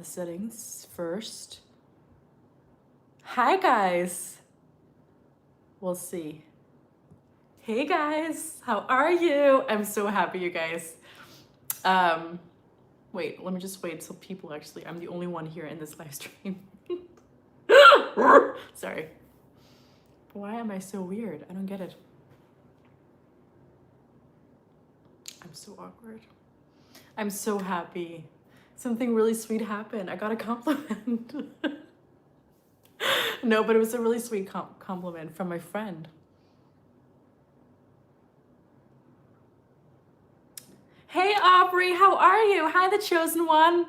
the settings first. Hi guys. We'll see. Hey guys, how are you? I'm so happy, you guys. Wait, let me just wait till people actually, I'm the only one here in this live stream. Sorry. Why am I so weird? I don't get it. I'm so awkward. I'm so happy. Something really sweet happened. I got a compliment. No, but it was a really sweet compliment from my friend. Hey Aubrey, how are you? Hi, the chosen one.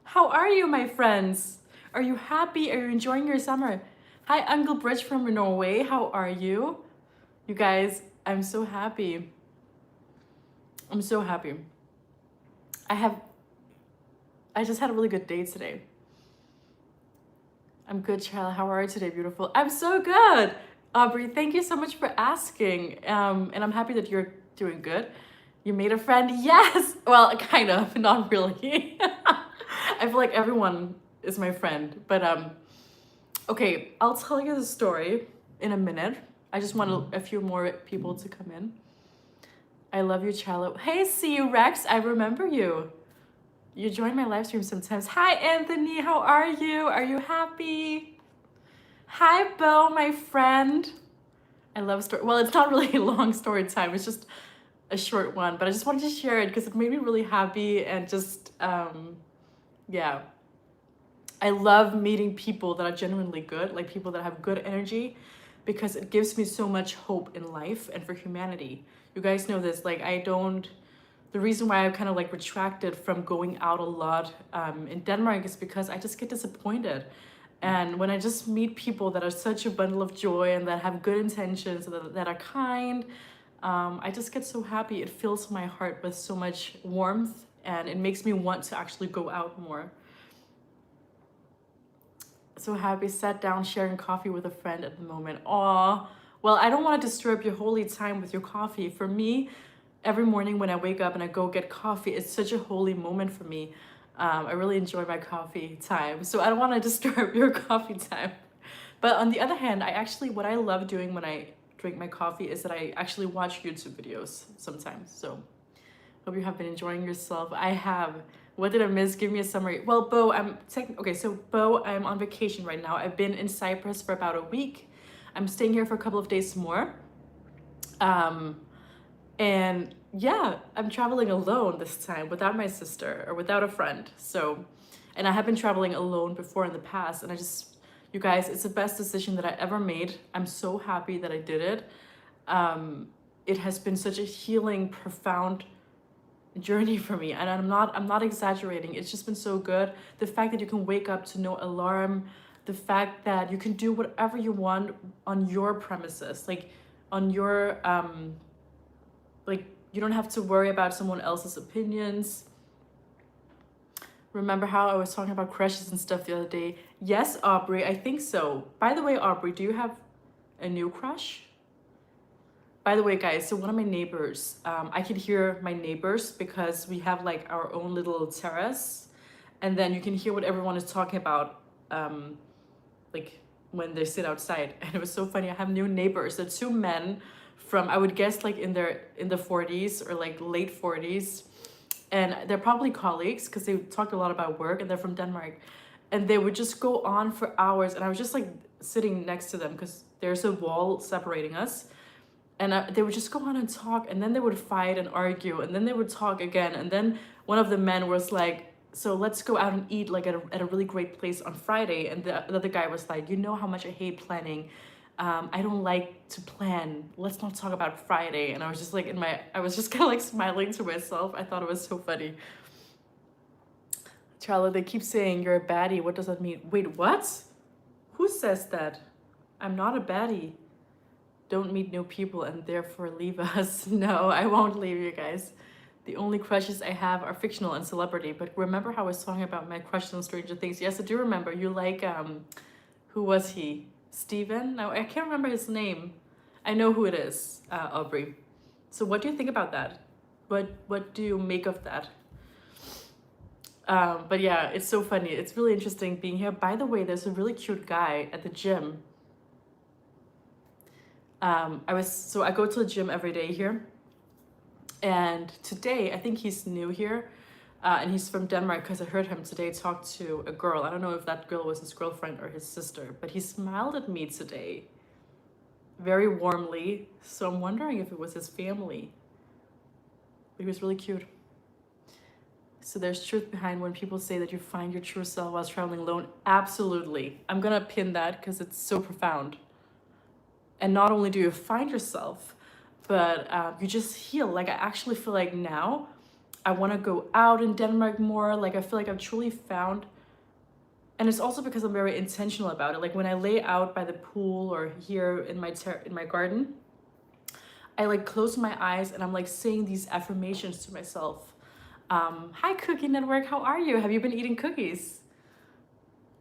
How are you, my friends? Are you happy? Are you enjoying your summer? Hi, Uncle Bridge from Norway. How are you? You guys, I'm so happy. I'm so happy. I just had a really good day today. I'm good, Charlotte. How are you today, beautiful? I'm so good. Aubrey, thank you so much for asking. And I'm happy that you're doing good. You made a friend? Yes. Well, kind of, not really. I feel like everyone is my friend, but okay, I'll tell you the story in a minute. I just want a few more people to come in. I love you, Charlotte. Hey, see you, Rex. I remember you. You join my live stream sometimes. Hi, Anthony. How are you? Are you happy? Hi, Bo, my friend. I love story. Well, it's not really a long story time. It's just a short one, but I just wanted to share it because it made me really happy and just, yeah. I love meeting people that are genuinely good, like people that have good energy, because it gives me so much hope in life and for humanity. You guys know this, like the reason why I've kind of like retracted from going out a lot in Denmark is because I just get disappointed. And when I just meet people that are such a bundle of joy and that have good intentions, that are kind, I just get so happy. It fills my heart with so much warmth and it makes me want to actually go out more. So happy, sat down sharing coffee with a friend at the moment. Aw, well, I don't want to disturb your holy time with your coffee. For me, every morning when I wake up and I go get coffee, it's such a holy moment for me. I really enjoy my coffee time, so I don't want to disturb your coffee time. But on the other hand, what I love doing when I drink my coffee is that I actually watch YouTube videos sometimes. So hope you have been enjoying yourself. I have. What did I miss? Give me a summary. Well, Bo, Bo, I'm on vacation right now. I've been in Cyprus for about a week. I'm staying here for a couple of days more. And yeah, I'm traveling alone this time without my sister or without a friend. So, and I have been traveling alone before in the past. And you guys, it's the best decision that I ever made. I'm so happy that I did it. It has been such a healing, profound journey for me, and I'm not exaggerating. It's just been so good. The fact that you can wake up to no alarm, the fact that you can do whatever you want on your premises, like on your like you don't have to worry about someone else's opinions. Remember how I was talking about crushes and stuff the other day? Yes, Aubrey, I think so. By the way, Aubrey, do you have a new crush? By the way, guys, so one of my neighbors, I can hear my neighbors because we have like our own little terrace, and then you can hear what everyone is talking about, like when they sit outside. And it was so funny. I have new neighbors. They're two men from, I would guess, like in the 40s or like late 40s, and they're probably colleagues because they talk a lot about work, and they're from Denmark, and they would just go on for hours, and I was just like sitting next to them because there's a wall separating us. And they would just go on and talk, and then they would fight and argue, and then they would talk again, and then one of the men was like, so let's go out and eat like at a really great place on Friday. And the other guy was like, you know how much I hate planning. I don't like to plan. Let's not talk about Friday. And I was just like I was just kind of like smiling to myself. I thought it was so funny. Charlotte, they keep saying you're a baddie. What does that mean? Wait, what? Who says that? I'm not a baddie. Don't meet new people and therefore leave us. No, I won't leave you guys. The only crushes I have are fictional and celebrity. But remember how I was talking about my crushes on Stranger Things? Yes, I do remember. You like, who was he? Steven? No, I can't remember his name. I know who it is, Aubrey. So what do you think about that? What do you make of that? But yeah, it's so funny. It's really interesting being here. By the way, there's a really cute guy at the gym. I go to the gym every day here, and today I think he's new here, and he's from Denmark because I heard him today talk to a girl. I don't know if that girl was his girlfriend or his sister, but he smiled at me today very warmly. So I'm wondering if it was his family. He was really cute. So there's truth behind when people say that you find your true self while traveling alone. Absolutely. I'm gonna pin that because it's so profound. And not only do you find yourself, but you just heal. Like I actually feel like now I want to go out in Denmark more. Like I feel like I've truly found, and it's also because I'm very intentional about it. Like when I lay out by the pool or here in my garden, I like close my eyes and I'm like saying these affirmations to myself. Hi Cookie Network, how are you? Have you been eating cookies?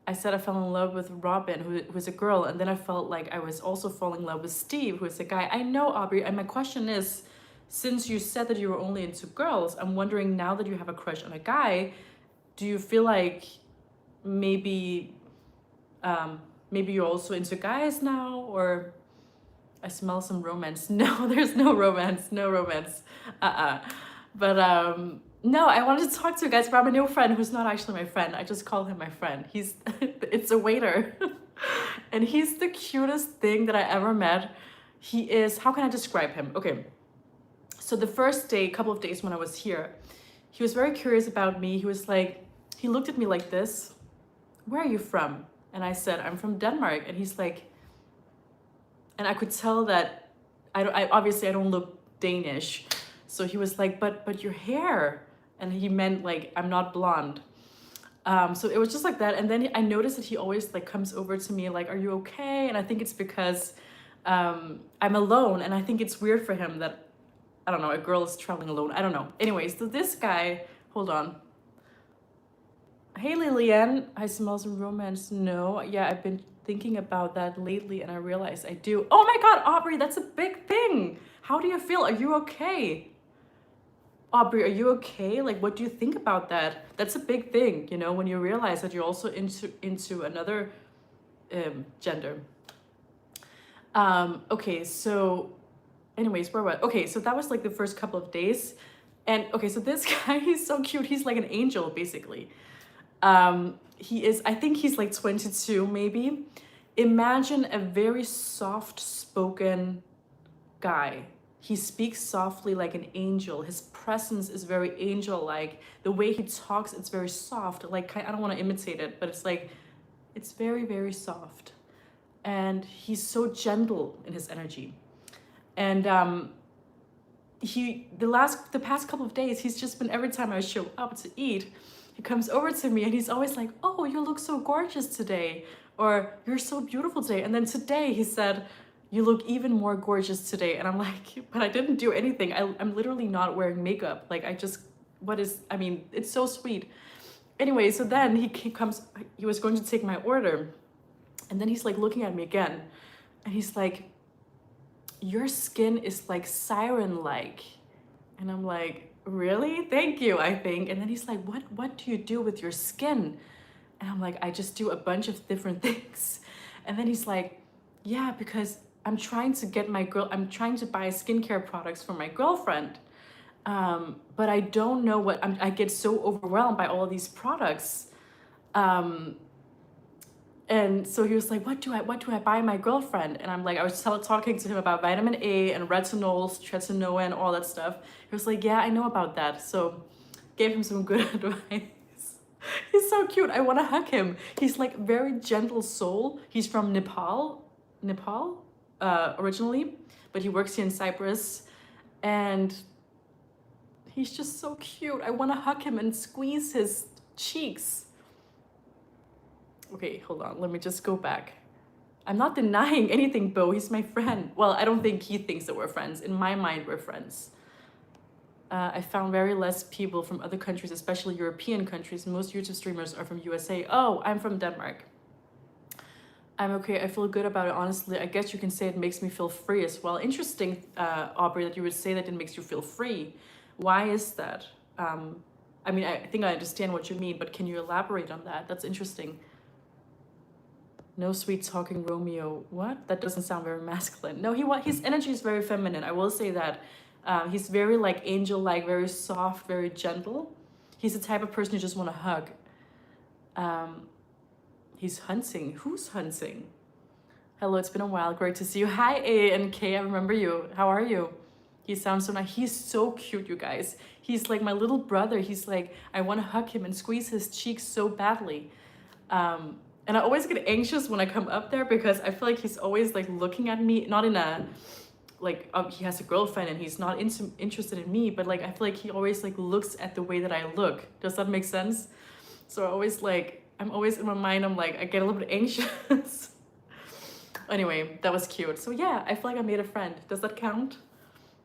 I said I fell in love with Robin, who's a girl, and then I felt like I was also falling in love with Steve, who's a guy. I know, Aubrey, and my question is, since you said that you were only into girls, I'm wondering now that you have a crush on a guy, do you feel like maybe maybe you're also into guys now, or I smell some romance. No, there's no romance, no romance. But no, I wanted to talk to you guys about my new friend who's not actually my friend. I just call him my friend. He's it's a waiter. And he's the cutest thing that I ever met. He is, how can I describe him? Okay. So the first day, couple of days when I was here, he was very curious about me. He was like, he looked at me like this. Where are you from? And I said, I'm from Denmark. And he's like, and I could tell that I obviously I don't look Danish. So he was like, but your hair. And he meant like, I'm not blonde. So it was just like that. And then I noticed that he always like comes over to me like, are you okay? And I think it's because I'm alone. And I think it's weird for him that, I don't know, a girl is traveling alone. I don't know. Anyways, so this guy, hold on. Hey Lillian, I smell some romance. No, yeah, I've been thinking about that lately and I realized I do. Oh my God, Aubrey, that's a big thing. How do you feel? Are you okay? Aubrey, are you okay? Like, what do you think about that? That's a big thing, you know, when you realize that you're also into another gender. Okay, so anyways, where was okay, so that was like the first couple of days. And okay, so this guy, he's so cute. He's like an angel, basically. He is, I think he's like 22 maybe. Imagine a very soft spoken guy. He speaks softly like an angel. His presence is very angel-like. The way he talks, it's very soft. Like, I don't want to imitate it, but it's like, it's very, very soft. And he's so gentle in his energy. And the past couple of days, he's just been, every time I show up to eat, he comes over to me and he's always like, oh, you look so gorgeous today. Or you're so beautiful today. And then today he said, you look even more gorgeous today. And I'm like, but I didn't do anything. I'm literally not wearing makeup. Like I mean, it's so sweet. Anyway, so then he was going to take my order. And then he's like looking at me again. And he's like, your skin is like siren-like. And I'm like, really? Thank you, I think. And then he's like, what do you do with your skin? And I'm like, I just do a bunch of different things. And then he's like, yeah, because I'm trying to buy skincare products for my girlfriend. But I don't know I get so overwhelmed by all of these products. And so he was like, what do I buy my girlfriend? And I'm like, I was talking to him about vitamin A and retinols, tretinoin, and all that stuff. He was like, yeah, I know about that. So gave him some good advice. He's so cute. I want to hug him. He's like very gentle soul. He's from Nepal, originally, but he works here in Cyprus. And he's just so cute. I want to hug him and squeeze his cheeks. Okay, hold on. Let me just go back. I'm not denying anything, Bo. He's my friend. Well, I don't think he thinks that we're friends. In my mind, we're friends. I found very less people from other countries, especially European countries. Most YouTube streamers are from USA. Oh, I'm from Denmark. I'm okay. I feel good about it, honestly. I guess you can say it makes me feel free as well. Interesting, Aubrey, that you would say that it makes you feel free. Why is that? I mean, I think I understand what you mean, but can you elaborate on that? That's interesting. No sweet talking Romeo. What? That doesn't sound very masculine. No, his energy is very feminine. I will say that. He's very like angel-like, very soft, very gentle. He's the type of person you just want to hug. Um, he's hunting. Who's hunting? Hello, it's been a while. Great to see you. Hi, A and K. I remember you. How are you? He sounds so nice. He's so cute, you guys. He's like my little brother. He's like, I want to hug him and squeeze his cheeks so badly. And I always get anxious when I come up there because I feel like he's always like looking at me, not in a, like, he has a girlfriend and he's not interested in me, but like, I feel like he always like looks at the way that I look. Does that make sense? So I always like, I'm always in my mind, I'm like, I get a little bit anxious. Anyway, that was cute. So yeah, I feel like I made a friend. Does that count?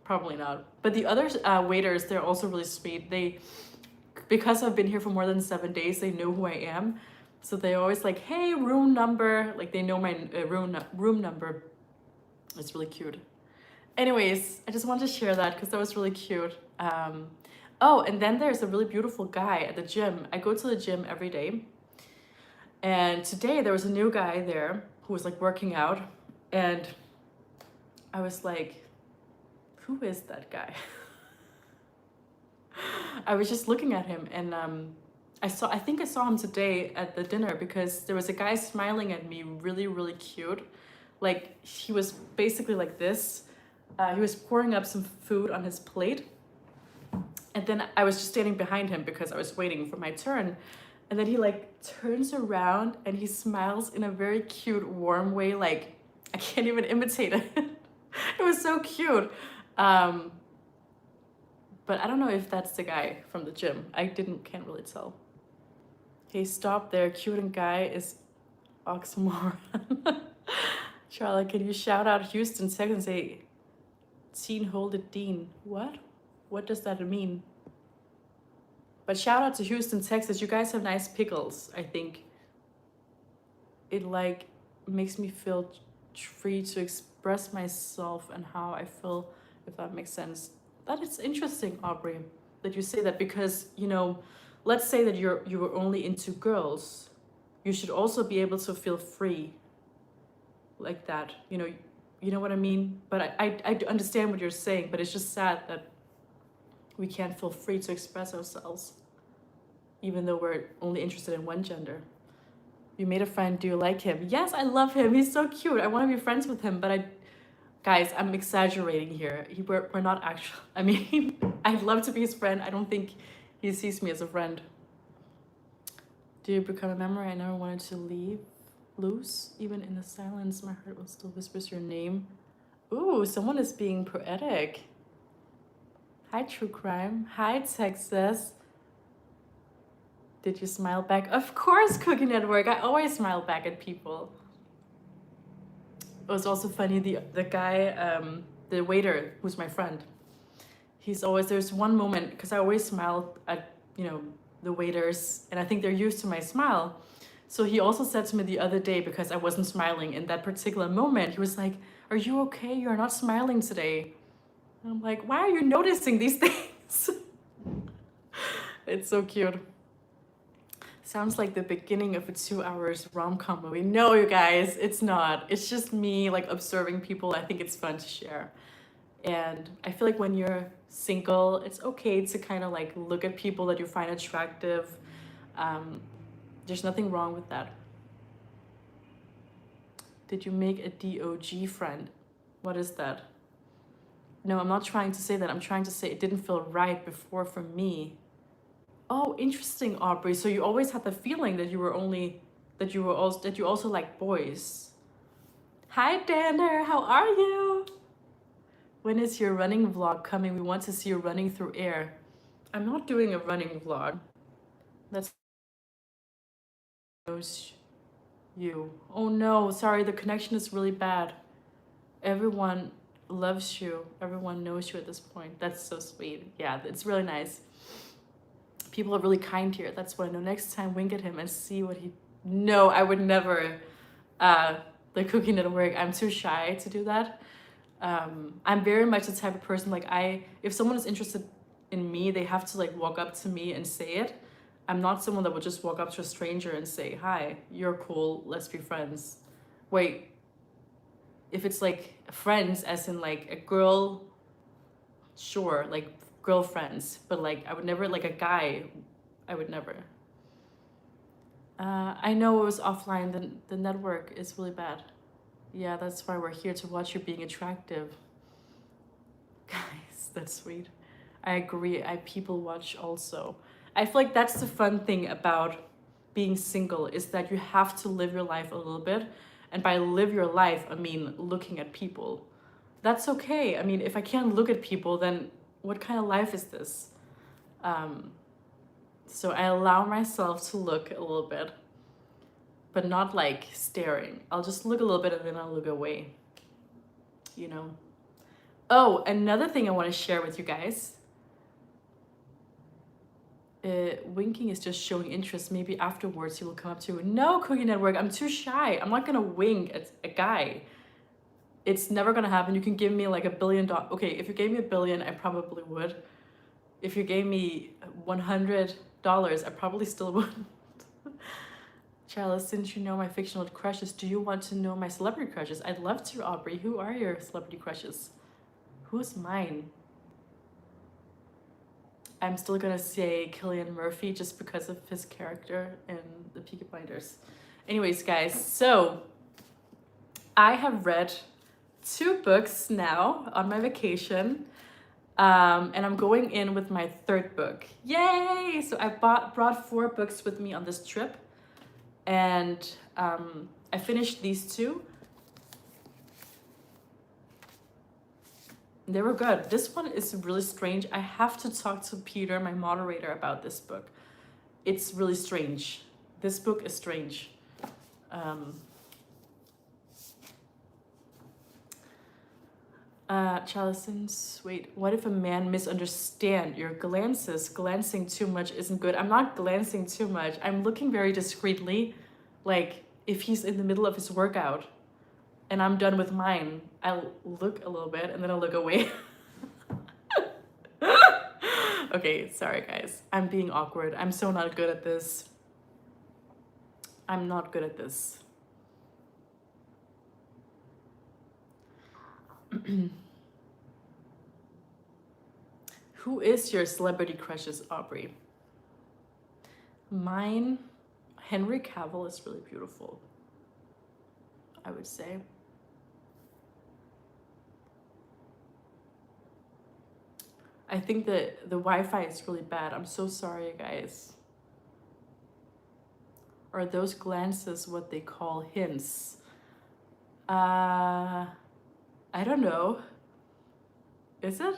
Probably not. But the other waiters, they're also really sweet. Because I've been here for more than 7 days, they know who I am. So they always like, hey, room number. Like they know my room number. It's really cute. Anyways, I just wanted to share that because that was really cute. Oh, and then there's a really beautiful guy at the gym. I go to the gym every day. And today there was a new guy there who was like working out. And I was like, who is that guy? I was just looking at him and I think I saw him today at the dinner because there was a guy smiling at me, really, really cute. Like he was basically like this. He was pouring up some food on his plate. And then I was just standing behind him because I was waiting for my turn. And then he like turns around and he smiles in a very cute, warm way. Like I can't even imitate it. It was so cute. But I don't know if that's the guy from the gym. Can't really tell. Hey, stop there. Cute and guy is oxymoron. Charlotte, can you shout out Houston, Texas and say, teen hold it Dean? What? What does that mean? But shout out to Houston, Texas. You guys have nice pickles, I think. It like makes me feel free to express myself and how I feel, if that makes sense. That is interesting, Aubrey, that you say that because, you know, let's say that you were only into girls. You should also be able to feel free like that. You know what I mean? But I understand what you're saying, but it's just sad that we can't feel free to express ourselves, even though we're only interested in one gender. You made a friend. Do you like him? Yes, I love him. He's so cute. I want to be friends with him, but guys, I'm exaggerating here. We're not actually, I mean, I'd love to be his friend. I don't think he sees me as a friend. Do you become a memory? I never wanted to leave loose. Even in the silence, my heart will still whispers your name. Ooh, someone is being poetic. Hi, True Crime. Hi, Texas. Did you smile back? Of course, Cookie Network. I always smile back at people. It was also funny, the guy, the waiter, who's my friend, there's one moment, because I always smile at, the waiters, and I think they're used to my smile. So he also said to me the other day, because I wasn't smiling in that particular moment, he was like, are you okay? You're not smiling today. And I'm like, why are you noticing these things? It's so cute. Sounds like the beginning of a 2 hours rom-com movie. No, you guys, it's not. It's just me like observing people. I think it's fun to share. And I feel like when you're single, it's okay to kind of like look at people that you find attractive. There's nothing wrong with that. Did you make a DOG friend? What is that? No, I'm not trying to say that. I'm trying to say it didn't feel right before for me. Oh, interesting, Aubrey. So you always had the feeling that you also like boys. Hi, Danner. How are you? When is your running vlog coming? We want to see you running through air. I'm not doing a running vlog. That's knows you. Oh no, sorry. The connection is really bad. Everyone loves you. Everyone knows you at this point. That's so sweet. Yeah, it's really nice. People are really kind here. That's what I know. Next time, wink at him and see what he... No, I would never. The Cookie Network, I'm too shy to do that. I'm very much the type of person, like if someone is interested in me, they have to like walk up to me and say it. I'm not someone that would just walk up to a stranger and say, hi, you're cool, let's be friends. Wait, if it's like friends as in like a girl, sure, like girlfriends, but like I would never, like a guy, I would never. I know it was offline, the network is really bad. Yeah, that's why we're here, to watch you being attractive. Guys, that's sweet. I agree, I people watch also. I feel like that's the fun thing about being single, is that you have to live your life a little bit. And by live your life, I mean looking at people. That's okay. I mean, if I can't look at people, then what kind of life is this? So I allow myself to look a little bit, but not like staring. I'll just look a little bit and then I'll look away, you know? Oh, another thing I want to share with you guys. Winking is just showing interest. Maybe afterwards he will come up to you. No, Cookie Network, I'm too shy. I'm not gonna wink at a guy. It's never gonna happen. You can give me like $1 billion. Okay, if you gave me $1 billion, I probably would. If you gave me $100, I probably still would. Charlotte, since you know my fictional crushes, do you want to know my celebrity crushes? I'd love to, Aubrey. Who are your celebrity crushes? Who's mine? I'm still gonna say Cillian Murphy just because of his character in the Peaky Blinders. Anyways, guys, so I have read 2 books now on my vacation, and I'm going in with my 3rd book. Yay! So I brought 4 books with me on this trip, and I finished these 2. They were good. This one is really strange. I have to talk to Peter, my moderator, about this book. It's really strange. This book is strange. Chalisons, wait, what if a man misunderstand your glances? Glancing too much isn't good. I'm not glancing too much. I'm looking very discreetly. Like, if he's in the middle of his workout and I'm done with mine, I'll look a little bit and then I'll look away. Okay, sorry guys. I'm being awkward. I'm so not good at this. I'm not good at this. Who is your celebrity crushes, Aubrey? Mine, Henry Cavill is really beautiful, I would say. I think that the Wi-Fi is really bad. I'm so sorry, guys. Are those glances what they call hints? I don't know. Is it?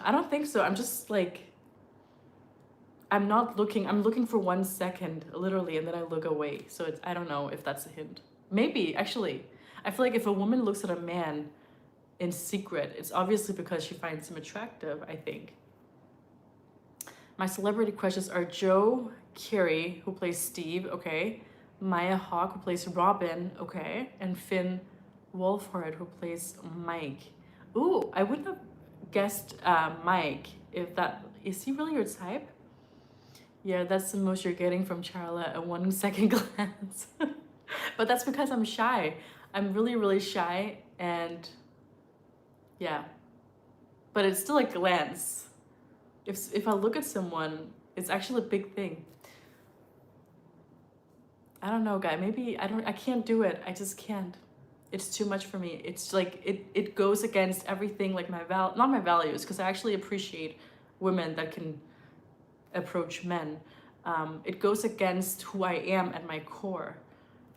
I don't think so. I'm just like, I'm not looking. I'm looking for 1 second, literally, and then I look away. So it's, I don't know if that's a hint. Maybe, actually. I feel like if a woman looks at a man in secret, it's obviously because she finds him attractive, I think. My celebrity crushes are Joe Keery, who plays Steve, okay. Maya Hawke, who plays Robin, okay. And Finn Wolfhard, who plays Mike. Ooh, I wouldn't have guessed Mike. If that, is he really your type? Yeah, that's the most you're getting from Charla, a 1 second glance. But that's because I'm shy. I'm really, really shy, and yeah. But it's still a glance. If I look at someone, it's actually a big thing. I don't know, guy. Maybe I can't do it. I just can't. It's too much for me. It's like it goes against everything, like not my values, because I actually appreciate women that can approach men. It goes against who I am at my core.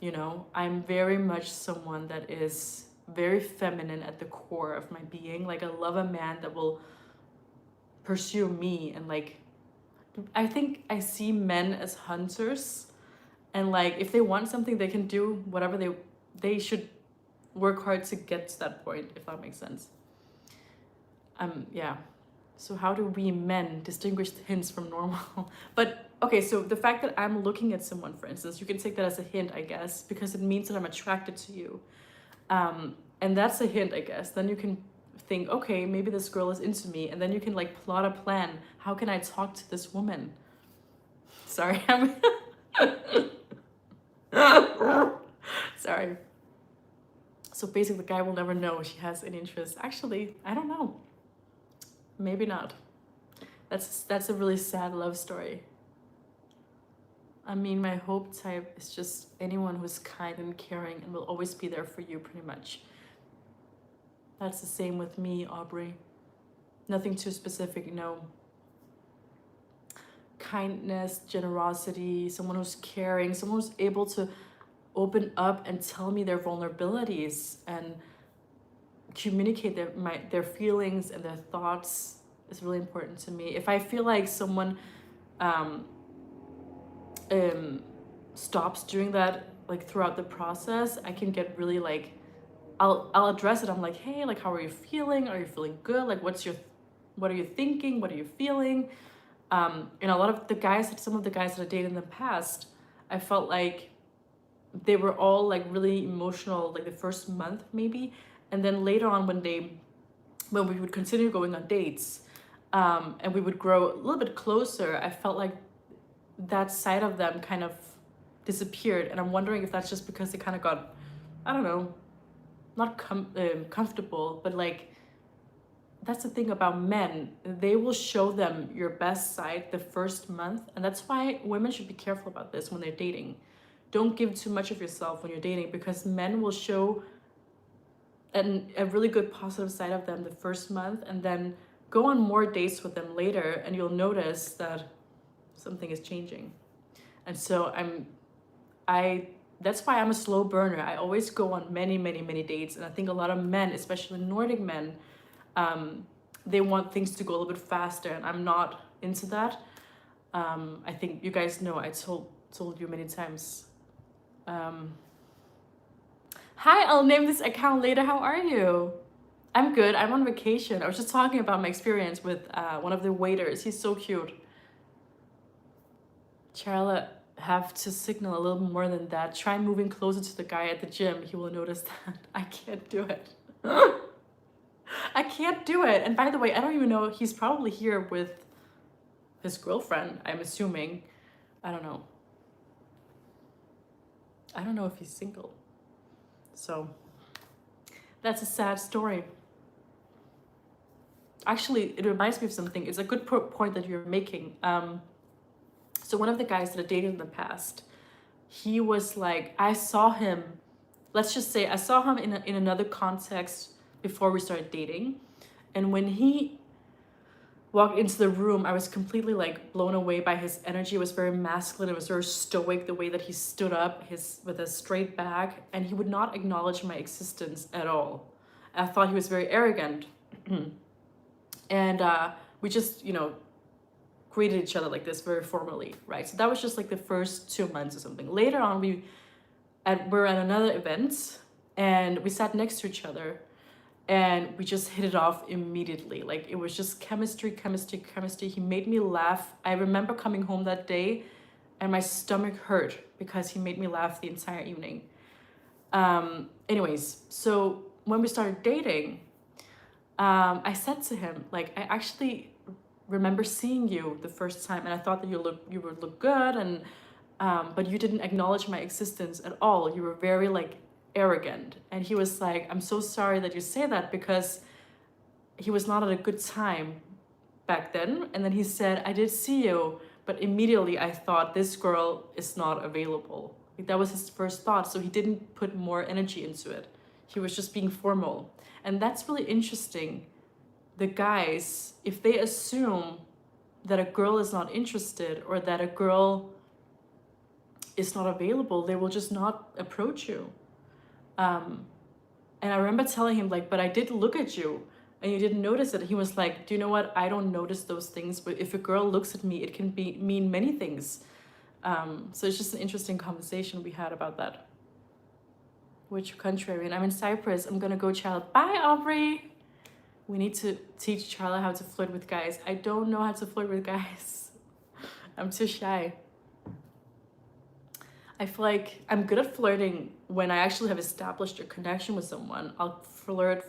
You know, I'm very much someone that is very feminine at the core of my being. Like, I love a man that will pursue me, and like, I think I see men as hunters, and like, if they want something, they can do whatever they should work hard to get to that point, if that makes sense. Yeah. So how do we men distinguish hints from normal? But okay, so the fact that I'm looking at someone, for instance, you can take that as a hint, I guess, because it means that I'm attracted to you. And that's a hint, I guess. Then you can think, okay, maybe this girl is into me, and then you can like plot a plan. How can I talk to this woman? Sorry, I'm sorry. So basically, the guy will never know she has any interest. Actually, I don't know. Maybe not. That's a really sad love story. I mean, my hope type is just anyone who's kind and caring and will always be there for you, pretty much. That's the same with me, Aubrey. Nothing too specific, no. Kindness, generosity, someone who's caring, someone who's able to open up and tell me their vulnerabilities and communicate their feelings and their thoughts is really important to me. If I feel like someone stops doing that like throughout the process, I can get really like, I'll address it. I'm like, hey, like, how are you feeling? Are you feeling good? Like, what are you thinking? What are you feeling? And a lot of the guys, some of the guys that I dated in the past, I felt like they were all like really emotional, like the first month maybe. And then later on when we would continue going on dates, and we would grow a little bit closer, I felt like that side of them kind of disappeared. And I'm wondering if that's just because they kind of got, I don't know, not comfortable, but like, that's the thing about men. They will show them your best side the first month. And that's why women should be careful about this when they're dating. Don't give too much of yourself when you're dating, because men will show a really good positive side of them the first month, and then go on more dates with them later, and you'll notice that something is changing. And so that's why I'm a slow burner. I always go on many, many, many dates. And I think a lot of men, especially Nordic men, they want things to go a little bit faster, and I'm not into that. I think you guys know, I told you many times. Hi, I'll name this account later. How are you? I'm good. I'm on vacation. I was just talking about my experience with one of the waiters. He's so cute. Charlotte, have to signal a little more than that. Try moving closer to the guy at the gym. He will notice that. I can't do it. I can't do it. And by the way, I don't even know. He's probably here with his girlfriend, I'm assuming. I don't know. I don't know if he's single. So that's a sad story. Actually, it reminds me of something. It's a good point that you're making. So one of the guys that I dated in the past, he was like, I saw him, let's just say I saw him in another context before we started dating. And when he walked into the room, I was completely like blown away by his energy. It was very masculine. It was very stoic, the way that he stood up with a straight back, and he would not acknowledge my existence at all. I thought he was very arrogant. And we just, greeted each other like this very formally, right? So that was just like the first 2 months or something. Later on, we're at another event, and we sat next to each other, and we just hit it off immediately. Like, it was just chemistry. He made me laugh. I remember coming home that day and my stomach hurt because he made me laugh the entire evening. Anyways, so when we started dating, I said to him, like, I actually remember seeing you the first time, and I thought that you would look good, and but you didn't acknowledge my existence at all. You were very like arrogant. And he was like, I'm so sorry that you say that, because he was not at a good time back then. And then he said, I did see you, but immediately I thought, this girl is not available. Like, that was his first thought. So he didn't put more energy into it. He was just being formal. And that's really interesting. The guys, if they assume that a girl is not interested or that a girl is not available, they will just not approach you. And I remember telling him, like, but I did look at you and you didn't notice it. He was like, do you know what? I don't notice those things, but if a girl looks at me, it can mean many things. So it's just an interesting conversation we had about that. Which country are you in? I'm in Cyprus. I'm gonna go, child. Bye, Aubrey. We need to teach Charlotte how to flirt with guys. I don't know how to flirt with guys. I'm too shy. I feel like I'm good at flirting when I actually have established a connection with someone. I'll flirt,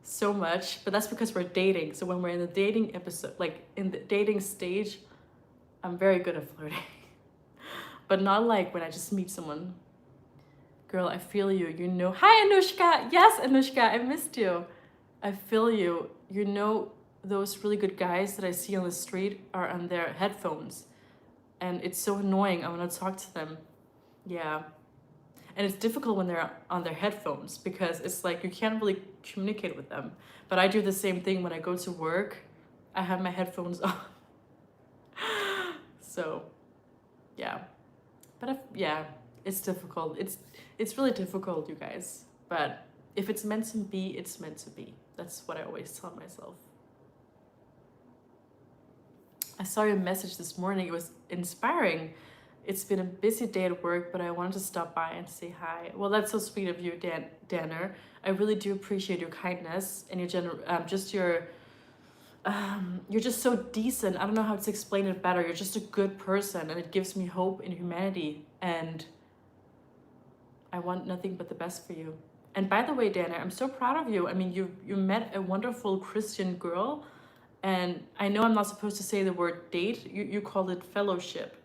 so much, but that's because we're dating. So when we're in the dating episode, like in the dating stage, I'm very good at flirting. But not like when I just meet someone. Girl, I feel you. You know. Hi, Anushka. Yes, Anushka, I missed you. I feel you. You know, those really good guys that I see on the street are on their headphones. And it's so annoying. I want to talk to them. Yeah. And it's difficult when they're on their headphones because it's like you can't really communicate with them. But I do the same thing when I go to work. I have my headphones on. So, yeah. But yeah, it's difficult. It's really difficult, you guys. But if it's meant to be, it's meant to be. That's what I always tell myself. I saw your message this morning. It was inspiring. It's been a busy day at work, but I wanted to stop by and say hi. Well, that's so sweet of you, Danner. I really do appreciate your kindness and your you're just so decent. I don't know how to explain it better. You're just a good person, and it gives me hope in humanity. And I want nothing but the best for you. And by the way, Danner, I'm so proud of you. I mean, you met a wonderful Christian girl, and I know I'm not supposed to say the word date. You called it fellowship.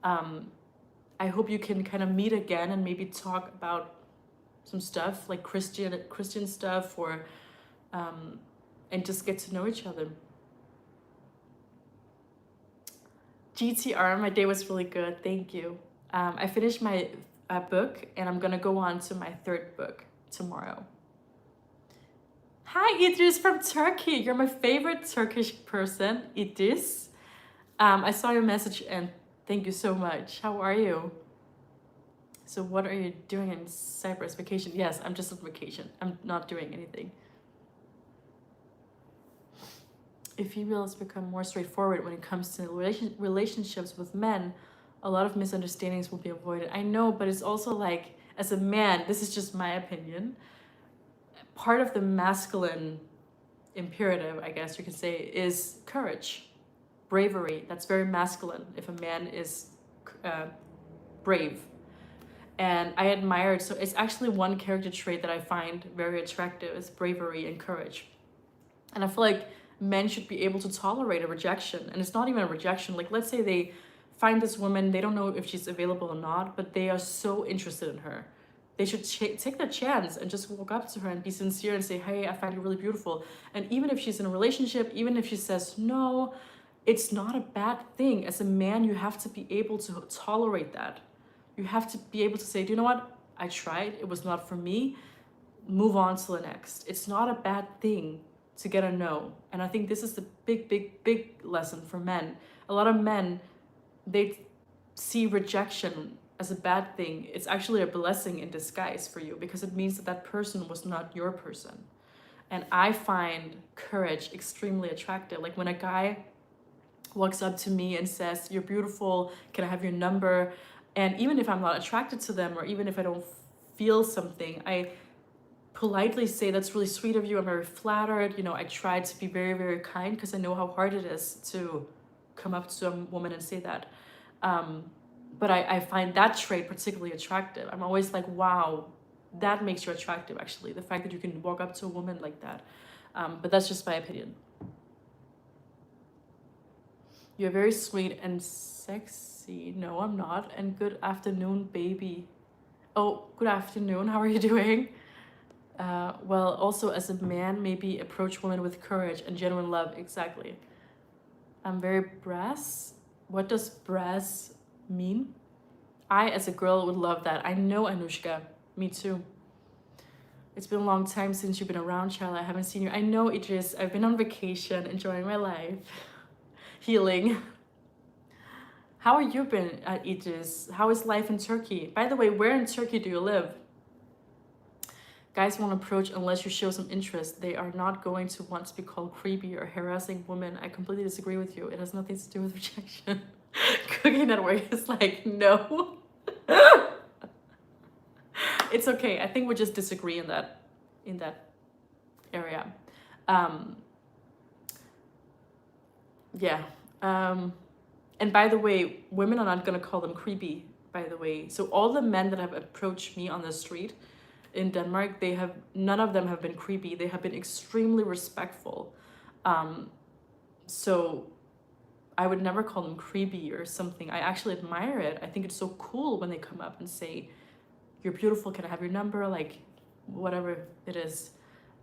I hope you can kind of meet again and maybe talk about some stuff like Christian stuff, or and just get to know each other. GTR, my day was really good. Thank you. I finished my book, and I'm gonna go on to my third book tomorrow. Hi, Idris from Turkey. You're my favorite Turkish person, Idris. I saw your message and thank you so much. How are you? So what are you doing in Cyprus? Vacation? Yes, I'm just on vacation. I'm not doing anything. If females become more straightforward when it comes to relationships with men, a lot of misunderstandings will be avoided. I know, but it's also like, as a man, this is just my opinion, part of the masculine imperative, I guess you could say, is courage, bravery. That's very masculine if a man is brave. And I admire it. So it's actually one character trait that I find very attractive, is bravery and courage. And I feel like men should be able to tolerate a rejection. And it's not even a rejection. Like, let's say they find this woman, they don't know if she's available or not, but they are so interested in her. They should take their chance and just walk up to her and be sincere and say, hey, I find you really beautiful. And even if she's in a relationship, even if she says no, it's not a bad thing. As a man, you have to be able to tolerate that. You have to be able to say, do you know what? I tried. It was not for me. Move on to the next. It's not a bad thing to get a no. And I think this is the big lesson for men. A lot of men, they see rejection as a bad thing. It's actually a blessing in disguise for you, because it means that that person was not your person. And I find courage extremely attractive. Like when a guy walks up to me and says, you're beautiful, can I have your number? And even if I'm not attracted to them, or even if I don't feel something, I politely say, that's really sweet of you, I'm very flattered. You know, I try to be very kind, because I know how hard it is to come up to a woman and say that. But I find that trait particularly attractive. I'm always like, wow, that makes you attractive, actually. The fact that you can walk up to a woman like that. But that's just my opinion. You're very sweet and sexy. No, I'm not. And good afternoon, baby. Oh, good afternoon. How are you doing? Well, also as a man, maybe approach women with courage and genuine love. Exactly. I'm very brass. What does brass mean? I, as a girl, would love that. I know, Anushka. Me too. It's been a long time since you've been around, child. I haven't seen you. I know, Idris. I've been on vacation, enjoying my life. Healing. How have you been, Idris? How is life in Turkey? By the way, where in Turkey do you live? Guys won't approach unless you show some interest. They are not going to want to be called creepy or harassing women. I completely disagree with you. It has nothing to do with rejection. Cookie Network is like, no. It's okay. I think we just disagree in that area. Yeah. And by the way, women are not going to call them creepy, by the way. So all the men that have approached me on the street, in Denmark, none of them have been creepy. They have been extremely respectful. So I would never call them creepy or something. I actually admire it. I think it's so cool when they come up and say, "You're beautiful, can I have your number?" Like, whatever it is.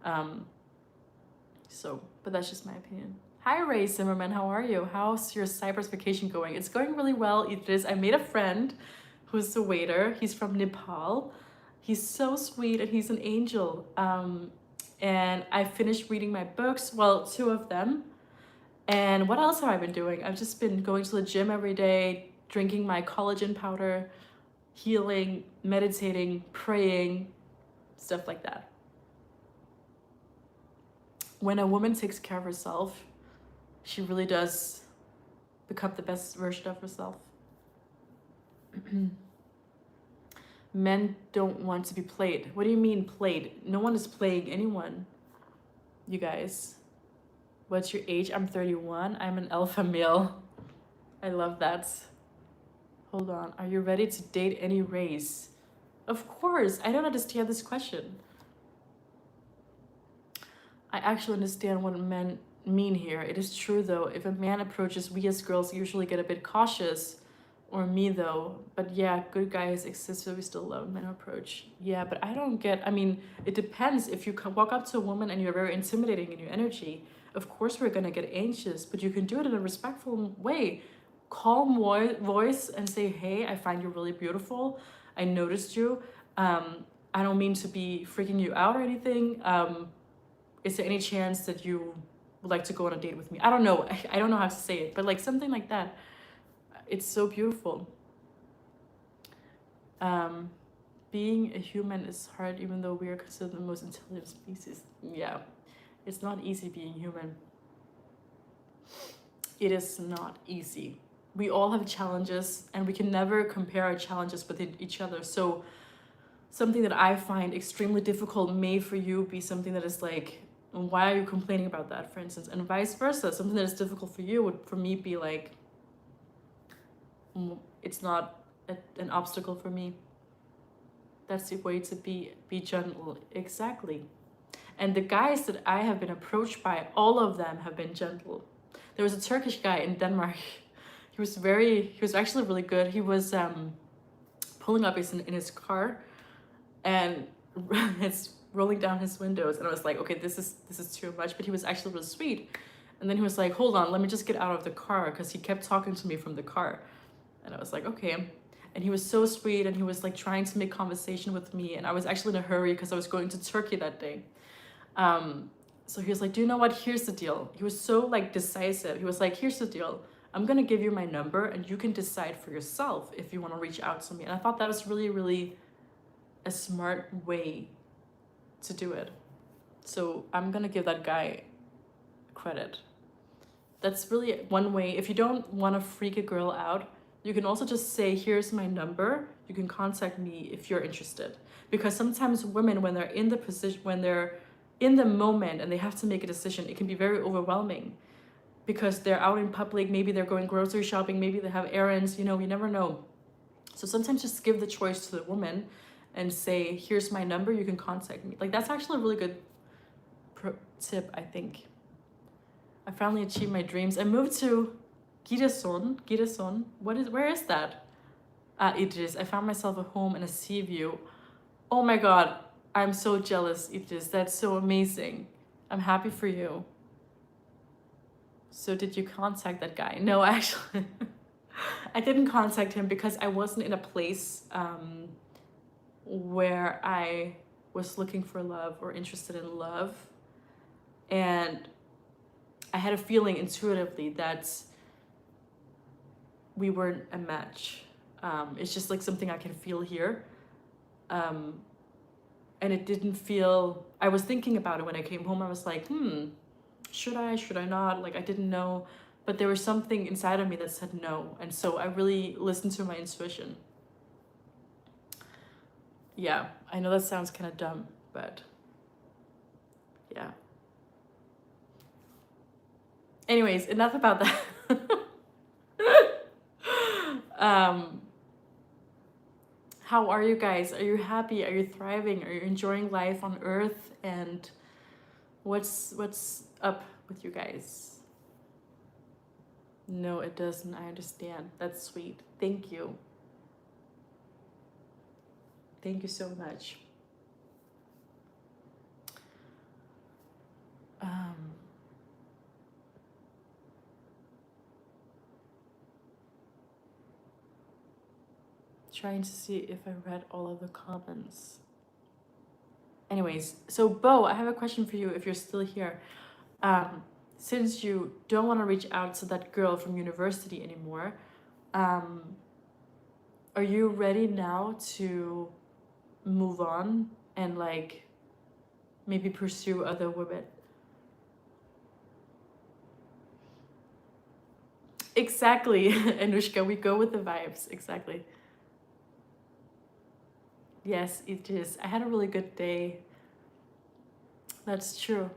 But that's just my opinion. Hi, Ray Zimmerman, how are you? How's your Cyprus vacation going? It's going really well. It is. I made a friend who's a waiter. He's from Nepal. He's so sweet and he's an angel. And I finished reading my books, well, 2 of them. And what else have I been doing? I've just been going to the gym every day, drinking my collagen powder, healing, meditating, praying, stuff like that. When a woman takes care of herself, she really does become the best version of herself. Men don't want to be played. What do you mean played? No one is playing anyone, you guys. What's your age? I'm 31. I'm an alpha male. I love that. Hold on. Are you ready to date any race? Of course. I don't understand this question. I actually understand what men mean here. It is true though. If a man approaches, we as girls usually get a bit cautious. Or me though. But yeah, good guys exist, so we still love men approach. Yeah, but I don't get, I mean, it depends. If you walk up to a woman and you're very intimidating in your energy, of course we're gonna get anxious, but you can do it in a respectful way. Calm voice and say, "Hey, I find you really beautiful. I noticed you. I don't mean to be freaking you out or anything. Is there any chance that you would like to go on a date with me?" I don't know. I don't know how to say it, but like something like that. It's so beautiful. Being a human is hard, even though we are considered the most intelligent species. Yeah, it's not easy being human. It is not easy. We all have challenges, and we can never compare our challenges with each other. So something that I find extremely difficult may for you be something that is like, why are you complaining about that, for instance? And vice versa. Something that is difficult for you would for me be like, it's not an obstacle for me. That's the way to be gentle. Exactly. And the guys that I have been approached by, all of them have been gentle. There was a Turkish guy in Denmark. He was actually really good. He was pulling up in his car and it's rolling down his windows, and I was like, okay, this is too much. But he was actually really sweet. And then he was like, hold on, let me just get out of the car, because he kept talking to me from the car. And I was like, okay. And he was so sweet, and he was like trying to make conversation with me, and I was actually in a hurry because I was going to Turkey that day. So he was like, do you know what? Here's the deal. He was so like decisive. He was like, here's the deal. I'm gonna give you my number, and you can decide for yourself if you want to reach out to me. And I thought that was really, really a smart way to do it. So I'm gonna give that guy credit. That's really one way. If you don't want to freak a girl out, you can also just say, here's my number. You can contact me if you're interested. Because sometimes women, when they're in the position, when they're in the moment and they have to make a decision, it can be very overwhelming because they're out in public. Maybe they're going grocery shopping. Maybe they have errands, you never know. So sometimes just give the choice to the woman and say, here's my number. You can contact me. Like, that's actually a really good tip, I think. I finally achieved my dreams. I moved to Giresun. Where is that? Idris. I found myself a home and a sea view. Oh my God, I'm so jealous, Idris. That's so amazing. I'm happy for you. So did you contact that guy? No, actually, I didn't contact him because I wasn't in a place where I was looking for love or interested in love. And I had a feeling intuitively that we weren't a match. It's just like something I can feel here. And it didn't feel, I was thinking about it when I came home. I was like, should I not? Like, I didn't know, but there was something inside of me that said no. And so I really listened to my intuition. Yeah, I know that sounds kind of dumb, but yeah. Anyways, enough about that. How are you guys? Are you happy? Are you thriving? Are you enjoying life on Earth? And what's up with you guys? No, it doesn't. I understand. That's sweet. Thank you. Thank you so much. Um, trying to see if I read all of the comments. Anyways, so Bo, I have a question for you if you're still here. Since you don't want to reach out to that girl from university anymore, um, are you ready now to move on and like maybe pursue other women? Exactly, Anushka, we go with the vibes. Exactly. Yes, it is. I had a really good day. That's true.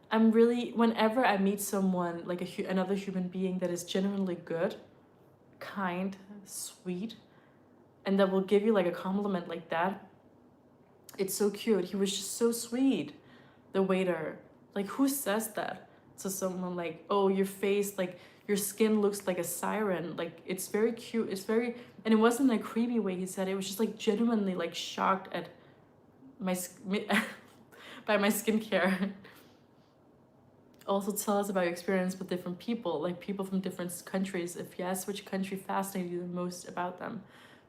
I'm really, whenever I meet someone, like another human being that is genuinely good, kind, sweet, and that will give you like a compliment like that, it's so cute. He was just so sweet. The waiter, like, who says that to someone? Like, oh, your face, like your skin looks like a siren. Like, it's very cute. It's very, and it wasn't a creepy way he said it. It was just like genuinely like shocked at my by my skincare. Also tell us about your experience with different people, like people from different countries. If yes, which country fascinated you the most about them?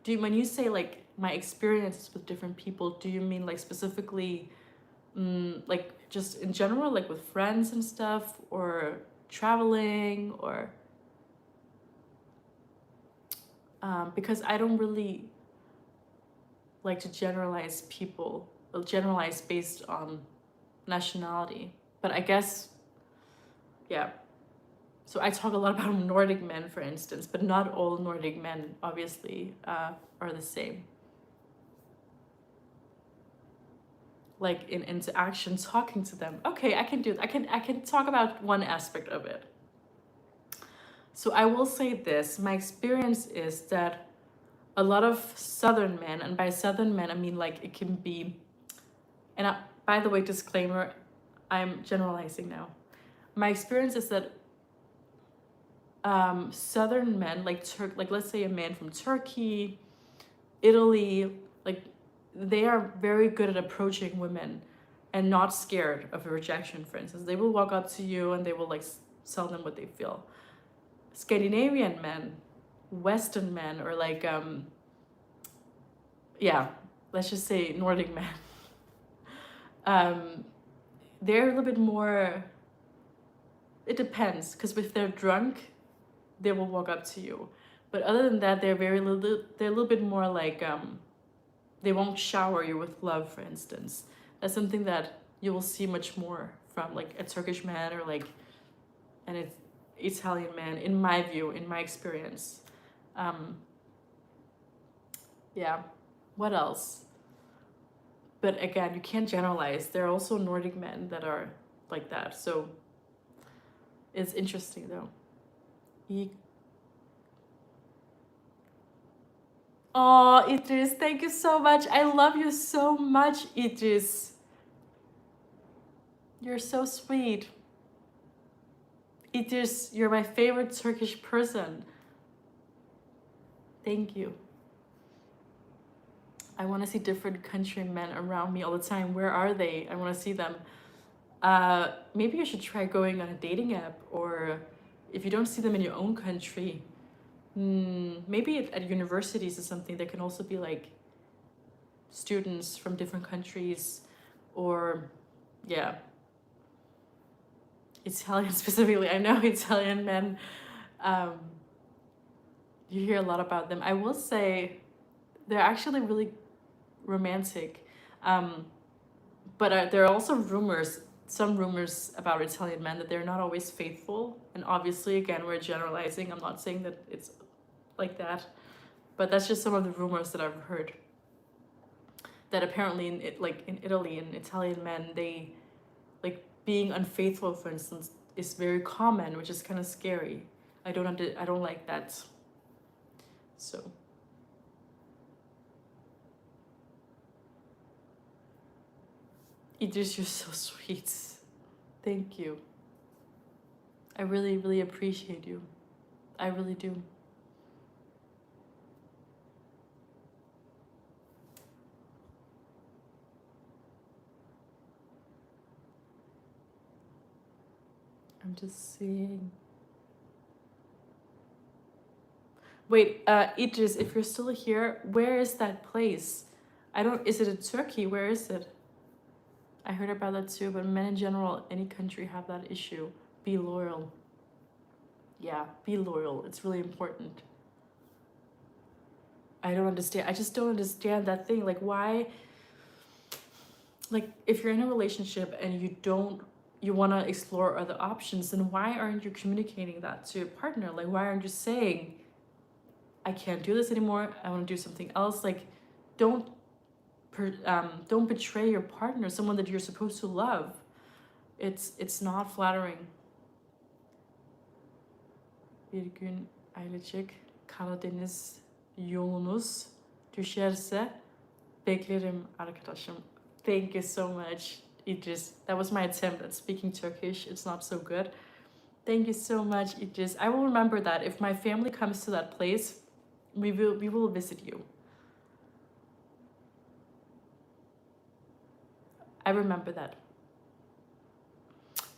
Do you, when you say like my experiences with different people, do you mean like specifically like just in general, like with friends and stuff, or traveling, or because I don't really like to generalize people, generalize based on nationality, but I guess, yeah. So I talk a lot about Nordic men, for instance, but not all Nordic men obviously are the same. Like in interaction, talking to them. Okay, I can do it. I can talk about one aspect of it. So I will say this, my experience is that a lot of Southern men, and by Southern men I mean like it can be, and by the way, disclaimer, I'm generalizing now. My experience is that Southern men, like like let's say a man from Turkey, Italy, like they are very good at approaching women and not scared of a rejection, for instance. They will walk up to you and they will like tell them what they feel. Scandinavian men, Western men, or like yeah, let's just say Nordic men, they're a little bit more, it depends, because if they're drunk, they will walk up to you. But other than that, they're a little bit more like they won't shower you with love, for instance. That's something that you will see much more from like a Turkish man or like an Italian man, in my view, in my experience. Yeah, what else? But again, you can't generalize. There are also Nordic men that are like that. So it's interesting though. Oh, Idris, thank you so much. I love you so much, Idris. You're so sweet. Idris, you're my favorite Turkish person. Thank you. I want to see different countrymen around me all the time. Where are they? I want to see them. Maybe you should try going on a dating app, or if you don't see them in your own country, maybe at universities or something, there can also be like students from different countries, or yeah, Italian specifically. I know Italian men, you hear a lot about them. I will say they're actually really romantic, but there are also some rumors about Italian men that they're not always faithful. And obviously, again, we're generalizing. I'm not saying that it's like that, but that's just some of the rumors that I've heard. That apparently in Italy, and Italian men, they like being unfaithful, for instance, is very common, which is kind of scary. I don't like that. So Idris, you're so sweet. Thank you. I really, really appreciate you. I really do. I'm just seeing. Wait, Idris, if you're still here, where is that place? I don't, is it in Turkey? Where is it? I heard about that too, but men in general, any country have that issue. Be loyal. Yeah, be loyal. It's really important. I don't understand. I just don't understand that thing. Like, why? Like, if you're in a relationship and you want to explore other options, then why aren't you communicating that to your partner? Like, why aren't you saying, I can't do this anymore. I want to do something else. Like, don't betray your partner, someone that you're supposed to love. It's not flattering. Bir gün ailecek Karadeniz yolunuz düşerse beklerim arkadaşım. Thank you so much, Idris. That was my attempt at speaking Turkish. It's not so good. Thank you so much, Idris. I will remember that. If my family comes to that place, we will visit you. I remember that.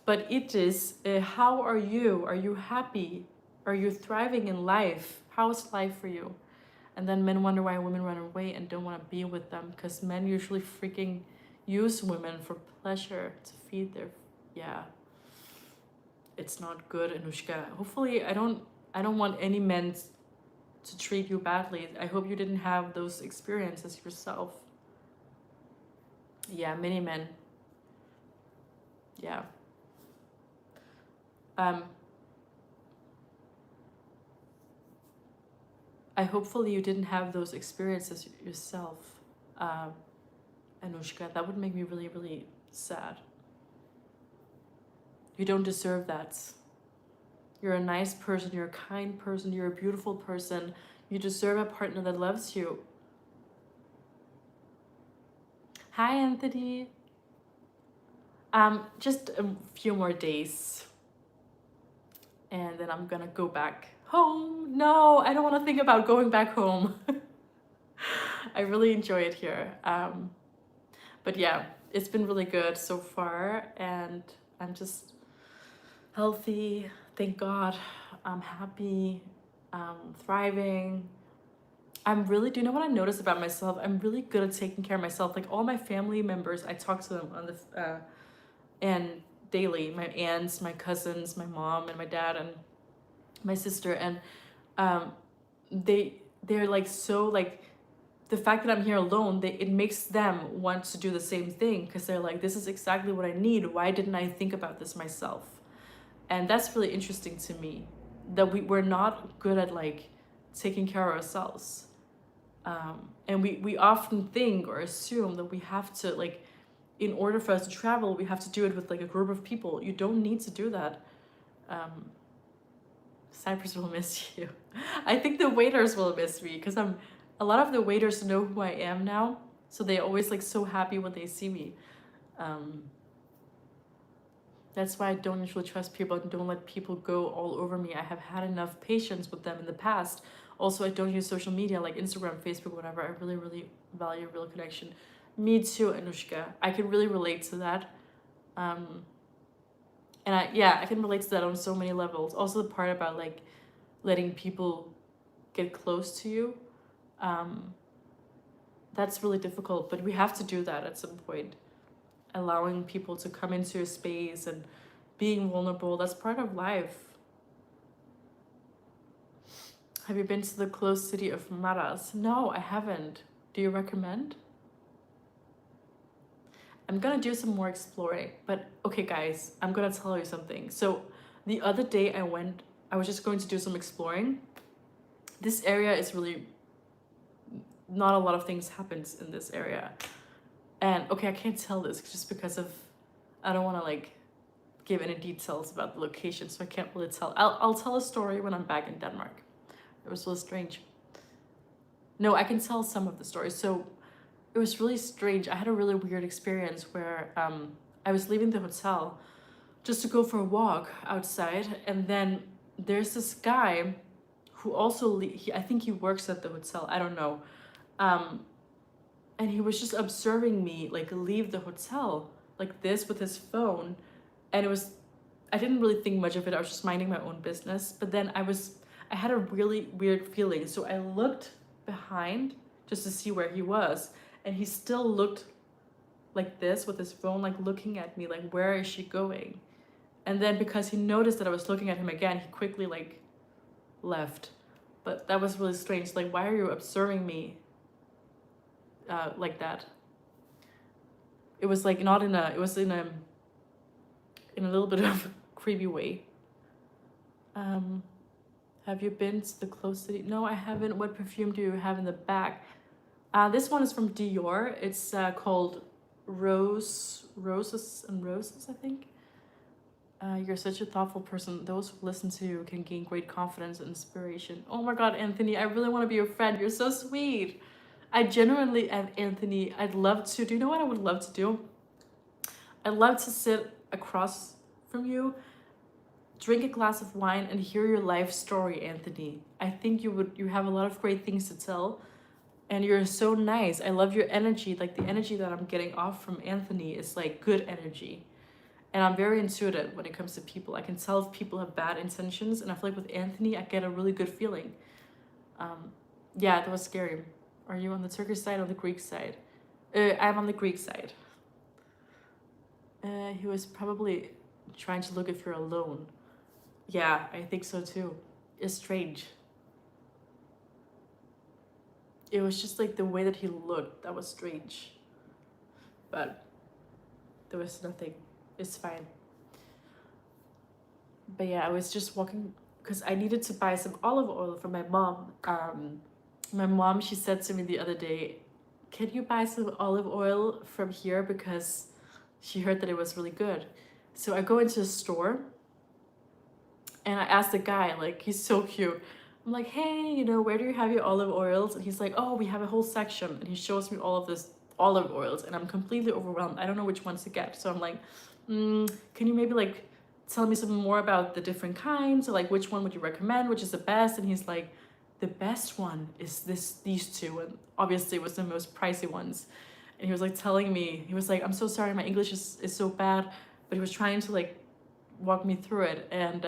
But Idris, how are you? Are you happy? Are you thriving in life? How is life for you? And then men wonder why women run away and don't want to be with them, because men usually freaking use women for pleasure to feed their, yeah. It's not good, Anushka. Hopefully, I don't want any men to treat you badly. I hope you didn't have those experiences yourself. Yeah, many men. Yeah. Hopefully you didn't have those experiences yourself, Anushka. That would make me really, really sad. You don't deserve that. You're a nice person, you're a kind person, you're a beautiful person. You deserve a partner that loves you. Hi, Anthony. Just a few more days. And then I'm gonna go back home. No, I don't want to think about going back home. I really enjoy it here. But yeah, it's been really good so far, and I'm just healthy, thank God. I'm happy, thriving. Do you know what I noticed about myself? I'm really good at taking care of myself. Like, all my family members, I talk to them on the and daily. My aunts, my cousins, my mom and my dad and my sister, and they're like, so like, the fact that I'm here alone, it makes them want to do the same thing, because they're like, this is exactly what I need. Why didn't I think about this myself? And that's really interesting to me, that we're not good at like taking care of ourselves. And we often think or assume that we have to, like, in order for us to travel, we have to do it with like a group of people. You don't need to do that. Cyprus will miss you. I think the waiters will miss me, because a lot of the waiters know who I am now, so they always like so happy when they see me. That's why I don't usually trust people and don't let people go all over me. I have had enough patience with them in the past. Also, I don't use social media like Instagram, Facebook, whatever. I really, really value real connection. Me too, Anushka. I can really relate to that. And I can relate to that on so many levels. Also the part about like letting people get close to you. That's really difficult, but we have to do that at some point. Allowing people to come into your space and being vulnerable, that's part of life. Have you been to the closed city of Maras? No, I haven't. Do you recommend? I'm gonna do some more exploring, but okay guys, I'm gonna tell you something. So the other day I was just going to do some exploring. This area is really, not a lot of things happens in this area. And okay, I can't tell this just because of, I don't wanna like give any details about the location, so I can't really tell. I'll tell a story when I'm back in Denmark. It was really strange. No, I can tell some of the stories. So it was really strange. I had a really weird experience where I was leaving the hotel just to go for a walk outside, and then there's this guy who also I think he works at the hotel. I don't know, and he was just observing me like leave the hotel like this with his phone, and I didn't really think much of it. I was just minding my own business. But then I had a really weird feeling, so I looked behind just to see where he was, and he still looked like this with his phone, like looking at me, like where is she going? And then because he noticed that I was looking at him again, he quickly like left. But that was really strange. Like, why are you observing me like that? It was like not in a, it was in a little bit of a creepy way. Have you been to the Close City? No, I haven't. What perfume do you have in the back? This one is from Dior. It's called Roses and Roses, I think. You're such a thoughtful person. Those who listen to you can gain great confidence and inspiration. Oh my God, Anthony, I really want to be your friend. You're so sweet. I genuinely, Anthony, I'd love to. Do you know what I would love to do? I'd love to sit across from you, drink a glass of wine, and hear your life story, Anthony. I think you have a lot of great things to tell, and you're so nice. I love your energy. Like, the energy that I'm getting off from Anthony is like good energy. And I'm very intuitive when it comes to people. I can tell if people have bad intentions, and I feel like with Anthony, I get a really good feeling. Yeah, that was scary. Are you on the Turkish side or the Greek side? I'm on the Greek side. He was probably trying to look if you're alone. Yeah, I think so too. It's strange. It was just like the way that he looked, that was strange. But there was nothing. It's fine. But yeah, I was just walking because I needed to buy some olive oil for my mom. My mom, she said to me the other day, can you buy some olive oil from here? Because she heard that it was really good. So I go into a store and I asked the guy, like, he's so cute. I'm like, hey, you know, where do you have your olive oils? And he's like, oh, we have a whole section. And he shows me all of this olive oils, and I'm completely overwhelmed. I don't know which ones to get. So I'm like, can you maybe like tell me some more about the different kinds, or like which one would you recommend, which is the best? And he's like, the best one is these two, and obviously it was the most pricey ones. And he was like telling me, he was like, I'm so sorry, my English is so bad, but he was trying to like walk me through it. And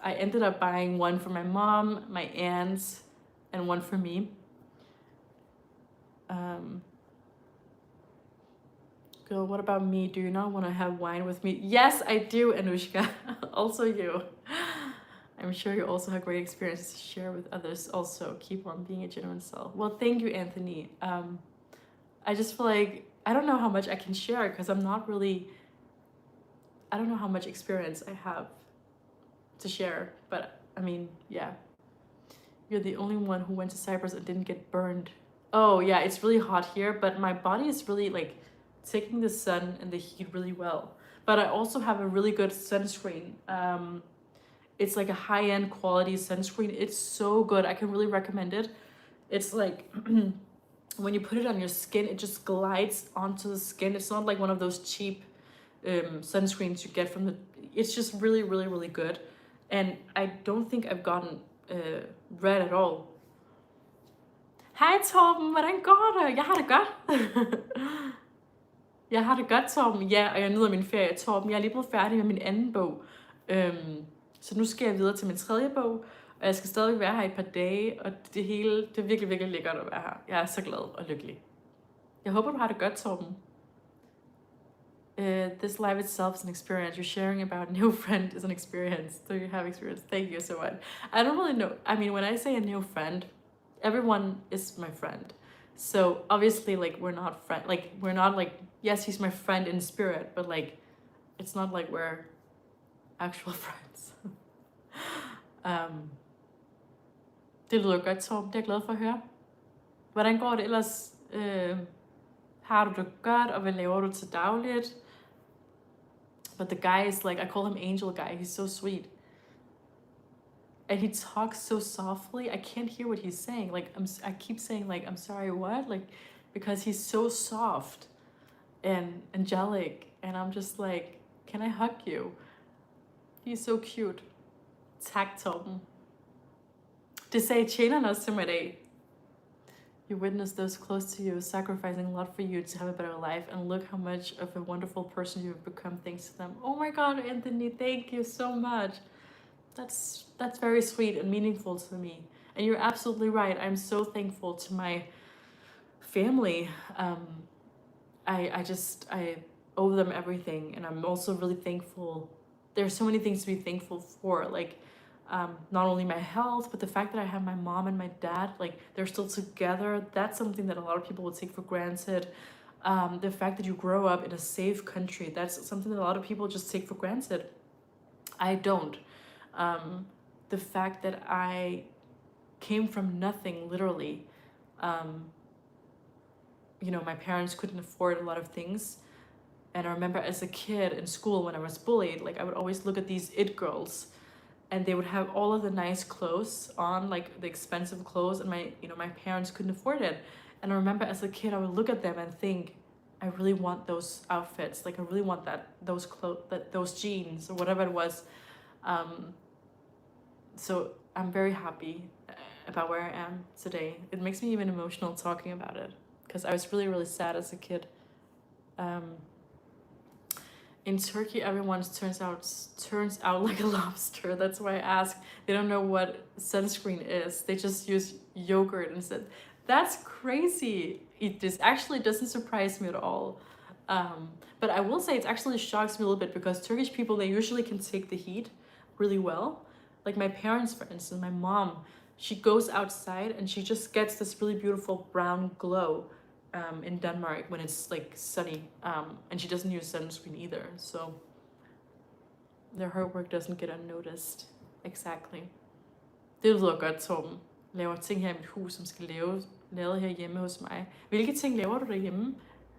I ended up buying one for my mom, my aunts, and one for me. Girl, what about me? Do you not want to have wine with me? Yes, I do, Anushka. Also you. I'm sure you also have great experiences to share with others. Also, keep on being a genuine self. Well, thank you, Anthony. I just feel like I don't know how much I can share because I don't know how much experience I have to share. But I mean, yeah. You're the only one who went to Cyprus and didn't get burned. Oh yeah, it's really hot here, but my body is really like taking the sun and the heat really well. But I also have a really good sunscreen. It's like a high-end quality sunscreen. It's so good. I can really recommend it. It's like when you put it on your skin, it just glides onto the skin. It's not like one of those cheap sunscreens you get from the... It's just really, really, really good. And I don't think I've gotten red at all. Hej Torben, hvordan går det? Jeg har det godt. Jeg har det godt, Torben. Ja, og jeg nyder min ferie, Torben. Jeg er lige blevet færdig med min anden bog. Så nu skal jeg videre til min tredje bog, og jeg skal stadig være her i et par dage, og det hele, det er virkelig, virkelig lækkert at være her. Jeg er så glad og lykkelig. Jeg håber, du har det godt, Torben. This life itself is an experience. You're sharing about a new friend is an experience. So you have experience. Thank you so much. I don't really know. I mean, when I say a new friend, everyone is my friend. So obviously, like, we're not friend. Like, we're not like, yes, he's my friend in spirit, but like, it's not like we're actual friends. Det lyder godt, Torben. Det er jeg glad for at høre. Hvordan går det ellers? Har du det godt, og hvad laver du til dagligt? But the guy is like, I call him Angel Guy. He's so sweet. And he talks so softly. I can't hear what he's saying. Like, I keep saying, like, I'm sorry, what? Like, because he's so soft and angelic. And I'm just like, can I hug you? He's so cute. Tak, Torben. Det sagde tjeneren også til mig i dag. You witnessed those close to you sacrificing a lot for you to have a better life, and look how much of a wonderful person you've become thanks to them. Oh my God, Anthony, thank you so much. That's very sweet and meaningful to me. And you're absolutely right. I'm so thankful to my family. I owe them everything, and I'm also really thankful. There's so many things to be thankful for, like not only my health, but the fact that I have my mom and my dad, like they're still together. That's something that a lot of people would take for granted. The fact that you grow up in a safe country, that's something that a lot of people just take for granted. I don't. The fact that I came from nothing, literally. You know, my parents couldn't afford a lot of things. And I remember as a kid in school when I was bullied, like I would always look at these it girls, and they would have all of the nice clothes on, like the expensive clothes, and my parents couldn't afford it. And I remember as a kid, I would look at them and think, I really want those outfits. Like I really want those clothes, those jeans or whatever it was. So I'm very happy about where I am today. It makes me even emotional talking about it, because I was really, really sad as a kid. In Turkey, everyone turns out like a lobster. That's why I ask. They don't know what sunscreen is. They just use yogurt instead. That's crazy. This actually doesn't surprise me at all. But I will say it actually shocks me a little bit, because Turkish people, they usually can take the heat really well. Like my parents, for instance, my mom, she goes outside and she just gets this really beautiful brown glow in Denmark when it's like sunny, and she doesn't use sunscreen either, so their hard work doesn't get unnoticed. Exactly. Det lyder godt, Torben. Laver ting her i mit hus, som skal lavet her hjemme hos mig. Hvilke ting laver du derhjemme?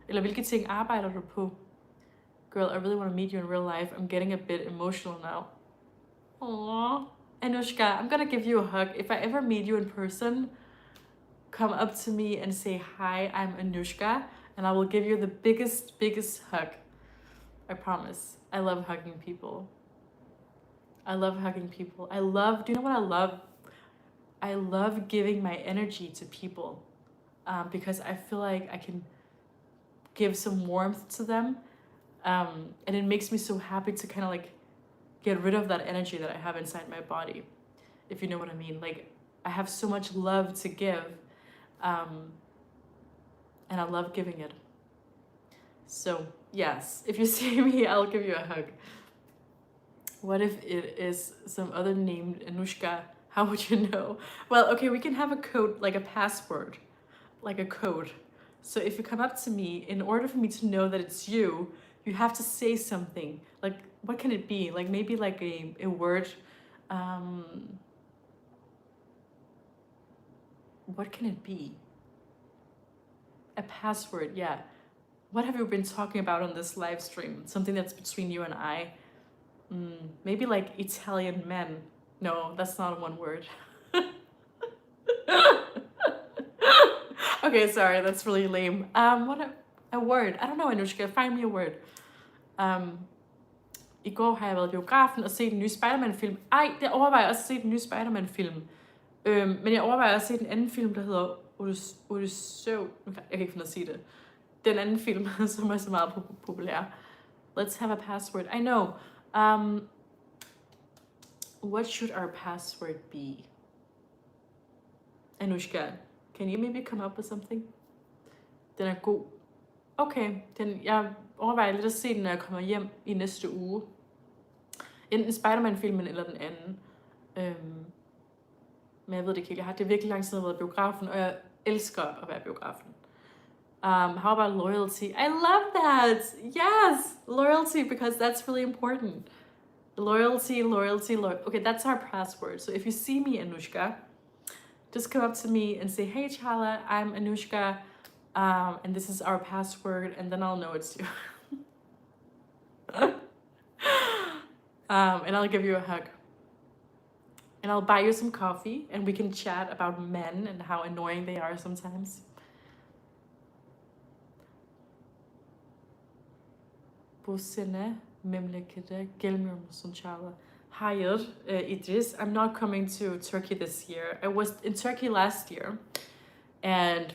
Eller hvilke ting arbejder du på? Girl, I really want to meet you in real life. I'm getting a bit emotional now. Aww. Anushka, I'm gonna give you a hug. If I ever meet you in person, come up to me and say, hi, I'm Anushka, and I will give you the biggest hug. I promise. I love hugging people. Do you know what I love? I love giving my energy to people, because I feel like I can give some warmth to them, and it makes me so happy to kind of like get rid of that energy that I have inside my body, if you know what I mean. Like I have so much love to give, and I love giving it. So yes, if you see me, I'll give you a hug. What if it is some other named Anushka? How would you know? Well, okay, we can have a code, like a password, like a code. So if you come up to me, in order for me to know that it's you, you have to say something. Like, what can it be? Like maybe like a word. What can it be? A password, yeah. What have you been talking about on this live stream? Something that's between you and I. Maybe like Italian men. No, that's not one word. Okay, sorry, that's really lame. What a word. I don't know, Anushka, find me a word. I går har jeg været i biografen og set en ny Spider-Man-film. Ej, det overvejer jeg også at se en ny Spider-Man-film. Men jeg overvejer også at se en anden film, der hedder Odyssey. Jeg kan ikke finde at sige det. Den anden film, som er så meget populær. Let's have a password. I know. What should our password be? Anushka, can you maybe come up with something? Den er god. Okay, jeg overvejer lidt at se den, når jeg kommer hjem i næste uge. Enten Spider-Man-filmen eller den anden. Men jeg ved det ikke helt. Det er virkelig lang tid, at jeg har været i biografen, og jeg elsker at være i biografen. How about loyalty? I love that! Yes! Loyalty, because that's really important. Loyalty. Okay, that's our password. So if you see me, Anushka, just come up to me and say, hey, Chala, I'm Anushka, and this is our password, and then I'll know it's you. And I'll give you a hug. And I'll buy you some coffee, and we can chat about men and how annoying they are sometimes. bu sene memlekete gelmiyor musun Çağla? Hayır, Idris. I'm not coming to Turkey this year. I was in Turkey last year, and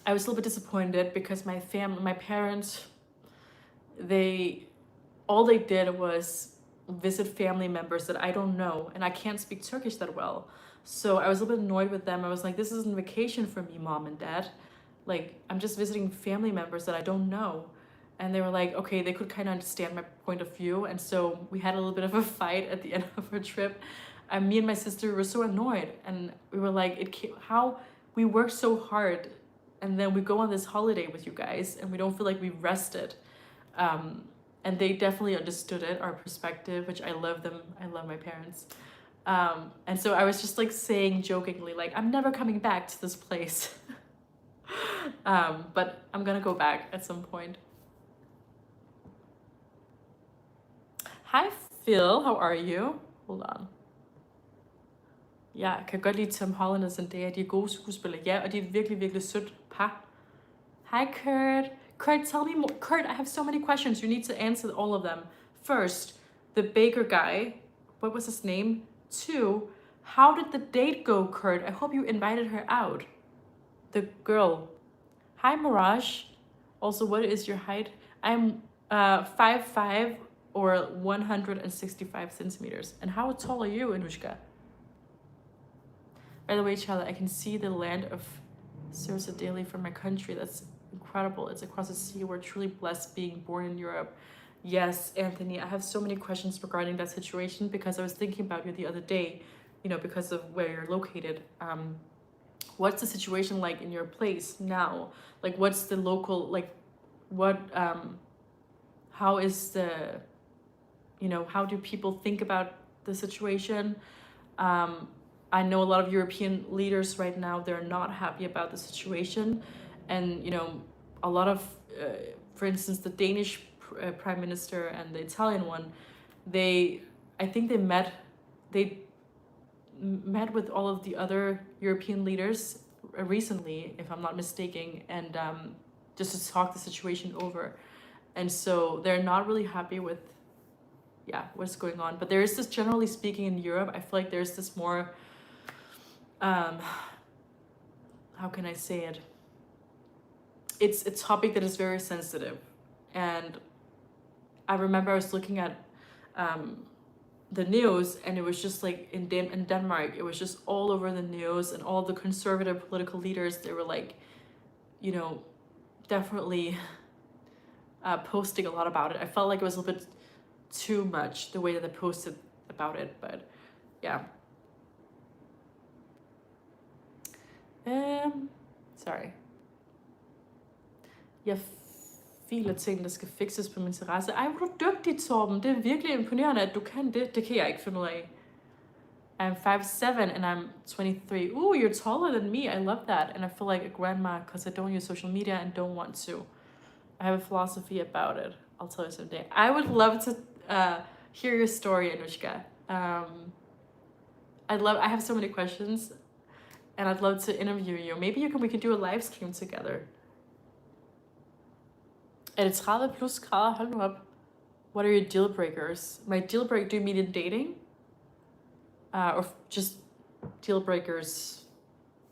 I was a little bit disappointed because my parents, all they did was visit family members that I don't know, and I can't speak Turkish that well. So I was a little bit annoyed with them. I was like, this isn't vacation for me, mom and dad. Like, I'm just visiting family members that I don't know. And they were like, okay, they could kind of understand my point of view. And so we had a little bit of a fight at the end of our trip. And me and my sister were so annoyed. And we were like, how we worked so hard. And then we go on this holiday with you guys and we don't feel like we rested. And they definitely understood it, our perspective, which I love them. I love my parents. And so I was just like saying jokingly, like, I'm never coming back to this place. But I'm gonna go back at some point. Hi Phil, how are you? Hold on. Ja, jeg kan godt lide Tom Holland og Zendaya. De er gode skuespillere, ja, og de er et virkelig, virkelig sødt par. Hi Kurt. Kurt, tell me more. Kurt, I have so many questions. You need to answer all of them. First, the baker guy. What was his name? 2, how did the date go, Kurt? I hope you invited her out. The girl. Hi Mirage. Also, what is your height? I'm 5'5" or 165 centimeters. And how tall are you, Anushka? By the way, Charlotte, I can see the land of Sirsa daily from my country. That's incredible. It's across the sea. We're truly blessed being born in Europe. Yes, Anthony, I have so many questions regarding that situation because I was thinking about you the other day, you know, because of where you're located. What's the situation like in your place now? Like, what's the local, like, what, how is the, you know, how do people think about the situation? I know a lot of European leaders right now, they're not happy about the situation. And, you know, a lot of, for instance, the Danish prime minister and the Italian one, I think they met with all of the other European leaders recently, if I'm not mistaken, and just to talk the situation over. And so they're not really happy with, yeah, what's going on. But there is this, generally speaking, in Europe, I feel like there's this more, how can I say it? It's a topic that is very sensitive. And I remember I was looking at the news, and it was just like in Denmark, it was just all over the news, and all the conservative political leaders, they were like, you know, definitely posting a lot about it. I felt like it was a little bit too much, the way that they posted about it, but yeah. Sorry. Jeg filer ting, der skal fikses på min terrasse. Ej, hvor er du dygtig, Torben. Det er virkelig imponerende, at du kan det. Det kan jeg ikke finde ud af. I'm 5'7" and I'm 23. Ooh, you're taller than me. I love that. And I feel like a grandma because I don't use social media and don't want to. I have a philosophy about it. I'll tell you someday. I would love to hear your story, Anushka. I have so many questions, and I'd love to interview you. Maybe we can do a live stream together. Er det 30 plus grader? Hold nu op. What are your deal breakers? My deal breaker, do you mean in dating? Or just deal breakers?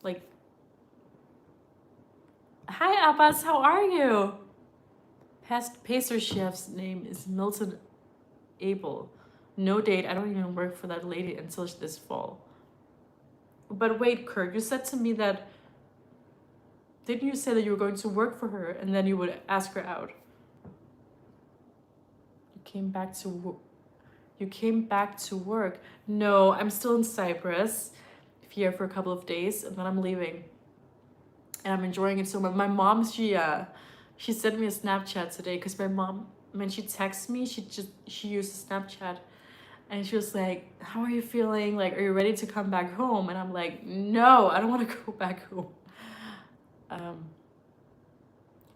Like, hi Abbas, how are you? Pacer chef's name is Milton Abel. No date, I don't even work for that lady until this fall. But wait, Kurt, you said to me that, didn't you say that you were going to work for her and then you would ask her out? You came back to work. No, I'm still in Cyprus here for a couple of days, and then I'm leaving. And I'm enjoying it so much. My mom, she sent me a Snapchat today because my mom, when she texts me, she uses Snapchat. And she was like, how are you feeling? Like, are you ready to come back home? And I'm like, no, I don't want to go back home.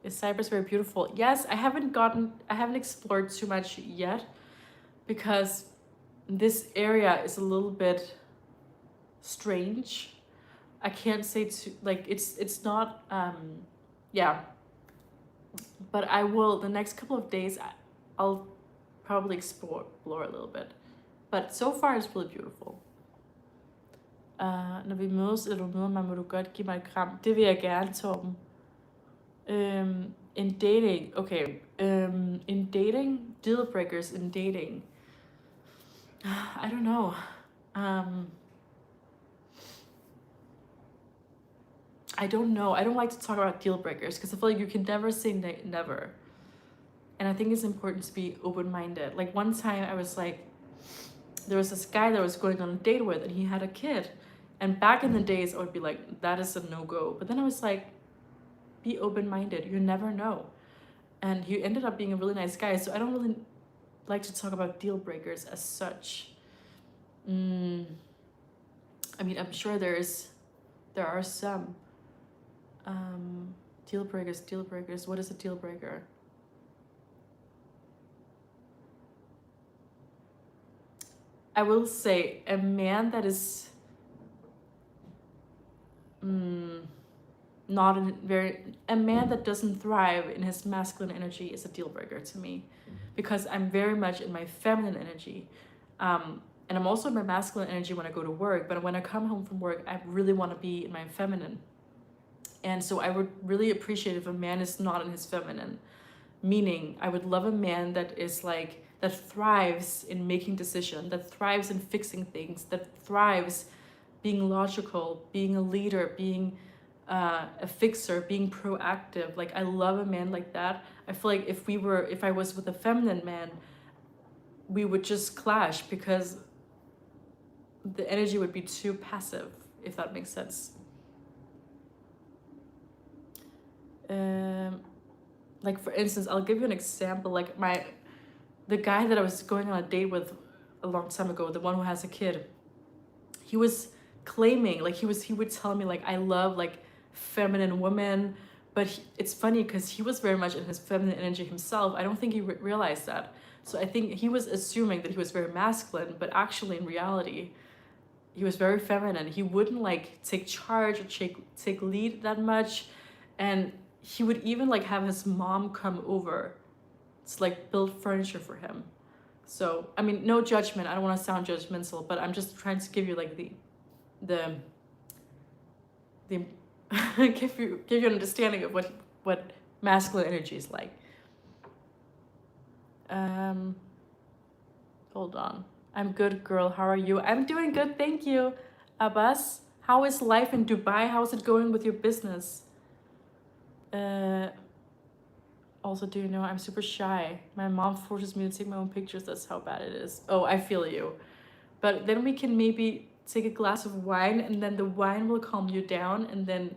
Is Cyprus very beautiful? Yes, I haven't explored too much yet because this area is a little bit strange. I can't say like it's not yeah. But I will the next couple of days. I'll probably explore a little bit. But so far it's really beautiful. Når vi mødes, eller du møder mig, må du godt give mig et kram. Det vil jeg gerne, Torben. In dating, okay. In dating, deal breakers in dating. I don't know. I don't know. I don't like to talk about deal breakers because I feel like you can never say never. And I think it's important to be open-minded. Like one time I was like, there was this guy that I was going on a date with and he had a kid. And back in the days, I would be like, that is a no-go. But then I was like, be open-minded. You never know. And he ended up being a really nice guy. So I don't really like to talk about deal breakers as such. I mean, I'm sure there are some. Deal breakers. What is a deal breaker? I will say a man that is not a man that doesn't thrive in his masculine energy is a deal breaker to me, because I'm very much in my feminine energy, and I'm also in my masculine energy when I go to work. But when I come home from work, I really want to be in my feminine, and so I would really appreciate if a man is not in his feminine. Meaning, I would love a man that is like, that thrives in making decisions, that thrives in fixing things, that thrives being logical, being a leader, being a fixer, being proactive. Like, I love a man like that. I feel like if I was with a feminine man, we would just clash because the energy would be too passive, if that makes sense. Like, for instance, I'll give you an example. Like the guy that I was going on a date with a long time ago, the one who has a kid, he was claiming, like, he would tell me, like, I love, like, feminine women. But it's funny because he was very much in his feminine energy himself. I don't think he realized that. So I think he was assuming that he was very masculine, but actually in reality, he was very feminine. He wouldn't, like, take charge or take lead that much. And he would even, like, have his mom come over to, like, build furniture for him. So, I mean, no judgment. I don't want to sound judgmental, but I'm just trying to give you, like, the give you an understanding of what masculine energy is like. Hold on. I'm good, girl. How are you? I'm doing good, thank you. Abbas, how is life in Dubai? How's it going with your business? Also, do you know I'm super shy? My mom forces me to take my own pictures. That's how bad it is. Oh, I feel you. But then we can maybe take a glass of wine, and then the wine will calm you down, and then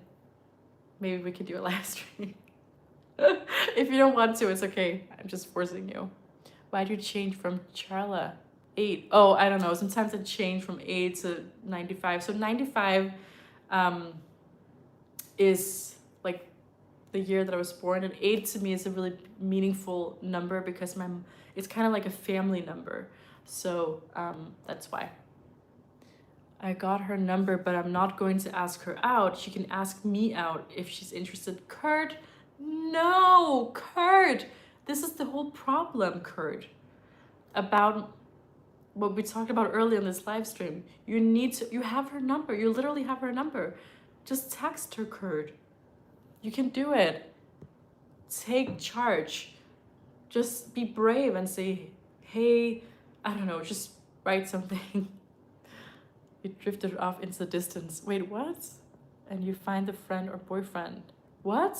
maybe we can do a live stream. If you don't want to, it's okay. I'm just forcing you. Why do you change from Charla? 8. Oh, I don't know. Sometimes I change from 8 to 95. So 95 is like the year that I was born, and 8 to me is a really meaningful number because it's kind of like a family number. So that's why. I got her number, but I'm not going to ask her out. She can ask me out if she's interested. Kurt, no, Kurt. This is the whole problem, Kurt. About what we talked about earlier in this live stream. You have her number. You literally have her number. Just text her, Kurt. You can do it. Take charge. Just be brave and say, hey, I don't know, just write something. You drifted off into the distance. Wait, what? And you find the friend or boyfriend. What?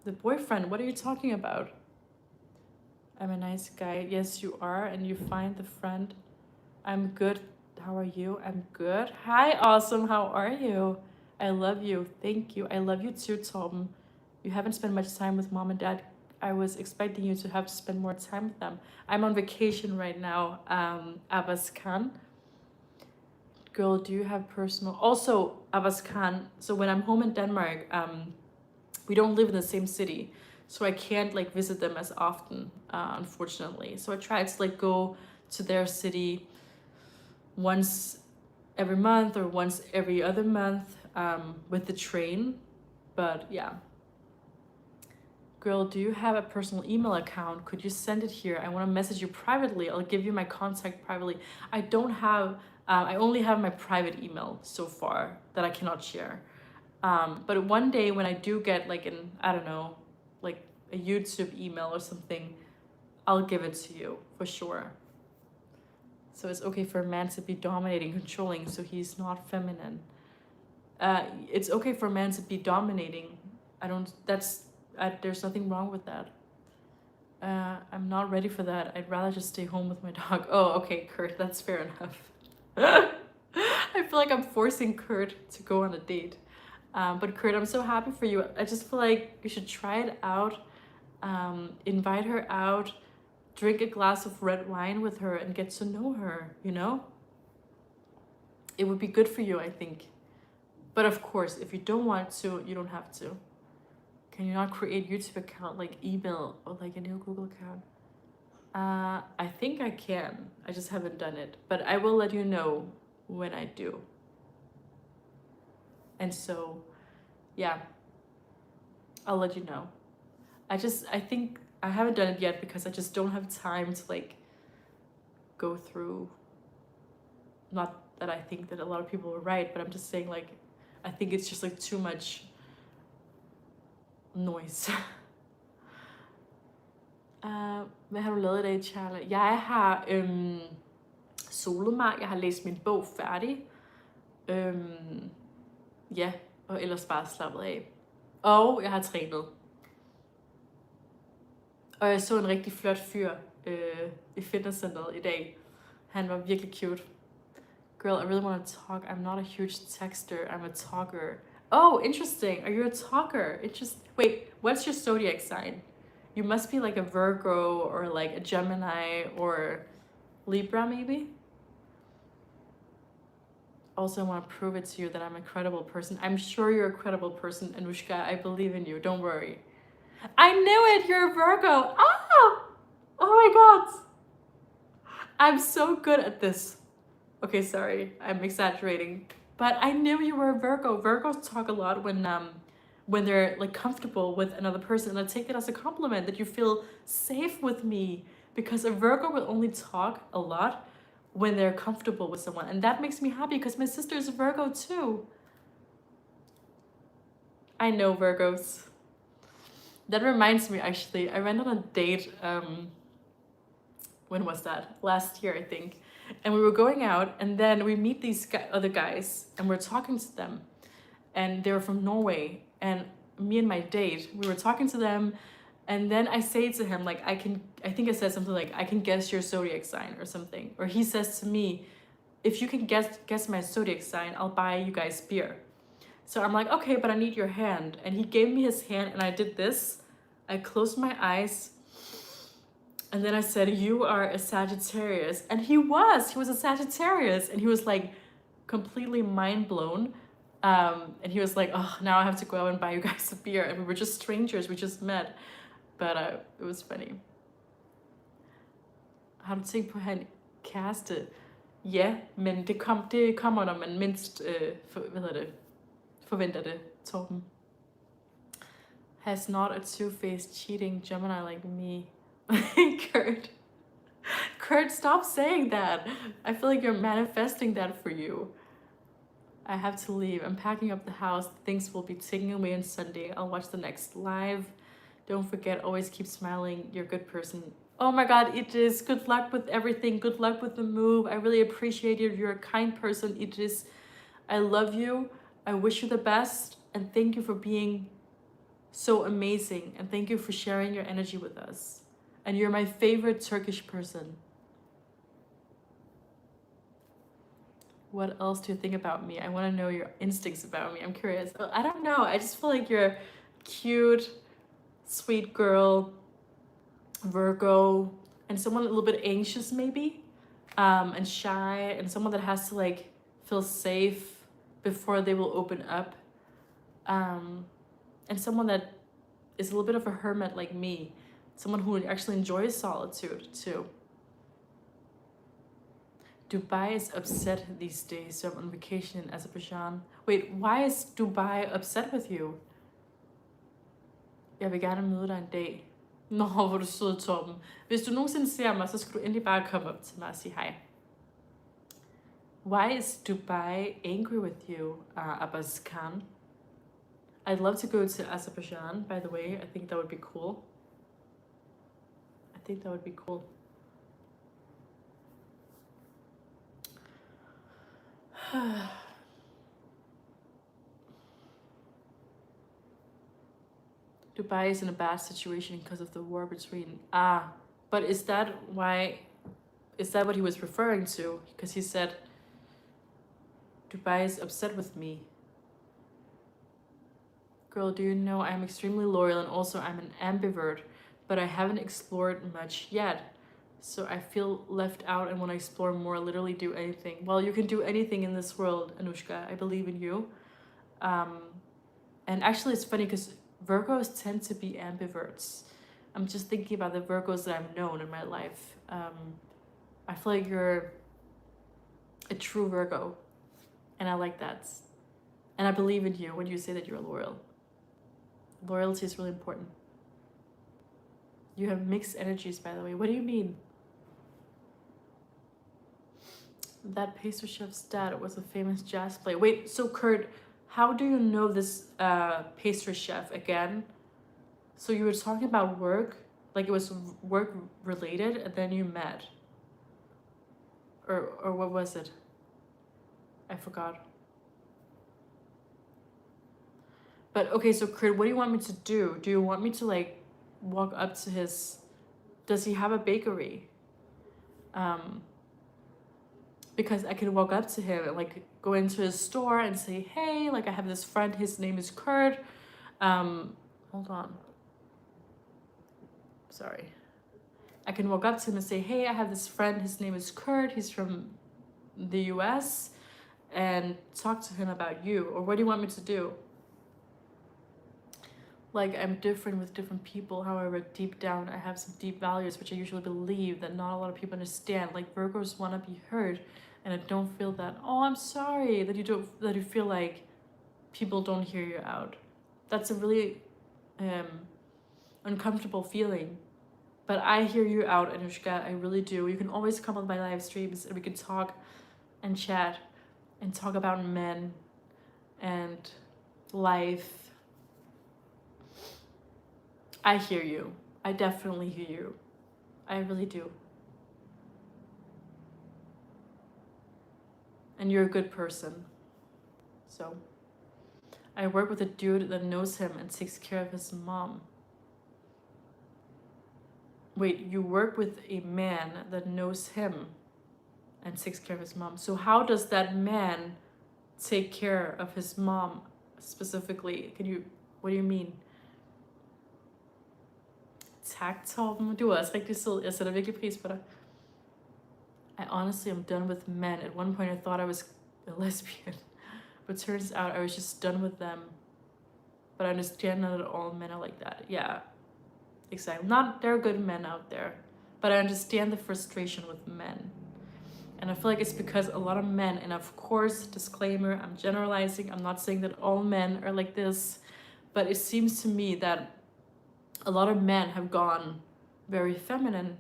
The boyfriend, what are you talking about? I'm a nice guy. Yes, you are. And you find the friend. I'm good. How are you? I'm good. Hi, awesome. How are you? I love you. Thank you. I love you too, Tom. You haven't spent much time with mom and dad. I was expecting you to have to spend more time with them. I'm on vacation right now, Abbas Khan. Girl, do you have personal... Also, Abbas Khan, so when I'm home in Denmark, we don't live in the same city. So I can't, like, visit them as often, unfortunately. So I try to, like, go to their city once every month or once every other month with the train. But yeah. Girl, do you have a personal email account? Could you send it here? I want to message you privately. I'll give you my contact privately. I don't have, I only have my private email so far that I cannot share. But one day when I do get like an, I don't know, like a YouTube email or something, I'll give it to you for sure. So it's okay for a man to be dominating, controlling, so he's not feminine. It's okay for a man to be dominating. There's nothing wrong with that. I'm not ready for that. I'd rather just stay home with my dog. Oh, okay, Kurt, that's fair enough. I feel like I'm forcing Kurt to go on a date. But Kurt, I'm so happy for you. I just feel like you should try it out. Invite her out, drink a glass of red wine with her and get to know her, you know? It would be good for you, I think. But of course, if you don't want to, you don't have to. Can you not create YouTube account, like email or like a new Google account? I think I can. I just haven't done it. But I will let you know when I do. And so, yeah, I'll let you know. I think I haven't done it yet because I just don't have time to like go through. Not that I think that a lot of people are right, but I'm just saying like, I think it's just like too much noise. Hvad har du lavet i dag, Charlie? Jeg har solet mig. Jeg har læst min bog færdig. Ja, og ellers bare slappet af. Og jeg har trænet. Og jeg så en rigtig flot fyr i fitnesscenteret i dag. Han var virkelig cute. Girl, I really want to talk. I'm not a huge texter. I'm a talker. Oh, interesting. Are you a talker? Wait, what's your zodiac sign? You must be like a Virgo or like a Gemini or Libra, maybe? Also, I want to prove it to you that I'm a credible person. I'm sure you're a credible person, Anushka. I believe in you. Don't worry. I knew it! You're a Virgo! Ah! Oh my god! I'm so good at this. Okay, sorry. I'm exaggerating. But I knew you were a Virgo. Virgos talk a lot when they're like comfortable with another person, and I take it as a compliment that you feel safe with me, because a Virgo will only talk a lot when they're comfortable with someone, and that makes me happy because my sister is a Virgo too. I know Virgos. That reminds me, actually, I went on a date, when was that? Last year, I think. And we were going out, and then we meet these other guys, and we're talking to them. And they were from Norway. And me and my date, we were talking to them, and then I say to him, like, I think I said something like, I can guess your zodiac sign or something. Or he says to me, if you can guess my zodiac sign, I'll buy you guys beer. So I'm like, okay, but I need your hand. And he gave me his hand, and I did this. I closed my eyes, and then I said, you are a Sagittarius. And he was a Sagittarius. And he was like completely mind blown. And he was like, oh, now I have to go out and buy you guys a beer. And we were just strangers, we just met. But it was funny. Har du tænkt på at have en kæreste? Ja, men det kommer, når man mindst forventer det, Torben. Has not a two-faced cheating Gemini like me. Kurt, stop saying that. I feel like you're manifesting that for you. I have to leave. I'm packing up the house. Things will be taken away on Sunday. I'll watch the next live. Don't forget, always keep smiling. You're a good person. Oh my god, Idris, good luck with everything. Good luck with the move. I really appreciate you. You're a kind person, Idris. I love you. I wish you the best. And thank you for being so amazing. And thank you for sharing your energy with us. And you're my favorite Turkish person. What else do you think about me? I want to know your instincts about me. I'm curious. I don't know. I just feel like you're a cute, sweet girl, Virgo, and someone a little bit anxious maybe, and shy, and someone that has to like feel safe before they will open up, and someone that is a little bit of a hermit like me, someone who actually enjoys solitude too. Dubai is upset these days, so I'm on vacation in Azerbaijan. Wait, why is Dubai upset with you? Jeg vil gerne møde dig en dag. Nå, hvor du sød, Torben. Hvis du nogensinde ser mig, så skal du endelig bare komme op til mig og sige hej. Why is Dubai angry with you, Abbas Khan? I'd love to go to Azerbaijan, by the way. I think that would be cool. I think that would be cool. Dubai is in a bad situation because of the war between... but is that why... Is that what he was referring to? Because he said, Dubai is upset with me. Girl, do you know I'm extremely loyal and also I'm an ambivert, but I haven't explored much yet. So I feel left out and want to explore more, literally do anything. Well, you can do anything in this world, Anushka. I believe in you. And actually it's funny because Virgos tend to be ambiverts. I'm just thinking about the Virgos that I've known in my life. I feel like you're a true Virgo. And I like that. And I believe in you when you say that you're loyal. Loyalty is really important. You have mixed energies, by the way. What do you mean? That pastry chef's dad was a famous jazz player. Wait, so Kurt, how do you know this pastry chef again? So you were talking about work, like it was work related, and then you met. Or what was it? I forgot. But okay, so Kurt, what do you want me to do? Do you want me to like walk up to his... Does he have a bakery? Because I can walk up to him and like go into his store and say, hey, like I have this friend, his name is Kurt. Hold on. Sorry. I can walk up to him and say, hey, I have this friend, his name is Kurt, he's from the US, and talk to him about you. Or what do you want me to do? Like, I'm different with different people, however, deep down, I have some deep values, which I usually believe that not a lot of people understand. Like, Virgos want to be heard, and I don't feel that, oh, I'm sorry, that you feel like people don't hear you out. That's a really uncomfortable feeling. But I hear you out, Anushka, I really do. You can always come on my live streams and we can talk and chat and talk about men and life. I hear you. I definitely hear you. I really do. And you're a good person. So, I work with a dude that knows him and takes care of his mom. Wait, you work with a man that knows him and takes care of his mom. So how does that man take care of his mom specifically? What do you mean? Tak, Torben. Du er også rigtig sød. Jeg sætter virkelig pris på dig. I honestly am done with men. At one point I thought I was a lesbian, but turns out I was just done with them. But I understand not all men are like that. Yeah. Exactly. There are good men out there, but I understand the frustration with men. And I feel like it's because a lot of men, and of course, disclaimer, I'm generalizing, I'm not saying that all men are like this, but it seems to me that a lot of men have gone very feminine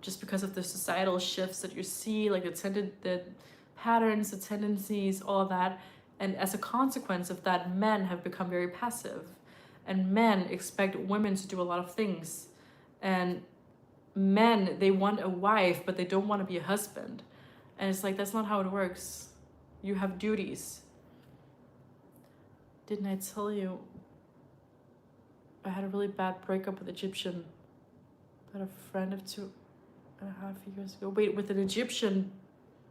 just because of the societal shifts that you see, like the patterns, the tendencies, all of that. And as a consequence of that, men have become very passive. And men expect women to do a lot of things. And men, they want a wife, but they don't want to be a husband. And it's like, that's not how it works. You have duties. Didn't I tell you? I had a really bad breakup with Egyptian. But a friend of 2.5 years ago. Wait, with an Egyptian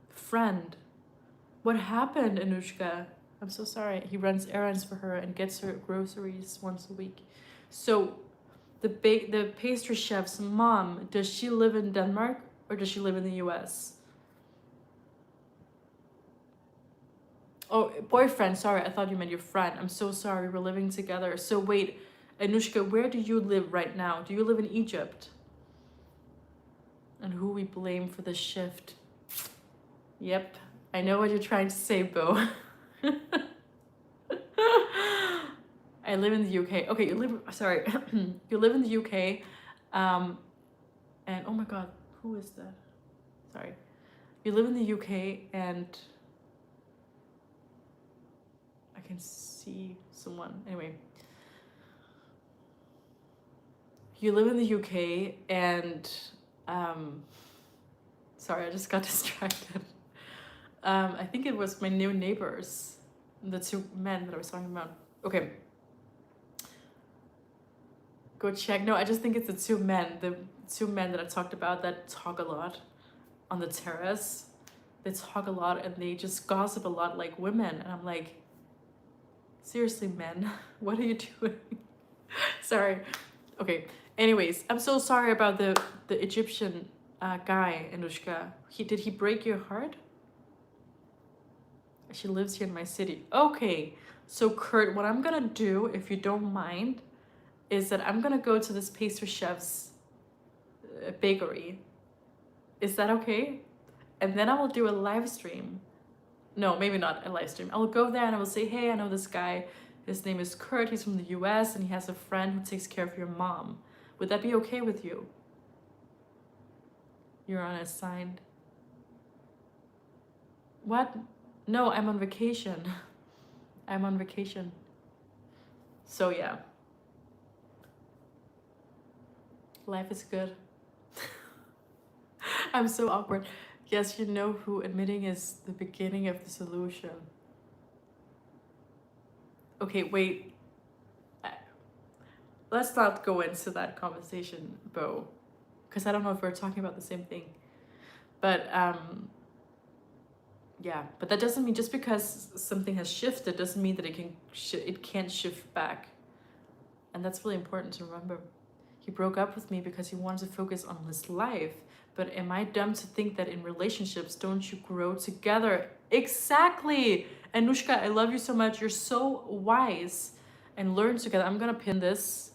friend. What happened, Anushka? I'm so sorry. He runs errands for her and gets her groceries once a week. So the pastry chef's mom, does she live in Denmark or does she live in the US? Oh, boyfriend, sorry, I thought you meant your friend. I'm so sorry, we're living together. So wait, Anushka, where do you live right now? Do you live in Egypt? And who we blame for the shift? Yep, I know what you're trying to say, Bo. I live in the UK. Okay, you live, sorry, you live in the UK. And oh my God, who is that? Sorry. You live in the UK and I can see someone. Anyway, you live in the UK and, sorry, I just got distracted. I think it was my new neighbors, the two men that I was talking about. Okay, go check. No, I just think it's the two men that I talked about that talk a lot on the terrace. They talk a lot and they just gossip a lot like women. And I'm like, seriously, men, what are you doing? Sorry. Okay. Anyways, I'm so sorry about the Egyptian guy, Anushka. Did he break your heart? She lives here in my city. Okay. So Kurt, what I'm gonna do, if you don't mind, is that I'm gonna go to this pastry chef's bakery. Is that okay? And then I will do a live stream. No, maybe not a live stream. I will go there and I will say, hey, I know this guy. His name is Kurt. He's from the US and he has a friend who takes care of your mom. Would that be okay with you? You're unassigned. What? No, I'm on vacation. I'm on vacation. So yeah. Life is good. I'm so awkward. Yes, you know who admitting is the beginning of the solution. Okay, wait. Let's not go into that conversation, Bo, because I don't know if we're talking about the same thing. But yeah, but that doesn't mean just because something has shifted doesn't mean that it can't shift back. And that's really important to remember. He broke up with me because he wanted to focus on his life. But am I dumb to think that in relationships, don't you grow together? Exactly. Anushka, I love you so much. You're so wise. And learn together. I'm going to pin this.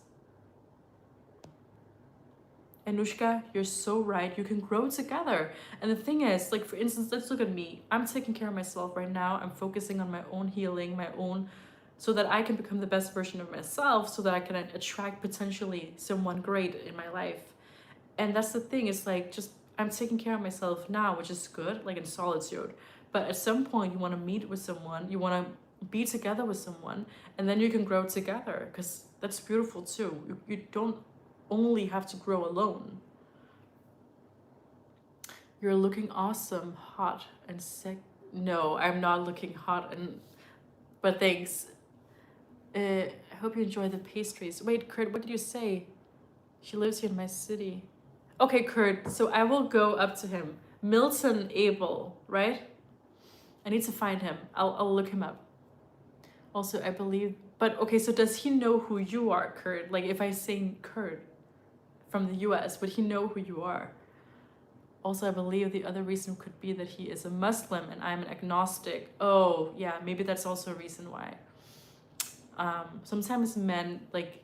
Anushka, you're so right. You can grow together. And the thing is, like, for instance, let's look at me. I'm taking care of myself right now. I'm focusing on my own healing, my own, so that I can become the best version of myself, so that I can attract potentially someone great in my life. And that's the thing, it's like, just, I'm taking care of myself now, which is good, like in solitude. But at some point, you want to meet with someone, you want to be together with someone, and then you can grow together, because that's beautiful too. You don't only have to grow alone. You're looking awesome, hot, and sick. No, I'm not looking hot, but thanks. I hope you enjoy the pastries. Wait, Kurt, what did you say? She lives here in my city. Okay, Kurt, so I will go up to him. Milton Abel, right? I need to find him. I'll look him up. Also, I believe, but okay, so does he know who you are, Kurt? Like if I say Kurt from the US, would he know who you are? Also, I believe the other reason could be that he is a Muslim and I'm an agnostic. Oh, yeah, maybe that's also a reason why. Sometimes men, like,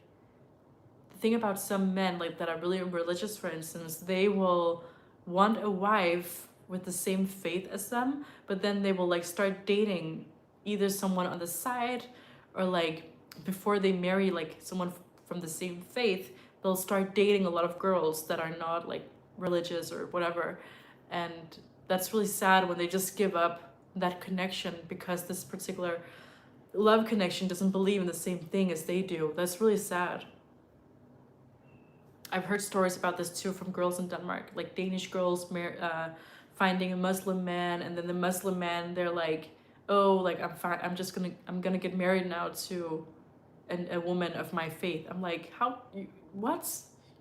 the thing about some men, like, that are really religious, for instance, they will want a wife with the same faith as them, but then they will, like, start dating either someone on the side or, like, before they marry, like, someone from the same faith, they'll start dating a lot of girls that are not, like, religious or whatever. And that's really sad when they just give up that connection because this particular love connection doesn't believe in the same thing as they do. That's really sad. I've heard stories about this too from girls in Denmark, like Danish girls finding a Muslim man, and then the Muslim man, they're like, oh, like I'm fine, I'm gonna get married now to a woman of my faith. I'm like, what?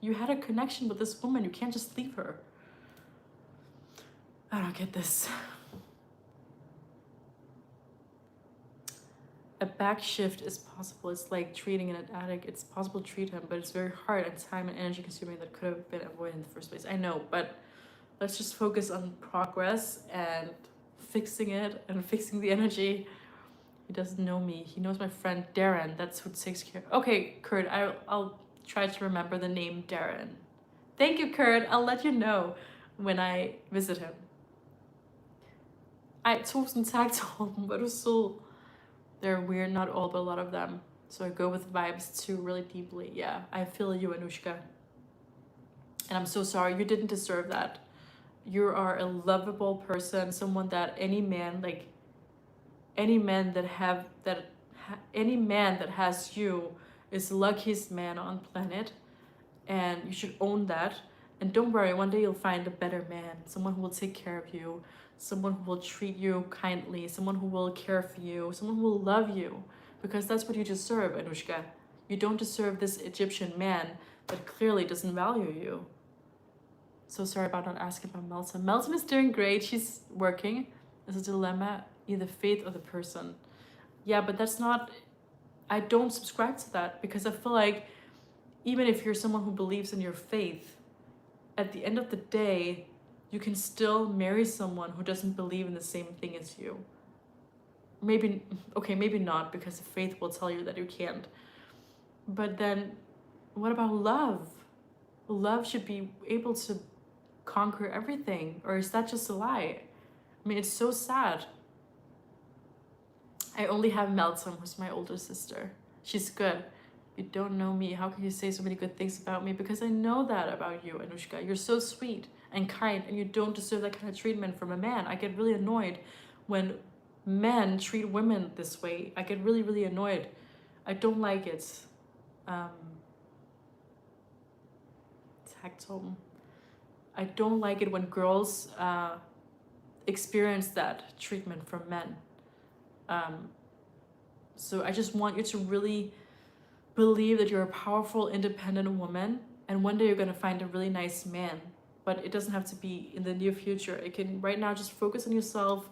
You had a connection with this woman, you can't just leave her. I don't get this. A back shift is possible. It's like treating an addict. It's possible to treat him, but it's very hard and time and energy consuming that could have been avoided in the first place. I know, but let's just focus on progress and fixing it and fixing the energy. He doesn't know me. He knows my friend Darren. That's who takes care. Okay, Kurt, I'll try to remember the name Darren. Thank you, Kurt. I'll let you know when I visit him. Tusind tak, Torben. Hvor er du sød. They're weird, not all, but a lot of them. So I go with vibes too really deeply. Yeah, I feel you, Anushka. And I'm so sorry, you didn't deserve that. You are a lovable person, someone that any man, like any man that have that any man that has you is the luckiest man on planet, and you should own that. And don't worry, one day you'll find a better man, someone who will take care of you, someone who will treat you kindly, someone who will care for you, someone who will love you, because that's what you deserve, Anushka. You don't deserve this Egyptian man that clearly doesn't value you. So sorry about not asking about Meltem. Meltem is doing great. She's working. It's a dilemma, either faith or the person. Yeah, but that's not, I don't subscribe to that, because I feel like even if you're someone who believes in your faith, at the end of the day, you can still marry someone who doesn't believe in the same thing as you. Maybe, okay, maybe not, because the faith will tell you that you can't. But then what about love? Love should be able to conquer everything, or is that just a lie? I mean, it's so sad. I only have Meltem, who's my older sister. She's good. You don't know me. How can you say so many good things about me? Because I know that about you, Anushka. You're so sweet and kind, and you don't deserve that kind of treatment from a man. I get really annoyed when men treat women this way. I get really, really annoyed. I don't like it. Tactile. I don't like it when girls experience that treatment from men. So I just want you to really believe that you're a powerful, independent woman, and one day you're gonna find a really nice man. But it doesn't have to be in the near future. It can right now just focus on yourself,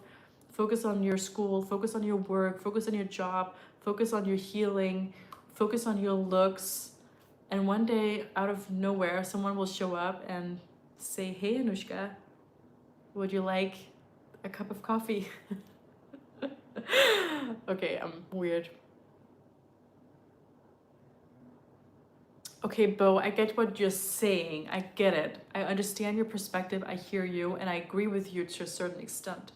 focus on your school, focus on your work, focus on your job, focus on your healing, focus on your looks. And one day, out of nowhere, someone will show up and say, hey, Anushka, would you like a cup of coffee? Okay, I'm weird. Okay, Bo, I get what you're saying. I get it. I understand your perspective. I hear you, and I agree with you to a certain extent.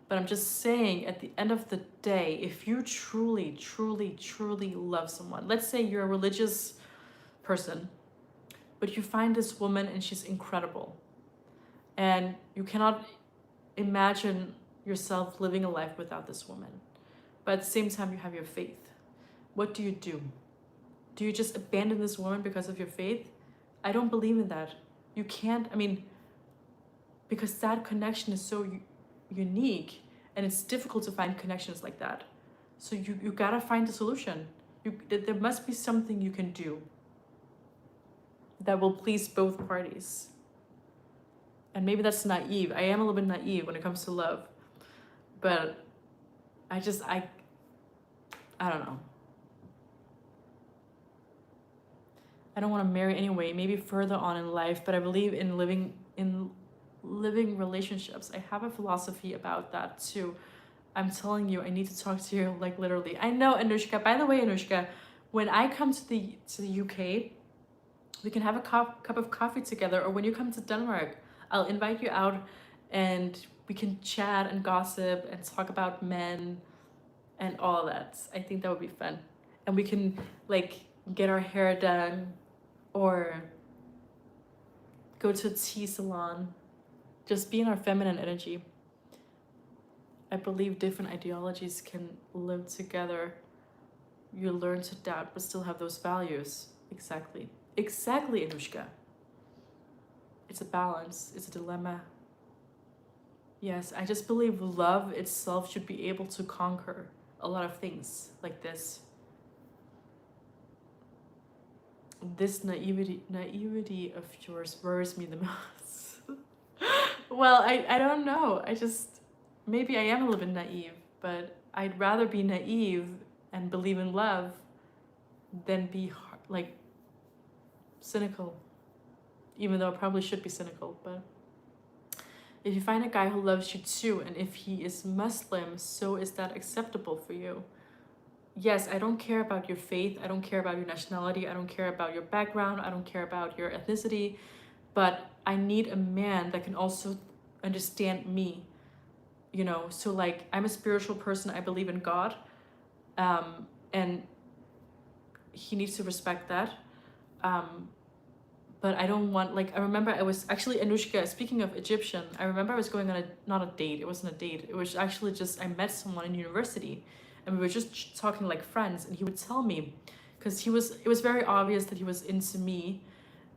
But I'm just saying, at the end of the day, if you truly, truly, truly love someone, let's say you're a religious person, but you find this woman and she's incredible, and you cannot imagine yourself living a life without this woman, but at the same time you have your faith. What do? Do you just abandon this woman because of your faith? I don't believe in that. You can't, I mean, because that connection is so unique, and it's difficult to find connections like that. So you gotta find a solution. There must be something you can do that will please both parties. And maybe that's naive. I am a little bit naive when it comes to love. But I don't know. I don't want to marry anyway, maybe further on in life, but I believe in living relationships. I have a philosophy about that too. I'm telling you, I need to talk to you, like, literally. I know, Anushka. By the way, Anushka, when I come to the UK, we can have a cup of coffee together, or when you come to Denmark, I'll invite you out and we can chat and gossip and talk about men and all that. I think that would be fun. And we can, like, get our hair done or go to a tea salon. Just be in our feminine energy. I believe different ideologies can live together. You learn to doubt but still have those values. Exactly, Anushka. It's a balance, it's a dilemma. Yes, I just believe love itself should be able to conquer a lot of things like this. This naivety of yours worries me the most. Well, I don't know. Maybe I am a little bit naive, but I'd rather be naive and believe in love than be like cynical. Even though I probably should be cynical, but if you find a guy who loves you too, and if he is Muslim, so is that acceptable for you? Yes, I don't care about your faith, I don't care about your nationality, I don't care about your background, I don't care about your ethnicity, but I need a man that can also understand me, you know? So, like, I'm a spiritual person, I believe in God, and he needs to respect that. But I don't want, like, I remember I was actually, Anushka, speaking of Egyptian, I remember I was going on not a date, it wasn't a date, it was actually just, I met someone in university and we were just talking like friends, and he would tell me, because it was very obvious that he was into me,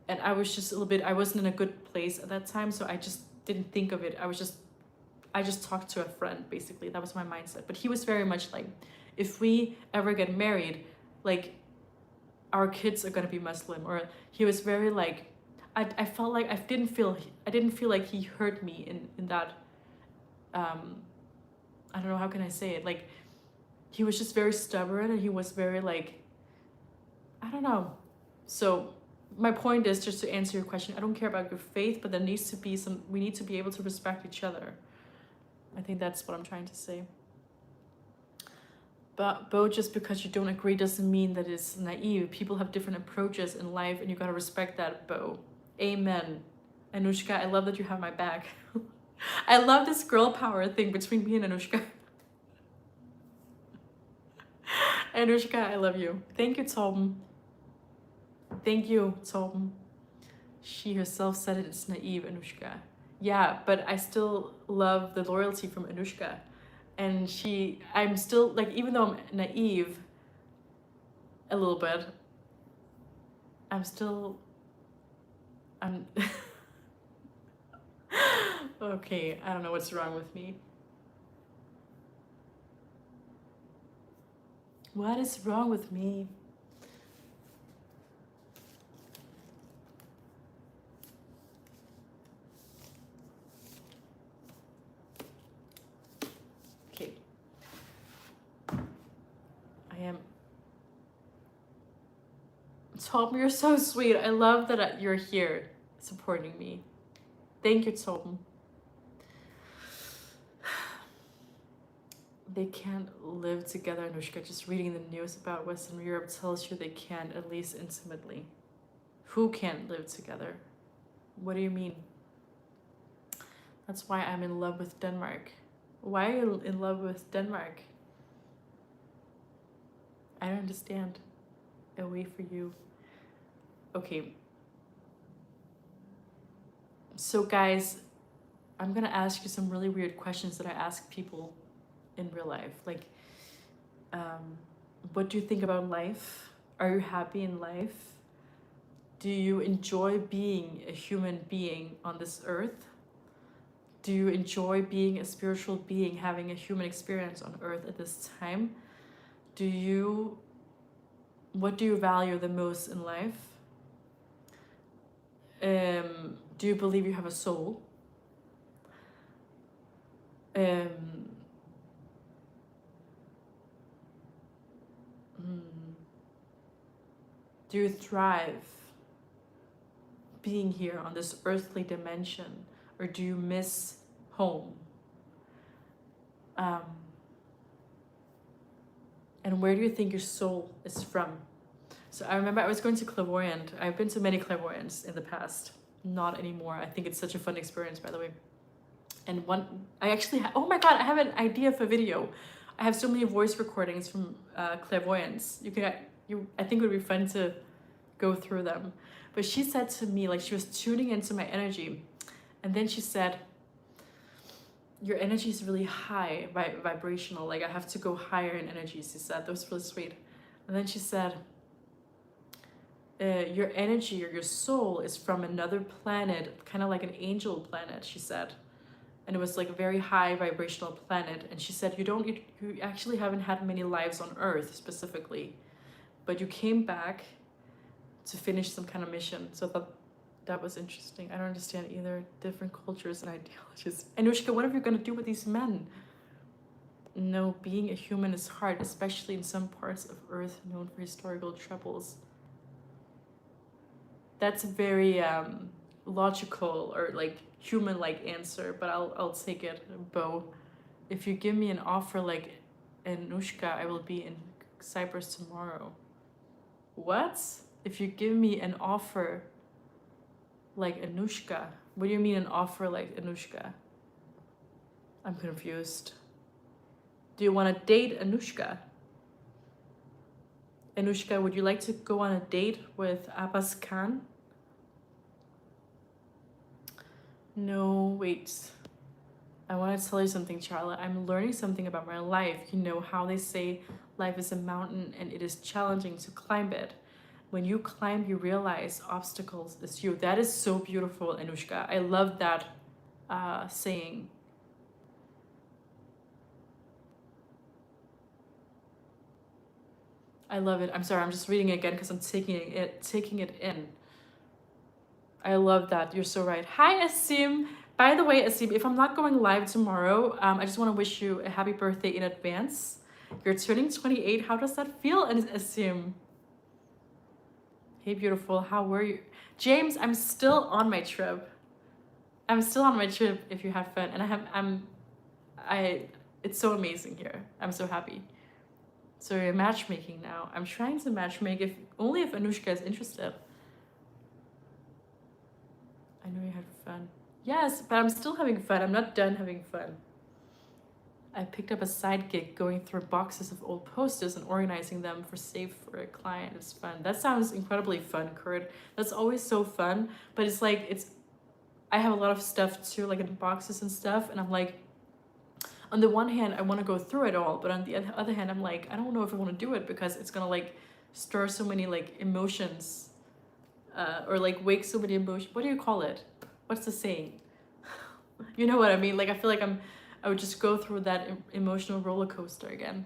and I was just a little bit, I wasn't in a good place at that time, so I just didn't think of it. I just talked to a friend, basically. That was my mindset. But he was very much like, if we ever get married, like, our kids are gonna be Muslim. Or he was very like, I felt like I didn't feel like he hurt me in that, I don't know, how can I say it? Like, he was just very stubborn, and he was very like, I don't know. So my point is, just to answer your question, I don't care about your faith, but there needs to be we need to be able to respect each other. I think that's what I'm trying to say. But Bo, just because you don't agree doesn't mean that it's naive. People have different approaches in life, and you gotta respect that, Bo. Amen. Anushka, I love that you have my back. I love this girl power thing between me and Anushka. Anushka, I love you. Thank you, Tom. Thank you, Tom. She herself said it's naive, Anushka. Yeah, but I still love the loyalty from Anushka. And I'm still, like, even though I'm naive a little bit, I'm okay, I don't know what's wrong with me. What is wrong with me? Okay. I am... Tom, you're so sweet. I love that you're here supporting me. Thank you, Tom. They can't live together, Anushka. Just reading the news about Western Europe tells you they can, at least intimately. Who can't live together? What do you mean? That's why I'm in love with Denmark. Why are you in love with Denmark? I don't understand. A way for you. Okay. So guys, I'm gonna ask you some really weird questions that I ask people in real life. Like, what do you think about life? Are you happy in life? Do you enjoy being a human being on this earth? Do you enjoy being a spiritual being, having a human experience on earth at this time? What do you value the most in life? Do you believe you have a soul? Do you thrive being here on this earthly dimension, or do you miss home? And where do you think your soul is from? So I remember I was going to clairvoyant. I've been to many clairvoyants in the past, not anymore. I think it's such a fun experience, by the way. And oh my god, I have an idea for video. I have so many voice recordings from clairvoyants. I think it would be fun to go through them. But she said to me, like, she was tuning into my energy, and then she said, your energy is really high, vibrational, like I have to go higher in energy, she said. That was really sweet. And then she said, your energy or your soul is from another planet, kind of like an angel planet, she said. And it was like a very high vibrational planet. And she said, you actually haven't had many lives on Earth specifically, but you came back to finish some kind of mission. So I thought that was interesting. I don't understand either. Different cultures and ideologies. Anushka, what are you gonna do with these men? No, being a human is hard, especially in some parts of Earth known for historical troubles. That's a very logical or like human-like answer, but I'll take it, Bo. If you give me an offer like Anushka, I will be in Cyprus tomorrow. What? If you give me an offer like Anushka, what do you mean an offer like Anushka? I'm confused. Do you want to date Anushka? Anushka, would you like to go on a date with Abbas Khan? No, wait. I want to tell you something, Charlotte. I'm learning something about my life. You know how they say life is a mountain and it is challenging to climb it. When you climb, you realize obstacles is you. That is so beautiful, Anushka. I love that saying. I love it. I'm sorry, I'm just reading it again because I'm taking it in. I love that. You're so right. Hi, Asim. By the way, Asim, if I'm not going live tomorrow, I just want to wish you a happy birthday in advance. You're turning 28. How does that feel, Asim? Hey, beautiful. How were you? James, I'm still on my trip. I'm still on my trip if you had fun. And it's so amazing here. I'm so happy. So you're matchmaking now. I'm trying to matchmake only if Anushka is interested. I know you had fun. Yes, but I'm still having fun. I'm not done having fun. I picked up a side gig going through boxes of old posters and organizing them for save for a client. It's fun. That sounds incredibly fun, Kurt. That's always so fun. But it's like, I have a lot of stuff too, like in boxes and stuff. And I'm like, on the one hand, I want to go through it all. But on the other hand, I'm like, I don't know if I want to do it because it's going to like stir so many like emotions or like wake so many emotions. What do you call it? What's the saying? You know what I mean? Like, I feel like I would just go through that emotional roller coaster again.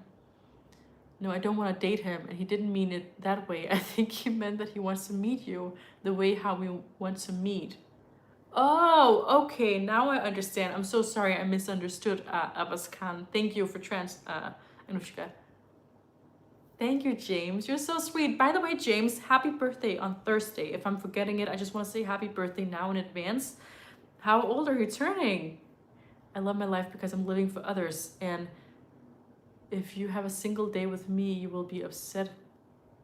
No, I don't want to date him. And he didn't mean it that way. I think he meant that he wants to meet you the way how we want to meet. Oh, okay. Now I understand. I'm so sorry. I misunderstood, Abbas Khan. Thank you for Anushka. Thank you, James. You're so sweet. By the way, James, happy birthday on Thursday. If I'm forgetting it, I just want to say happy birthday now in advance. How old are you turning? I love my life because I'm living for others. And if you have a single day with me, you will be upset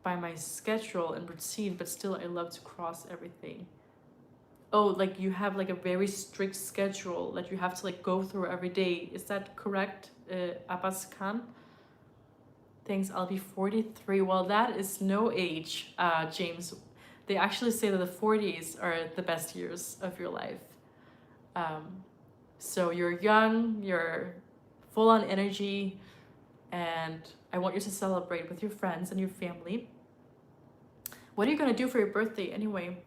by my schedule and routine, but still I love to cross everything. Oh, like you have like a very strict schedule that you have to like go through every day. Is that correct, Abbas Khan? Thanks, I'll be 43. Well, that is no age, James. They actually say that the 40s are the best years of your life. So you're young, you're full on energy, and I want you to celebrate with your friends and your family. What are you gonna do for your birthday anyway?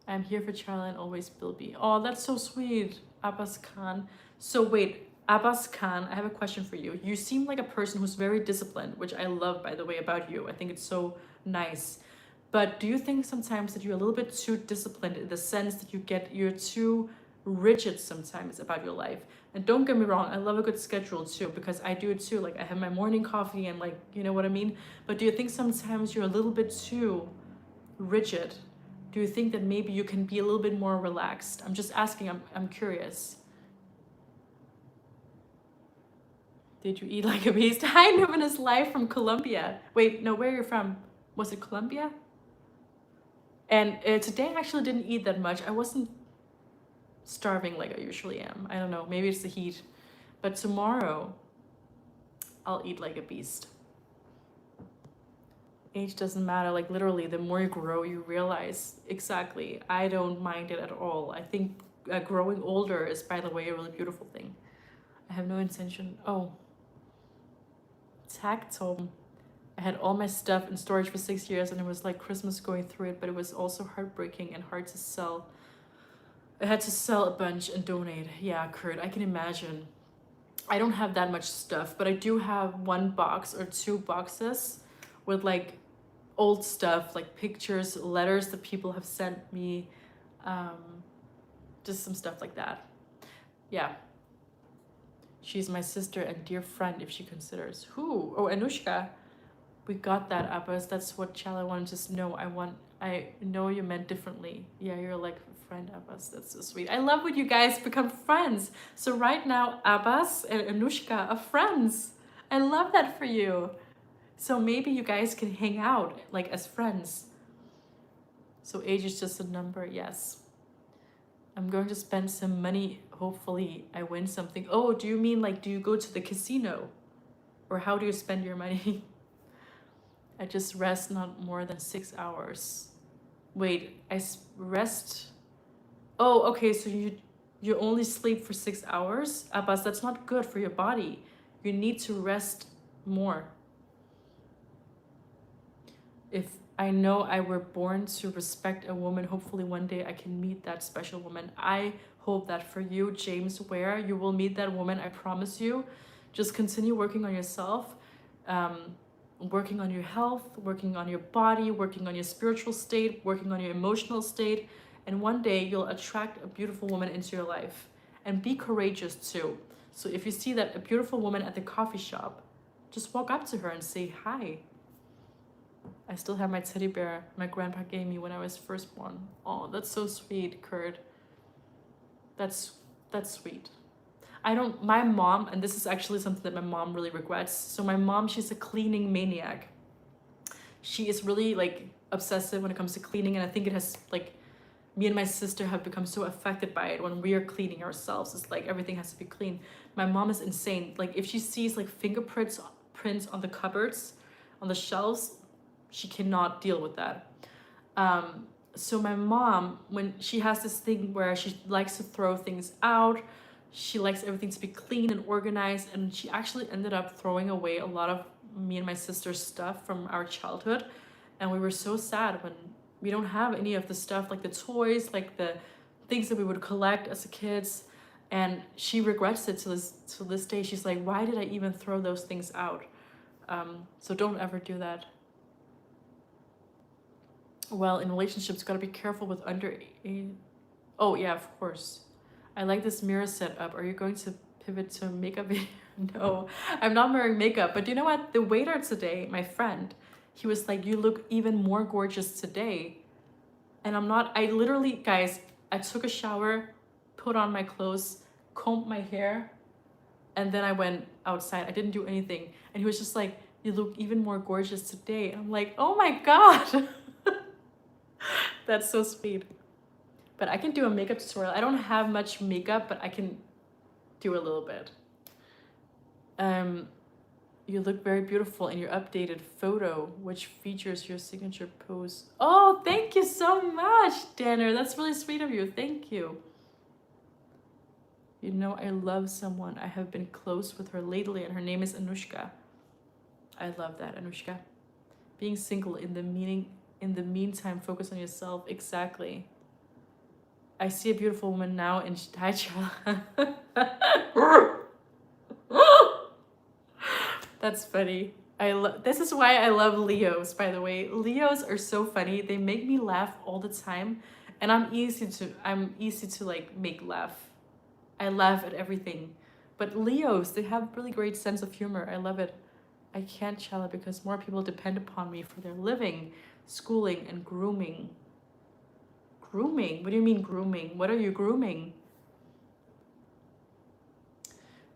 I'm here for Charlie and always Bilby. Oh, that's so sweet, Abbas Khan. So wait, Abbas Khan, I have a question for you. You seem like a person who's very disciplined, which I love, by the way, about you. I think it's so nice. But do you think sometimes that you're a little bit too disciplined in the sense that you're too rigid sometimes about your life? And don't get me wrong, I love a good schedule too, because I do it too. Like I have my morning coffee and like, you know what I mean? But do you think sometimes you're a little bit too rigid? Do you think that maybe you can be a little bit more relaxed? I'm just asking, I'm curious. Did you eat like a beast? Hi, Nuben is live from Colombia. Wait, no, where are you from? Was it Colombia? And today I actually didn't eat that much. I wasn't starving like I usually am. I don't know, maybe it's the heat. But tomorrow, I'll eat like a beast. Age doesn't matter, like literally, the more you grow, you realize, exactly, I don't mind it at all. I think growing older is, by the way, a really beautiful thing. I have no intention. Oh, Tactome. I had all my stuff in storage for 6 years and it was like Christmas going through it, but it was also heartbreaking and hard to sell. I had to sell a bunch and donate. Yeah, Kurt, I can imagine. I don't have that much stuff, but I do have 1 box or 2 boxes with like old stuff, like pictures, letters that people have sent me, just some stuff like that. Yeah. She's my sister and dear friend if she considers. Who? Oh, Anushka. We got that, Abbas. That's what Chala wanted to know. I know you meant differently. Yeah, you're like a friend, Abbas. That's so sweet. I love when you guys become friends. So right now, Abbas and Anushka are friends. I love that for you. So maybe you guys can hang out like as friends. So age is just a number, yes. I'm going to spend some money. Hopefully I win something. Oh, do you mean like, do you go to the casino? Or how do you spend your money? I just rest not more than 6 hours. Wait, rest. Oh, okay, so you only sleep for 6 hours? Abbas, that's not good for your body. You need to rest more. If I know I were born to respect a woman, hopefully one day I can meet that special woman. I hope that for you, James Ware, you will meet that woman, I promise you. Just continue working on yourself, working on your health, working on your body, working on your spiritual state, working on your emotional state, and one day you'll attract a beautiful woman into your life. And be courageous too. So if you see that a beautiful woman at the coffee shop, just walk up to her and say hi. I still have my teddy bear my grandpa gave me when I was first born. Oh, that's so sweet, Kurt. That's sweet. My mom, and this is actually something that my mom really regrets. So my mom, she's a cleaning maniac. She is really like obsessive when it comes to cleaning, and I think it has like, me and my sister have become so affected by it when we are cleaning ourselves. It's like everything has to be clean. My mom is insane. Like if she sees like prints on the cupboards, on the shelves, she cannot deal with that. So my mom, when she has this thing where she likes to throw things out, she likes everything to be clean and organized, and she actually ended up throwing away a lot of me and my sister's stuff from our childhood. And we were so sad when we don't have any of the stuff, like the toys, like the things that we would collect as kids. And she regrets it to this day. She's like, why did I even throw those things out? So don't ever do that. Well, in relationships, gotta be careful with Oh yeah, of course. I like this mirror setup. Are you going to pivot to a makeup video? No, I'm not wearing makeup. But you know what? The waiter today, my friend, he was like, you look even more gorgeous today. And I literally, guys, I took a shower, put on my clothes, combed my hair, and then I went outside. I didn't do anything. And he was just like, you look even more gorgeous today. And I'm like, oh my God. That's so sweet. But I can do a makeup tutorial. I don't have much makeup, but I can do a little bit. You look very beautiful in your updated photo, which features your signature pose. Oh, thank you so much, Danner. That's really sweet of you. Thank you. You know, I love someone. I have been close with her lately, and her name is Anushka. I love that, Anushka. Being single in the meantime, focus on yourself. Exactly. I see a beautiful woman now in Taicha. That's funny. This is why I love Leos, by the way. Leos are so funny. They make me laugh all the time, and I'm easy to like make laugh. I laugh at everything. But Leos, they have really great sense of humor. I love it. I can't Chala because more people depend upon me for their living, schooling, and grooming. Grooming? What do you mean grooming? What are you grooming?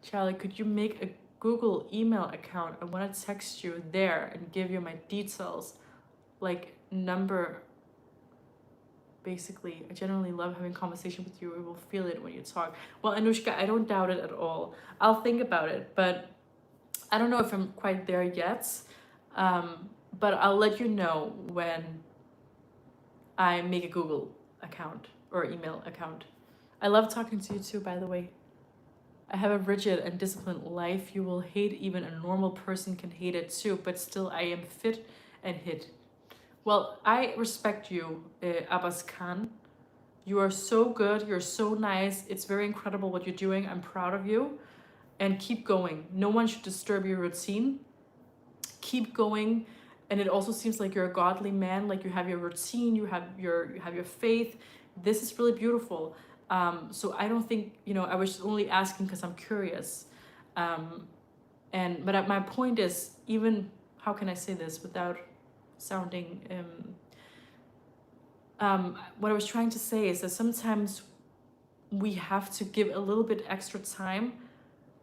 Charlie, could you make a Google email account? I want to text you there and give you my details, like number. Basically, I generally love having conversation with you. I will feel it when you talk. Well, Anushka, I don't doubt it at all. I'll think about it, but I don't know if I'm quite there yet. But I'll let you know when I make a Google account or email account. I love talking to you too, by the way. I have a rigid and disciplined life. You will hate, even a normal person can hate it too, but still I am fit and hit. Well, I respect you, Abbas Khan. You are so good. You're so nice. It's very incredible what you're doing. I'm proud of you. And keep going. No one should disturb your routine. Keep going. And it also seems like you're a godly man. Like you have your routine. You have your faith. This is really beautiful. So I don't think, I was only asking because I'm curious. But my point is, even, how can I say this without sounding, what I was trying to say is that sometimes we have to give a little bit extra time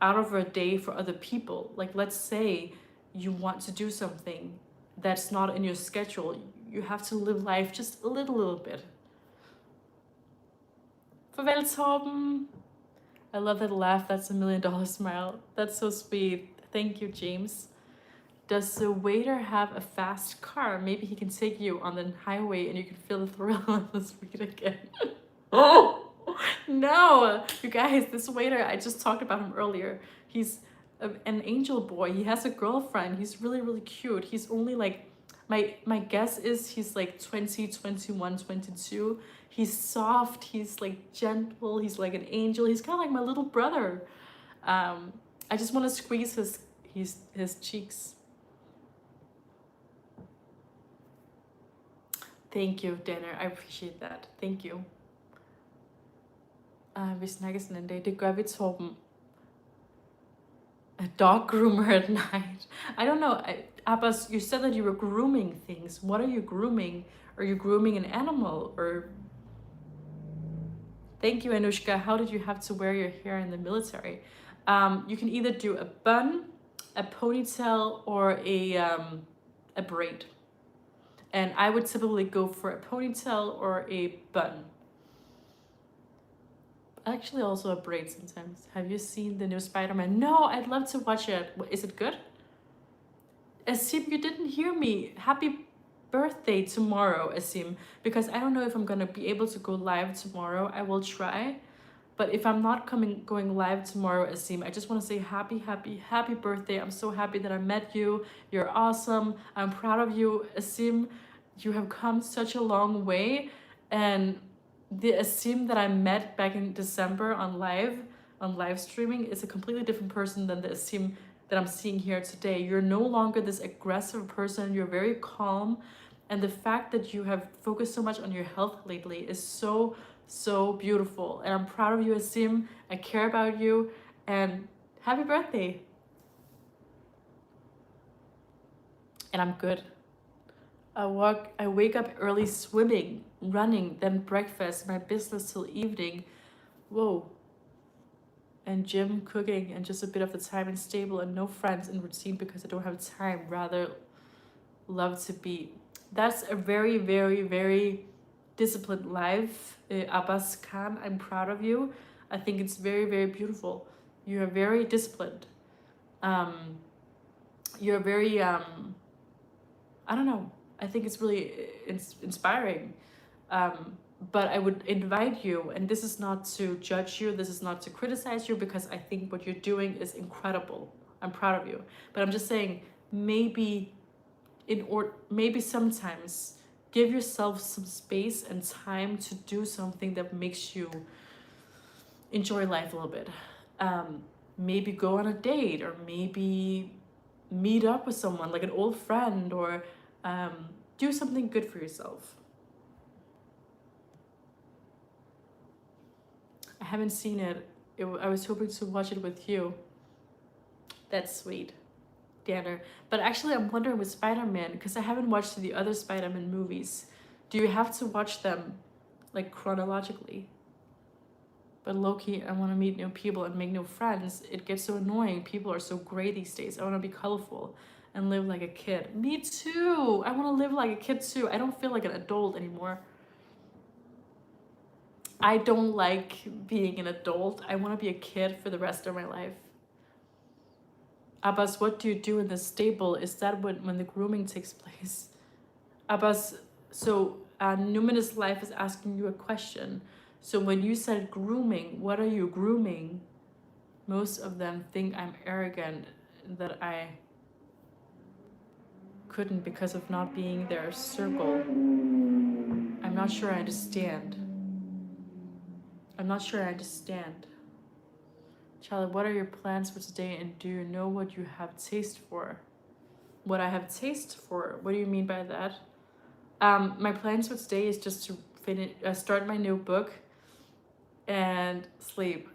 out of our day for other people. Like, let's say you want to do something that's not in your schedule. You have to live life just a little bit. Farvel, Torben. I love that laugh. That's $1 million smile. That's so sweet. Thank you, James. Does the waiter have a fast car? Maybe he can take you on the highway and you can feel the thrill of the street again. Oh no, you guys, this waiter, I just talked about him earlier. He's an angel boy. He has a girlfriend. He's really, really cute. He's only like, my guess is he's like 20, 21, 22. He's soft. He's like gentle. He's like an angel. He's kind of like my little brother. I just want to squeeze his cheeks. Thank you, Danner. I appreciate that. Thank you. Vi snakkes en anden dag. Det gør vi, Torben. A dog groomer at night. I don't know. Abbas, you said that you were grooming things. What are you grooming? Are you grooming an animal? Or thank you, Anushka. How did you have to wear your hair in the military? You can either do a bun, a ponytail, or a braid. And I would typically go for a ponytail or a bun. Actually, also a braid sometimes. Have you seen the new Spider-Man? No, I'd love to watch it. Is it good? Asim, you didn't hear me. Happy birthday tomorrow, Asim. Because I don't know if I'm gonna be able to go live tomorrow. I will try. But if I'm not going live tomorrow, Asim, I just want to say happy birthday. I'm so happy that I met you. You're awesome. I'm proud of you, Asim. You have come such a long way. And the Asim that I met back in December on live streaming is a completely different person than the Asim that I'm seeing here today. You're no longer this aggressive person. You're very calm. And the fact that you have focused so much on your health lately is so beautiful. And I'm proud of you, Asim. I care about you. And happy birthday. And I'm good. I wake up early swimming, running, then breakfast, my business till evening. Whoa. And gym, cooking, and just a bit of the time in stable and no friends in routine because I don't have time. Rather love to be. That's a very, very, very disciplined life. Abbas Khan, I'm proud of you. I think it's very, very beautiful. You're very disciplined. You're very, I don't know. I think it's really inspiring. But I would invite you, and this is not to judge you, this is not to criticize you, because I think what you're doing is incredible. I'm proud of you. But I'm just saying, maybe sometimes give yourself some space and time to do something that makes you enjoy life a little bit. Maybe go on a date, or maybe meet up with someone, like an old friend, or do something good for yourself. I haven't seen it. I was hoping to watch it with you. That's sweet, Danner. But actually, I'm wondering with Spider-Man, because I haven't watched the other Spider-Man movies. Do you have to watch them like chronologically? But low-key, I want to meet new people and make new friends. It gets so annoying. People are so gray these days. I want to be colorful and live like a kid. Me too. I want to live like a kid too. I don't feel like an adult anymore. I don't like being an adult. I want to be a kid for the rest of my life. Abbas, what do you do in the stable? Is that when the grooming takes place? Abbas, so Numinous Life is asking you a question. So when you said grooming, what are you grooming? Most of them think I'm arrogant, that I couldn't because of not being their circle. I'm not sure I understand. I'm not sure I understand. Charlie, what are your plans for today, and do you know what you have taste for? What I have taste for? What do you mean by that? My plans for today is just to start my new book and sleep.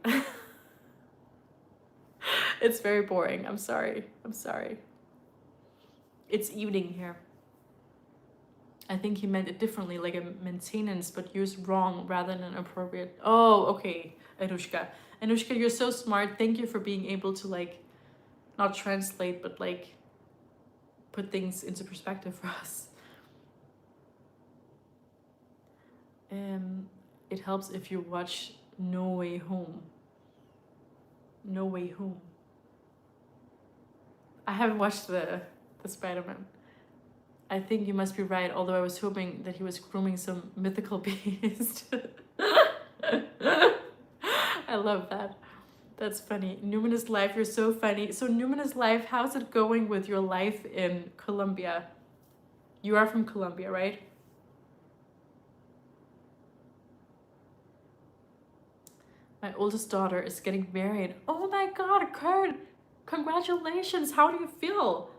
It's very boring. I'm sorry. It's evening here. I think he meant it differently, like a maintenance, but used wrong rather than appropriate. Oh, okay, Anushka. Anushka, you're so smart. Thank you for being able to like, not translate, but like put things into perspective for us. It helps if you watch No Way Home. No Way Home. I haven't watched the for Spider-Man. I think you must be right, although I was hoping that he was grooming some mythical beast. I love that. That's funny. Numinous Life, you're so funny. So Numinous Life, how's it going with your life in Colombia? You are from Colombia, right? My oldest daughter is getting married. Oh my god, Kurt! Congratulations! How do you feel?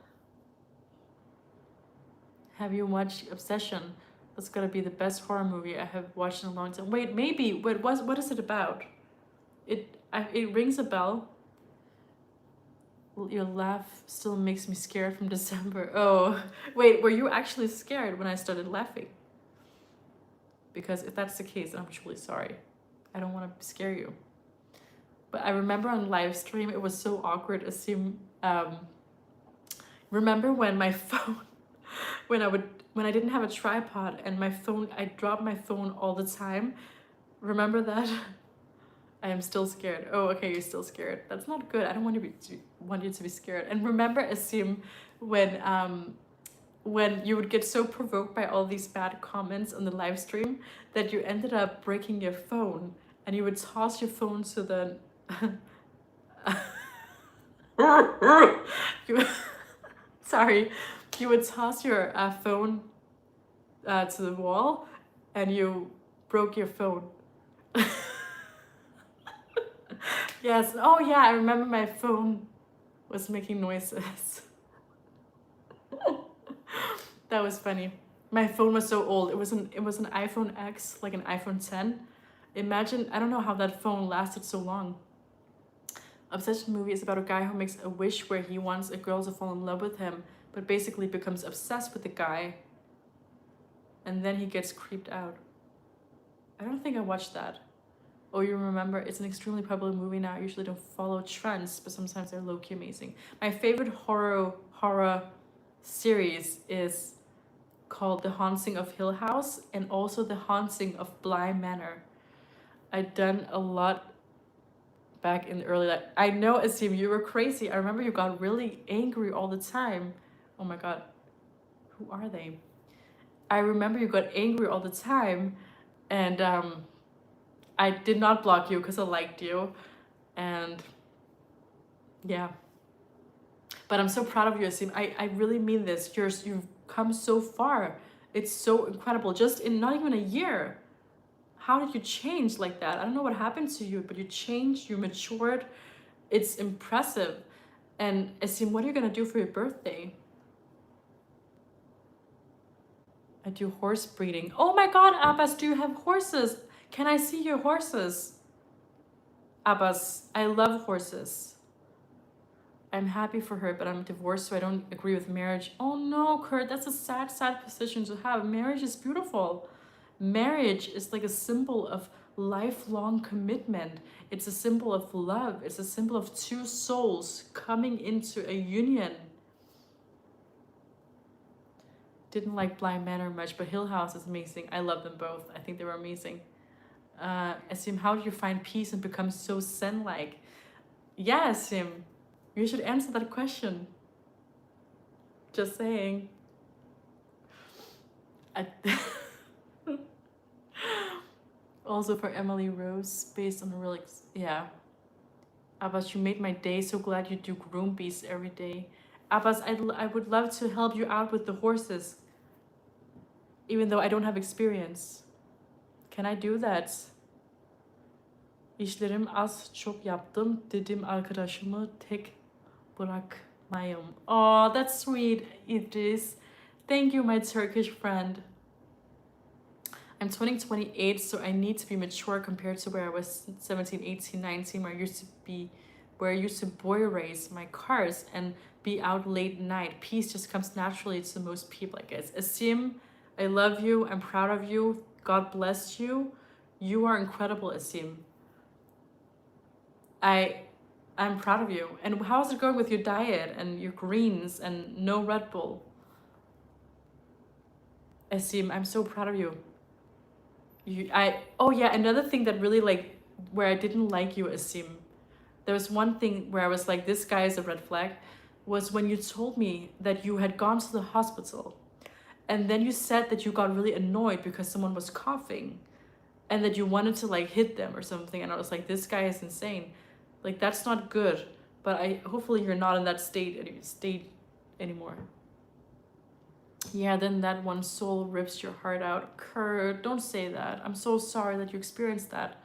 Have you watched Obsession? That's gonna be the best horror movie I have watched in a long time. Wait, maybe. Wait, what is it about? It rings a bell. Your laugh still makes me scared from December. Oh, wait, were you actually scared when I started laughing? Because if that's the case, I'm truly sorry. I don't want to scare you. But I remember on live stream, it was so awkward. Remember when my phone, when I didn't have a tripod and my phone, I dropped my phone all the time. Remember that? I am still scared. Oh, okay, you're still scared. That's not good. I don't want you to be scared. And remember, Asim, when you would get so provoked by all these bad comments on the live stream that you ended up breaking your phone and you would toss your phone to the sorry, you would toss your phone to the wall and you broke your phone. Yes. Oh yeah, I remember my phone was making noises. That was funny. My phone was so old. It was an iPhone X, like an iPhone 10. Imagine, I don't know how that phone lasted so long. Obsession movie is about a guy who makes a wish where he wants a girl to fall in love with him, but basically becomes obsessed with the guy. And then he gets creeped out. I don't think I watched that. Oh, you remember? It's an extremely popular movie now. I usually don't follow trends, but sometimes they're low-key amazing. My favorite horror series is called The Haunting of Hill House and also The Haunting of Bly Manor. I'd done a lot back in the early life. I know, Asim, you were crazy. I remember you got really angry all the time. Oh my god. Who are they? I remember you got angry all the time and I did not block you because I liked you. And yeah. But I'm so proud of you, Asim. I really mean this. You've come so far. It's so incredible. Just in not even a year. How did you change like that? I don't know what happened to you, but you changed, you matured. It's impressive. And Asim, what are you gonna do for your birthday? I do horse breeding. Oh my god, Abbas, do you have horses? Can I see your horses? Abbas, I love horses. I'm happy for her, but I'm divorced, so I don't agree with marriage. Oh no, Kurt, that's a sad, sad position to have. Marriage is beautiful. Marriage is like a symbol of lifelong commitment. It's a symbol of love. It's a symbol of two souls coming into a union. Didn't like Bly Manor much, but Hill House is amazing. I love them both. I think they were amazing. Asim, how did you find peace and become so zen-like? Yeah, Asim, you should answer that question. Just saying. Also for Emily Rose, based on the real, yeah. Abbas, you made my day. So glad you do groom beasts every day. Abbas, I would love to help you out with the horses, even though I don't have experience. Can I do that? İşlerim az çok yaptım. Dedim arkadaşımı tek bırakmayayım. Oh, that's sweet, Idris. Thank you, my Turkish friend. I'm turning 28, so I need to be mature compared to where I was 17, 18, 19, where I used to boy race my cars and be out late night. Peace just comes naturally to most people, I guess. Asim, I love you. I'm proud of you. God bless you. You are incredible, Asim. I'm proud of you. And how's it going with your diet and your greens and no Red Bull? Asim, I'm so proud of you. Oh yeah, another thing that really where I didn't like you, Asim. There was one thing where I was like, this guy is a red flag. was when you told me that you had gone to the hospital, and then you said that you got really annoyed because someone was coughing, and that you wanted to like hit them or something. And I was like, this guy is insane. Like, that's not good. But hopefully you're not in that state anymore. Yeah, then that one soul rips your heart out. Kurt, don't say that. I'm so sorry that you experienced that.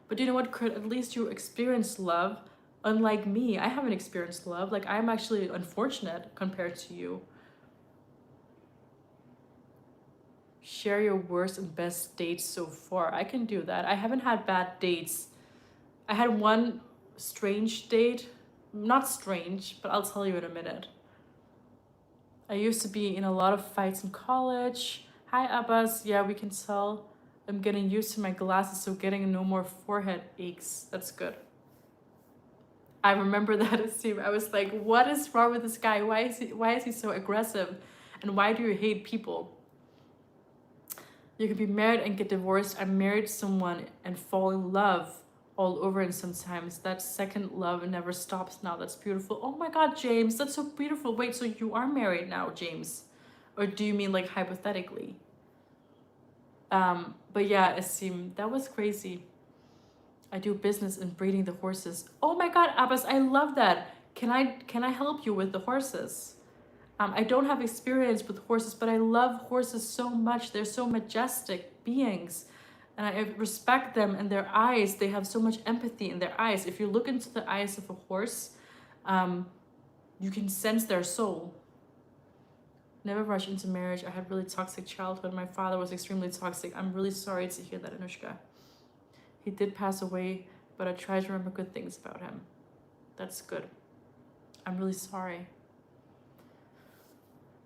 But you know what, Kurt? At least you experienced love. Unlike me, I haven't experienced love. Like, I'm actually unfortunate compared to you. Share your worst and best dates so far. I can do that. I haven't had bad dates. I had one strange date. Not strange, but I'll tell you in a minute. I used to be in a lot of fights in college. Hi, Abbas. Yeah, we can tell. I'm getting used to my glasses, so getting no more forehead aches. That's good. I remember that, Asim. I was like, what is wrong with this guy? Why is he so aggressive? And why do you hate people? You can be married and get divorced. I married someone and fall in love all over, and sometimes that second love never stops now. That's beautiful. Oh my God, James, that's so beautiful. Wait, so you are married now, James? Or do you mean like hypothetically? But yeah, Asim, that was crazy. I do business in breeding the horses. Oh my God, Abbas, I love that. Can I help you with the horses? I don't have experience with horses, but I love horses so much. They're so majestic beings, and I respect them and their eyes. They have so much empathy in their eyes. If you look into the eyes of a horse, you can sense their soul. Never rush into marriage. I had really toxic childhood. My father was extremely toxic. I'm really sorry to hear that, Anushka. He did pass away, but I try to remember good things about him. That's good. I'm really sorry.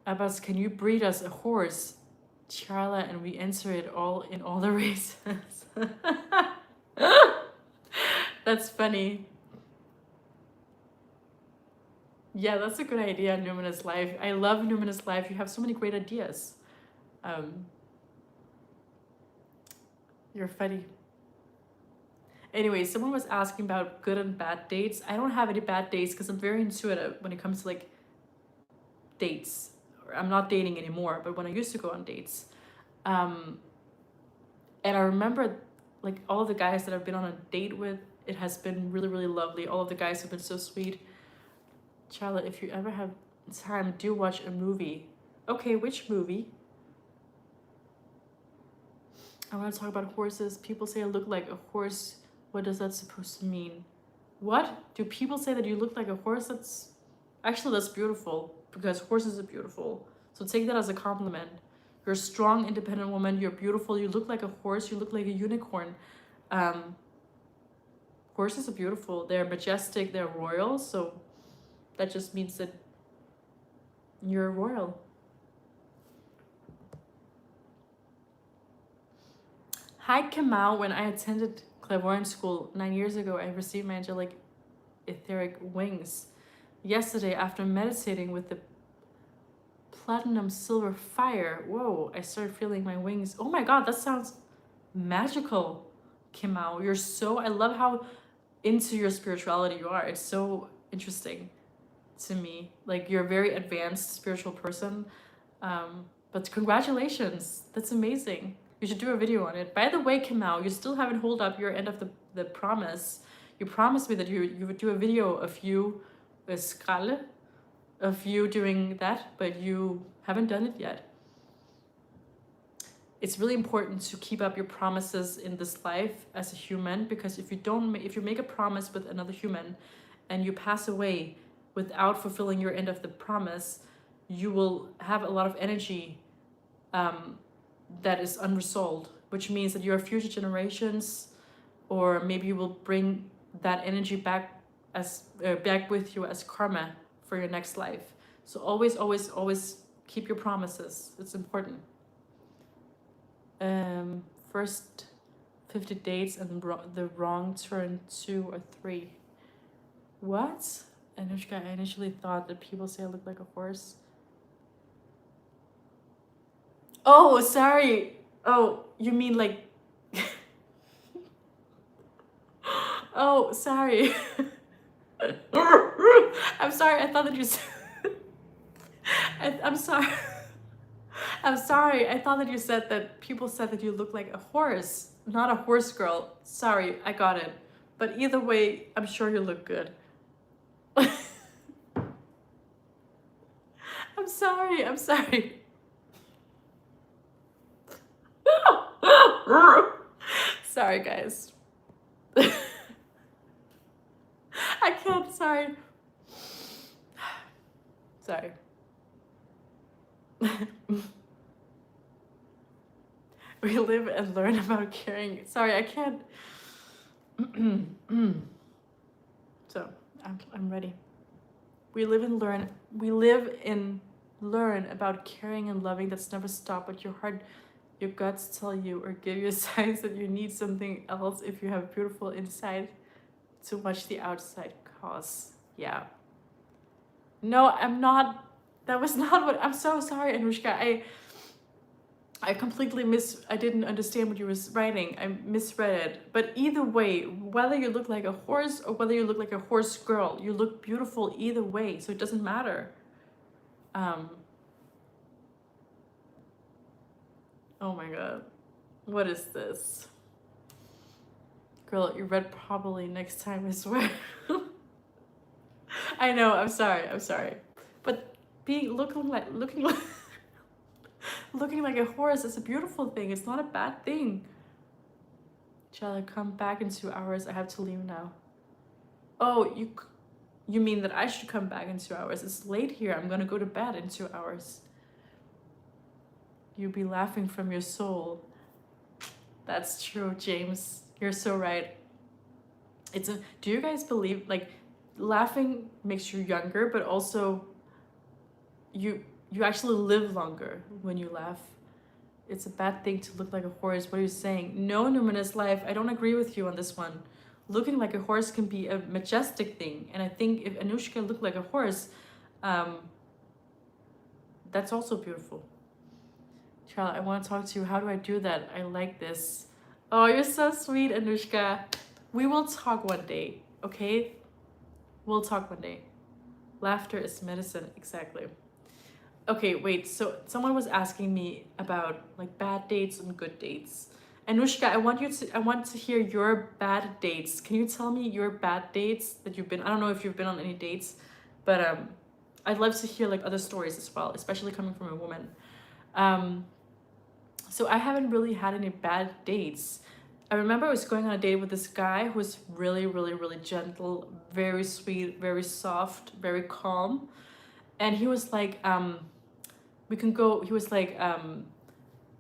Abbas, can you breed us a horse, Charla, and we enter it all in all the races? That's funny. Yeah, that's a good idea, Numinous Life. I love Numinous Life. You have so many great ideas. You're funny. Anyway, someone was asking about good and bad dates. I don't have any bad dates because I'm very intuitive when it comes to like dates. I'm not dating anymore, but when I used to go on dates, and I remember like all of the guys that I've been on a date with, it has been really, really lovely. All of the guys have been so sweet. Charlotte, if you ever have time, do watch a movie. Okay, which movie? I want to talk about horses. People say I look like a horse. What is that supposed to mean? What? Do people say that you look like a horse? That's beautiful, because horses are beautiful. So take that as a compliment. You're a strong, independent woman. You're beautiful. You look like a horse. You look like a unicorn. Horses are beautiful. They're majestic. They're royal. So that just means that you're royal. Hi, Kamau. When I attended clairvoyant school 9 years ago, I received my angelic etheric wings. Yesterday, after meditating with the platinum silver fire, whoa, I started feeling my wings. Oh my God, that sounds magical, Kimao. I love how into your spirituality you are. It's so interesting to me. Like, you're a very advanced spiritual person. But congratulations, that's amazing. You should do a video on it. By the way, Kimao, you still haven't held up your end of the promise. You promised me that you would do a video of you Skralle, of you doing that, but you haven't done it yet. It's really important to keep up your promises in this life as a human, because if you make a promise with another human and you pass away without fulfilling your end of the promise, you will have a lot of energy that is unresolved, which means that your future generations, or maybe you will bring that energy back with you as karma for your next life. So always keep your promises. It's important. First 50 dates and the wrong turn 2 or 3. What? Anushka, I initially thought that people say I look like a horse. Oh, sorry. Oh, you mean like... Oh, sorry. I'm sorry, I thought that you said... I'm sorry. I'm sorry. I thought that you said that people said that you look like a horse, not a horse girl. Sorry, I got it. But either way, I'm sure you look good. I'm sorry. I'm sorry. Sorry, guys. I can't. Sorry. Sorry. We live and learn about caring. Sorry, I can't. So I'm ready. We live and learn. We live and learn about caring and loving that's never stop. But your guts tell you or give you signs that you need something else. If you have beautiful inside, too much the outside cause. Yeah. No, I'm not. That was not what. I'm so sorry, Anushka. I completely I didn't understand what you was writing. I misread it. But either way, whether you look like a horse or whether you look like a horse girl, you look beautiful either way. So it doesn't matter. Oh my God. What is this? Girl, you read properly next time, I swear. I know, I'm sorry. But looking like looking like a horse is a beautiful thing. It's not a bad thing. Shall I come back in 2 hours? I have to leave now. Oh, you mean that I should come back in 2 hours? It's late here. I'm gonna go to bed in 2 hours. You'll be laughing from your soul. That's true, James. You're so right. Do you guys believe like laughing makes you younger, but also you actually live longer when you laugh? It's a bad thing to look like a horse. What are you saying? No, Numinous Life, I don't agree with you on this one. Looking like a horse can be a majestic thing. And I think if Anushka looked like a horse, that's also beautiful. Charlotte, I want to talk to you. How do I do that? I like this. Oh, you're so sweet, Anushka. We will talk one day, okay? We'll talk one day. Laughter is medicine, exactly. Okay, wait, so someone was asking me about like bad dates and good dates. Anushka, I want to hear your bad dates. Can you tell me your bad dates that you've been? I don't know if you've been on any dates, but I'd love to hear like other stories as well, especially coming from a woman. So I haven't really had any bad dates. I remember I was going on a date with this guy who was really, really, really gentle, very sweet, very soft, very calm. And he was like, we can go, he was like,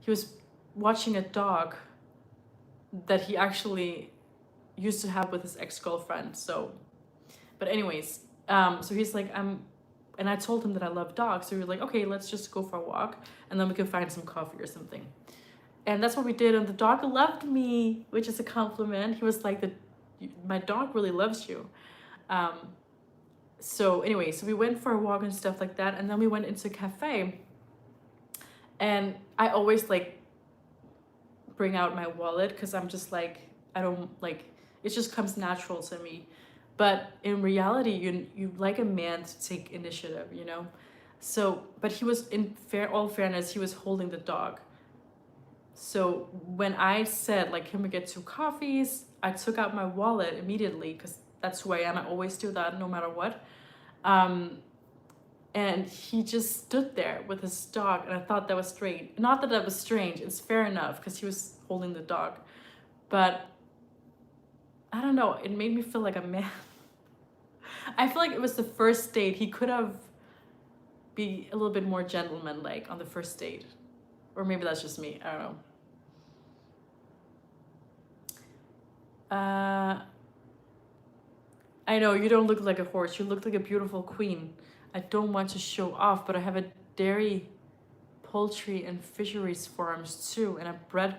he was watching a dog that he actually used to have with his ex-girlfriend. So, but anyways, so he's like, and I told him that I love dogs. So we were like, okay, let's just go for a walk and then we can find some coffee or something. And that's what we did. And the dog loved me, which is a compliment. He was like, my dog really loves you. So anyway, so we went for a walk and stuff like that. And then we went into a cafe. And I always like bring out my wallet because I'm just like, I don't like, it just comes natural to me. But in reality, you like a man to take initiative, you know? So, but he was, in all fairness, he was holding the dog. So when I said like, can we get 2 coffees? I took out my wallet immediately because that's who I am. I always do that no matter what. And he just stood there with his dog, and I thought that was strange. Not that that was strange, it's fair enough because he was holding the dog. But I don't know, it made me feel like a man. I feel like it was the first date. He could have be a little bit more gentleman-like on the first date. Or maybe that's just me, I don't know. I know, you don't look like a horse. You look like a beautiful queen. I don't want to show off, but I have a dairy, poultry, and fisheries farms too, and I've bred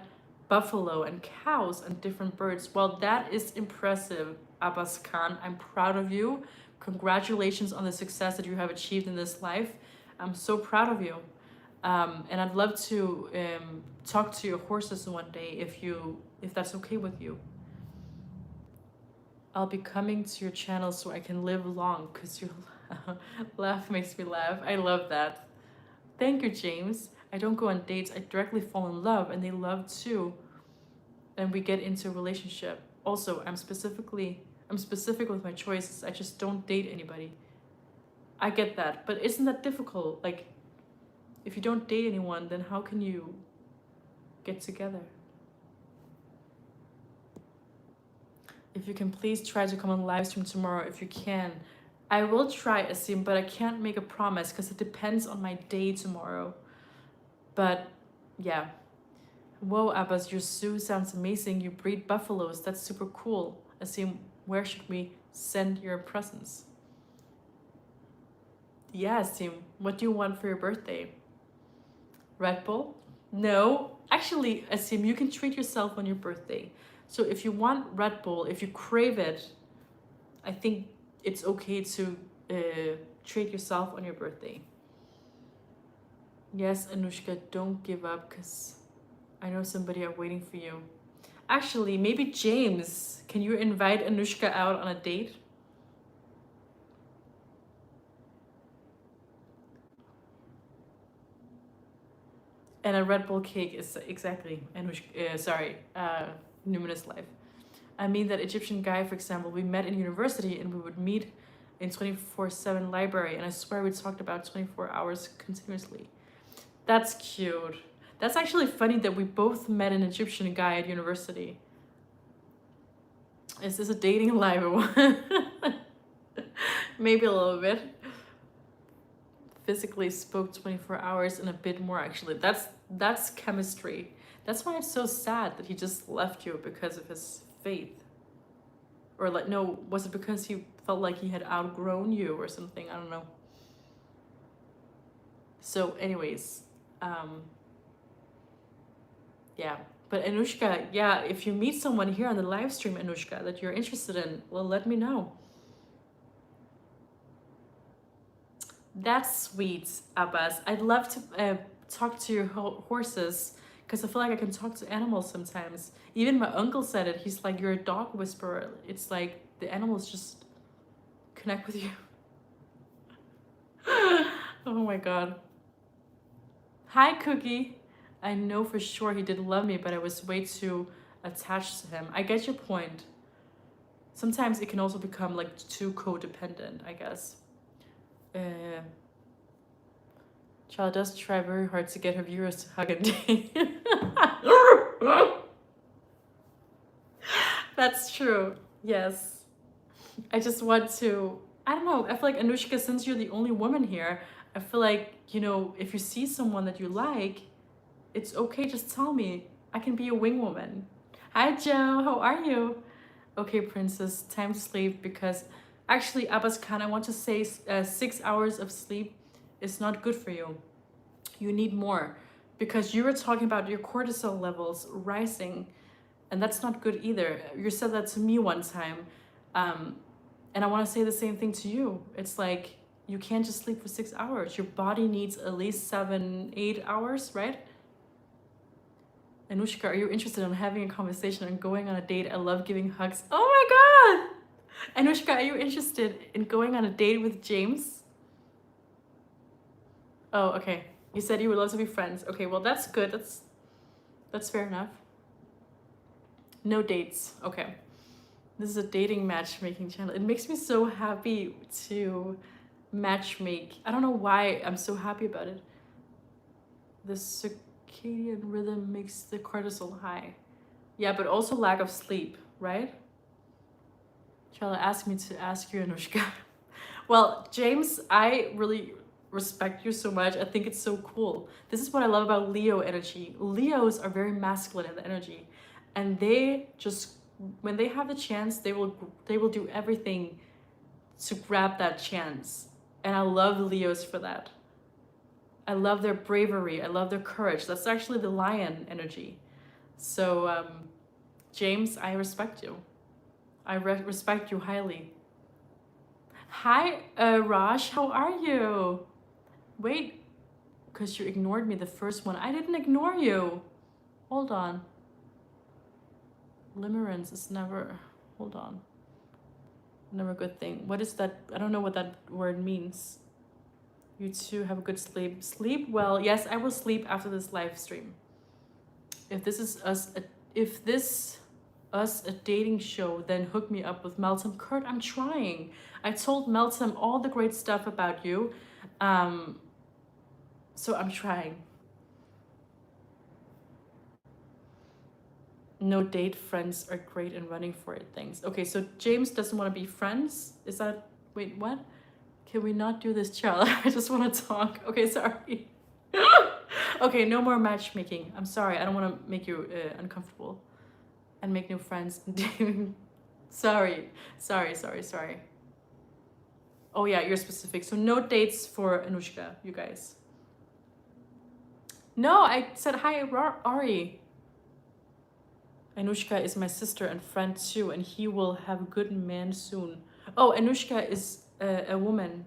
buffalo and cows and different birds. Well, that is impressive, Abbas Khan. I'm proud of you. Congratulations on the success that you have achieved in this life. I'm so proud of you. And I'd love to talk to your horses one day if that's okay with you. I'll be coming to your channel so I can live long because your laugh makes me laugh. I love that. Thank you, James. I don't go on dates. I directly fall in love, and they love too. And we get into a relationship. Also, I'm specific with my choices. I just don't date anybody. I get that, but isn't that difficult? Like, if you don't date anyone, then how can you get together? If you can please try to come on live stream tomorrow if you can. I will try, Asim, but I can't make a promise because it depends on my day tomorrow. But yeah. Whoa, Abbas, your zoo sounds amazing. You breed buffaloes. That's super cool. Asim, where should we send your presents? Yeah, Asim, what do you want for your birthday? Red Bull? No. Actually, Asim, you can treat yourself on your birthday. So if you want Red Bull, if you crave it, I think it's okay to treat yourself on your birthday. Yes, Anushka, don't give up because I know somebody are waiting for you. Actually, maybe James, can you invite Anushka out on a date? And a Red Bull cake is exactly Anushka, Numinous Life. I mean that Egyptian guy, for example, we met in university and we would meet in 24/7 library, and I swear we talked about 24 hours continuously. That's cute. That's actually funny that we both met an Egyptian guy at university. Is this a dating live? Maybe a little bit. Physically spoke 24 hours and a bit more, actually. That's chemistry. That's why it's so sad that he just left you because of his faith. Or like, no, was it because he felt like he had outgrown you or something? I don't know. So anyways, yeah. But Anushka, yeah, if you meet someone here on the live stream, Anushka, that you're interested in, well, let me know. That's sweet, Abbas. I'd love to talk to your horses because I feel like I can talk to animals sometimes. Even my uncle said it. He's like, you're a dog whisperer. It's like the animals just connect with you. Oh my god. Hi, Cookie. I know for sure he did love me, but I was way too attached to him. I get your point. Sometimes it can also become like too codependent, I guess. Charlotte does try very hard to get her viewers to hug and date. That's true. Yes. I just want to, I don't know, I feel like Anushka, since you're the only woman here, I feel like, you know, if you see someone that you like, it's okay, just tell me. I can be a wing woman. Hi, Joe. How are you? Okay, princess, time to sleep because actually, Abbas Khan, I want to say 6 hours of sleep is not good for you. You need more because you were talking about your cortisol levels rising, and that's not good either. You said that to me one time, and I want to say the same thing to you. It's like you can't just sleep for 6 hours. Your body needs at least 7-8 hours, right? Anushka, are you interested in having a conversation and going on a date? I love giving hugs. Oh my god! Anushka, are you interested in going on a date with James? Oh, okay. You said you would love to be friends. Okay, well that's good. That's fair enough. No dates. Okay. This is a dating matchmaking channel. It makes me so happy to matchmake. I don't know why I'm so happy about it. The circadian rhythm makes the cortisol high. Yeah, but also lack of sleep, right? Charlotte asked me to ask you, Anushka. Well, James, I really respect you so much. I think it's so cool. This is what I love about Leo energy. Leos are very masculine in the energy, and they just, when they have the chance, they will do everything to grab that chance. And I love Leos for that. I love their bravery. I love their courage. That's actually the lion energy. So, James, I respect you. I respect you highly. Hi, Raj, how are you? Wait, because you ignored me the first one. I didn't ignore you. Hold on. Limerence is never, hold on. Never a good thing. What is that? I don't know what that word means. You too, have a good sleep. Sleep well. Yes, I will sleep after this live stream. If this is us a dating show, then hook me up with Meltem. Kurt, I'm trying. I told Meltem all the great stuff about you. So I'm trying. No date, friends are great and running for it, thanks. Okay, so James doesn't want to be friends? Is that, wait, what? Can we not do this, Charlie? I just want to talk. Okay, sorry. Okay, no more matchmaking. I'm sorry, I don't want to make you uncomfortable and make new friends. Sorry. Oh yeah, you're specific. So no dates for Anushka, you guys. No, I said hi, Ari. Anushka is my sister and friend too, and he will have a good man soon. Oh, Anushka is a woman.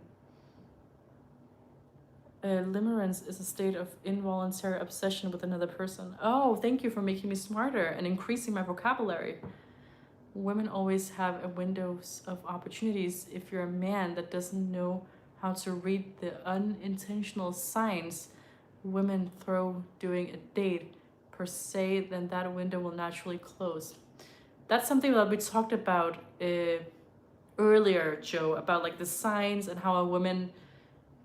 Limerence is a state of involuntary obsession with another person. Oh, thank you for making me smarter and increasing my vocabulary. Women always have a windows of opportunities. If you're a man that doesn't know how to read the unintentional signs women throw during a date per se, then that window will naturally close. That's something that we talked about earlier, Joe, about like the signs and how a woman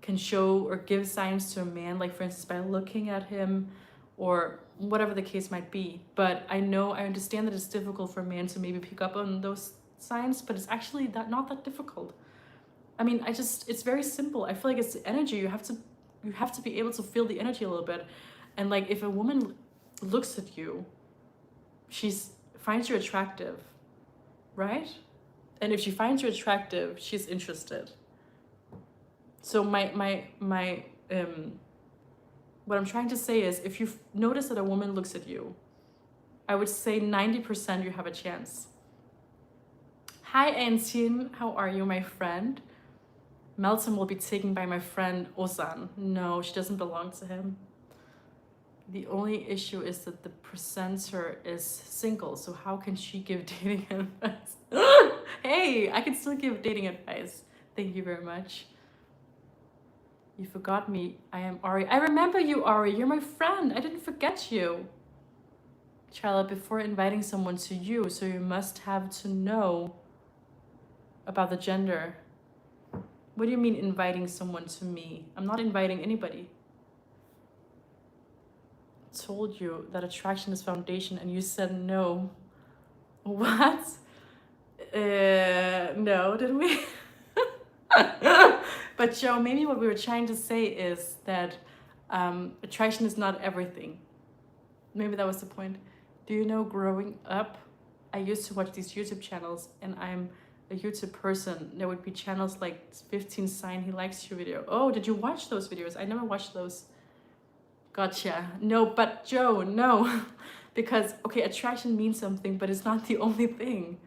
can show or give signs to a man, like for instance by looking at him or whatever the case might be. But I understand that it's difficult for a man to maybe pick up on those signs, but it's actually not that difficult. I mean, it's very simple. I feel like it's the energy. You have to be able to feel the energy a little bit. And like if a woman looks at you, she finds you attractive, right? And if she finds you attractive, she's interested. So what I'm trying to say is, if you notice that a woman looks at you, I would say 90% you have a chance. Hi, Antin. How are you, my friend? Meltem will be taken by my friend Ozan. No, she doesn't belong to him. The only issue is that the presenter is single, so how can she give dating advice? Hey, I can still give dating advice. Thank you very much. You forgot me. I am Ari. I remember you, Ari. You're my friend. I didn't forget you. Charlotte, before inviting someone to you, so you must have to know about the gender. What do you mean inviting someone to me? I'm not inviting anybody. I told you that attraction is foundation and you said no. What? No, did we? But Joe, maybe what we were trying to say is that attraction is not everything. Maybe that was the point. Do you know, growing up, I used to watch these YouTube channels, and I'm a YouTube person. There would be channels like 15 sign he likes your video. Oh, did you watch those videos? I never watched those. Gotcha. No, but Joe, no. Because, okay, attraction means something, but it's not the only thing.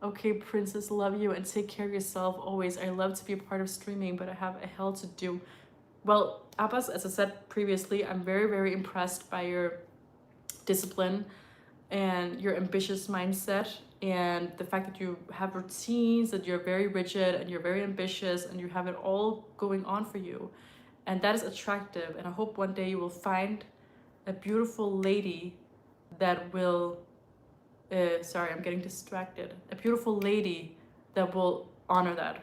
Okay, princess, love you and take care of yourself always. I love to be a part of streaming, but I have a hell to do. Well, Abbas, as I said previously, I'm very, very impressed by your discipline and your ambitious mindset, and the fact that you have routines, that you're very rigid and you're very ambitious and you have it all going on for you. And that is attractive. And I hope one day you will find a beautiful lady that will sorry, I'm getting distracted. A beautiful lady that will honor that.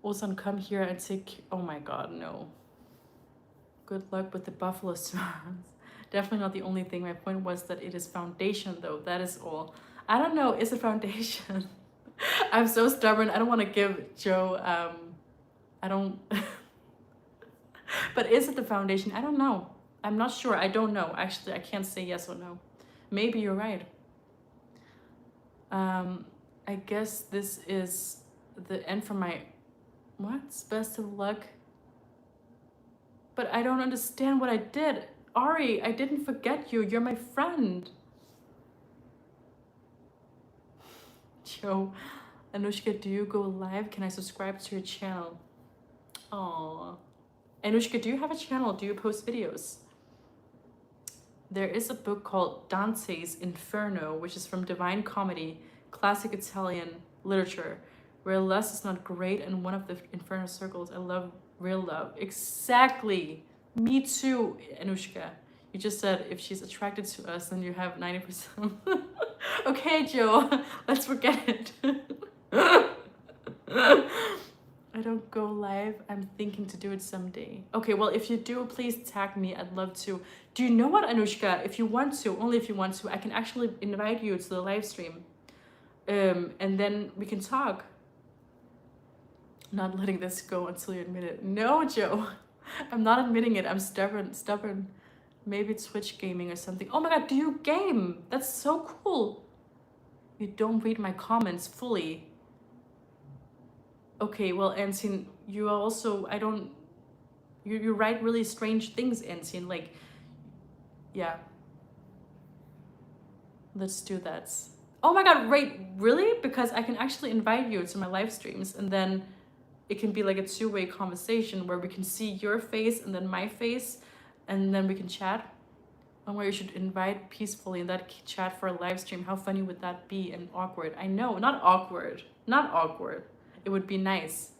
Ozan, come here and take... Oh my god, no. Good luck with the buffalo swans. Definitely not the only thing. My point was that it is foundation, though. That is all. I don't know. Is it foundation? I'm so stubborn. I don't want to give Joe... I don't... But is it the foundation? I don't know. I'm not sure. I don't know. Actually, I can't say yes or no. Maybe you're right. I guess this is the end for my... What? Best of luck. But I don't understand what I did. Ari, I didn't forget you. You're my friend. Joe, Anushka, do you go live? Can I subscribe to your channel? Aww. Anushka, do you have a channel? Do you post videos? There is a book called Dante's Inferno, which is from Divine Comedy, classic Italian literature. Real lust is not great and one of the infernal circles. I love real love. Exactly. Me too, Anushka. You just said if she's attracted to us, then you have 90%. Okay, Joe, let's forget it. I don't go live. I'm thinking to do it someday. Okay, well, if you do, please tag me. I'd love to. Do you know what, Anushka? If you want to, only if you want to, I can actually invite you to the live stream. And then we can talk. Not letting this go until you admit it. No, Joe. I'm not admitting it. I'm stubborn. Maybe it's Twitch gaming or something. Oh my god, do you game? That's so cool. You don't read my comments fully. Okay, well, Antin, you also, I don't, you write really strange things, Antin, like, yeah. Let's do that. Oh my god, wait, really? Because I can actually invite you to my live streams, and then it can be like a two-way conversation where we can see your face and then my face, and then we can chat. And where you should invite peacefully in that chat for a live stream. How funny would that be and awkward? I know, not awkward. Not awkward. It would be nice.